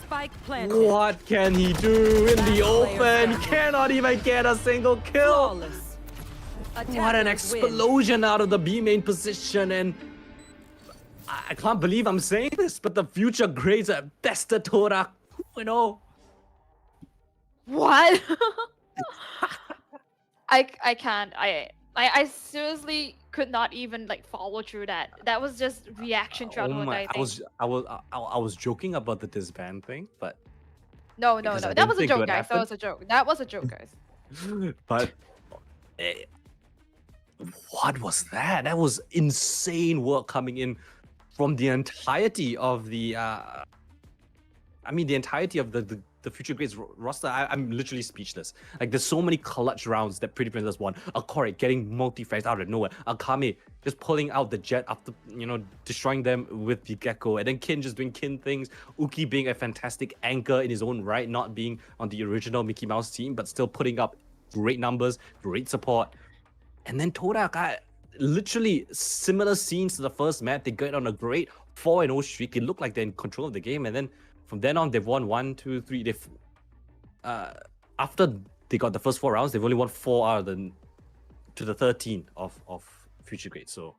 Spike planted. What can he do in the Last player open? He standing. cannot even get a single kill. Flawless. What an Attackers win. explosion out of the B main position, and I can't believe I'm saying this, but the Future Greats have bested TODAK 2-0. What? I can't. I seriously could not even like follow through that. That was just reaction shot mode, I think. I was joking about the disband thing, but No, because I that didn't was a think it joke, would guys. That happen. was a joke. That was a joke, guys. but eh, what was that? That was insane work coming in from the entirety of the the entirety of the Future Greats roster. I'm literally speechless. Like, there's so many clutch rounds that Pretty Princess won. A Corey getting multi-frags out of nowhere. Akame just pulling out the jet after, destroying them with the Gecko. And then Kin just doing Kin things. Uki being a fantastic anchor in his own right, not being on the original Mickey Mouse team, but still putting up great numbers, great support. And then TODAK, literally similar scenes to the first match. They get on a great 4-0 streak. It looked like they're in control of the game. And then from then on, they've won 1, 2, 3. They've after they got the first 4 rounds, they've only won 4 out of the 13 of Future Greats. So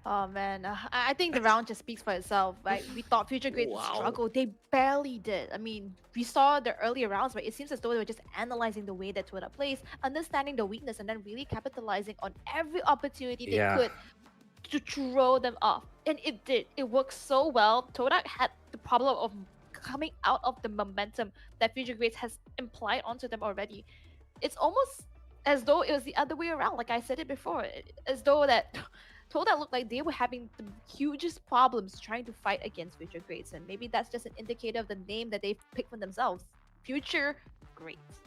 Oh man, I think the round just speaks for itself. Right? We thought Future Greats would struggle. They barely did. I mean, we saw the earlier rounds, but it seems as though they were just analyzing the way that TODAK plays, understanding the weakness, and then really capitalizing on every opportunity they could to throw them off. And it did. It worked so well. TODAK had the problem of coming out of the momentum that Future Greats has implied onto them already. It's almost as though it was the other way around. Like I said it before, as though that TODAK looked like they were having the hugest problems trying to fight against Future Greats. And maybe that's just an indicator of the name that they've picked for themselves. Future Greats.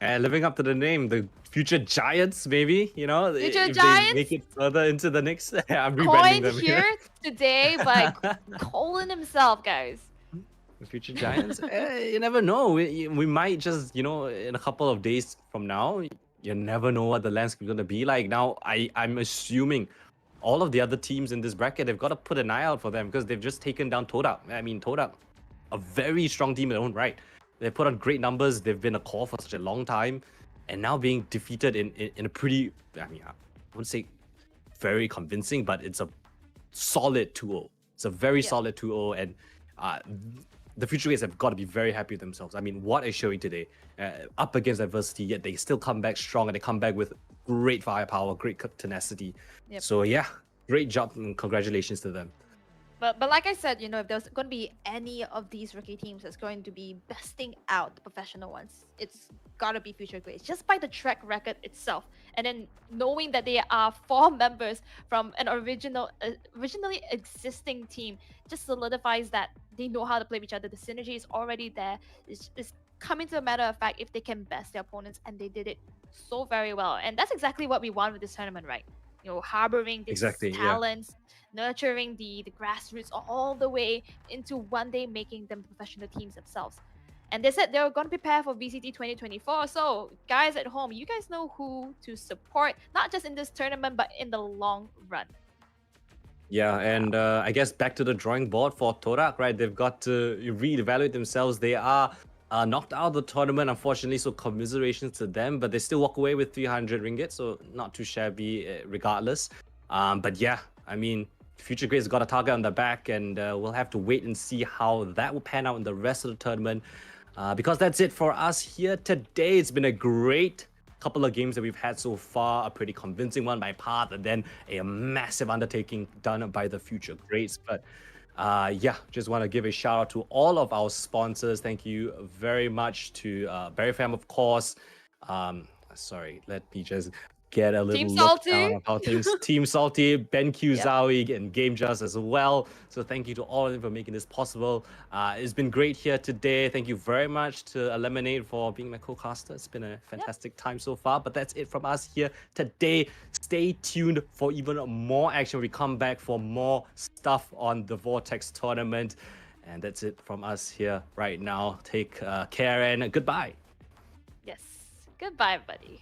And living up to the name, the Future Giants, maybe, Future if Giants? they make it further into the next. I'm rebranding Coined them here today by Coldan himself, guys. The Future Giants. You never know. We might just, in a couple of days from now, you never know what the landscape is going to be like. Now, I'm assuming all of the other teams in this bracket, they've got to put an eye out for them because they've just taken down TODAK. I mean, TODAK, a very strong team in their own right. They've put on great numbers. They've been a core for such a long time. And now being defeated in a pretty, I wouldn't say very convincing, but it's a solid 2-0. It's a very solid 2-0. And the Future Greats have got to be very happy with themselves. I mean, what a showing today. Up against adversity, yet they still come back strong and they come back with great firepower, great tenacity. Yep. So yeah, great job and congratulations to them. But like I said, if there's going to be any of these rookie teams that's going to be besting out the professional ones, it's got to be Future Greats, just by the track record itself. And then knowing that they are 4 members from an originally existing team just solidifies that they know how to play with each other. The synergy is already there. It's coming to a matter of fact if they can best their opponents, and they did it so very well. And that's exactly what we want with this tournament, right? Harboring these talents, nurturing the grassroots all the way into one day making them professional teams themselves. And they said they were going to prepare for VCT 2024. So guys at home, you guys know who to support, not just in this tournament, but in the long run. Yeah, and I guess back to the drawing board for TODAK, right? They've got to reevaluate themselves. They are knocked out of the tournament, unfortunately, so commiserations to them, but they still walk away with 300 ringgit, so not too shabby regardless. But yeah, I mean, Future Greats got a target on the back, and we'll have to wait and see how that will pan out in the rest of the tournament. Because that's it for us here today. It's been a great couple of games that we've had so far, a pretty convincing one by Path, and then a massive undertaking done by the Future Greats. But yeah, just want to give a shout out to all of our sponsors. Thank you very much to Berryfam, of course. Sorry, let me just get a little look down of how things. Team Salty, BenQ Zawi, and Game Just as well. So thank you to all of them for making this possible. It's been great here today. Thank you very much to Ellemonade for being my co-caster. It's been a fantastic time so far. But that's it from us here today. Stay tuned for even more action. We come back for more stuff on the Vortex tournament. And that's it from us here right now. Take care and goodbye. Yes. Goodbye, buddy.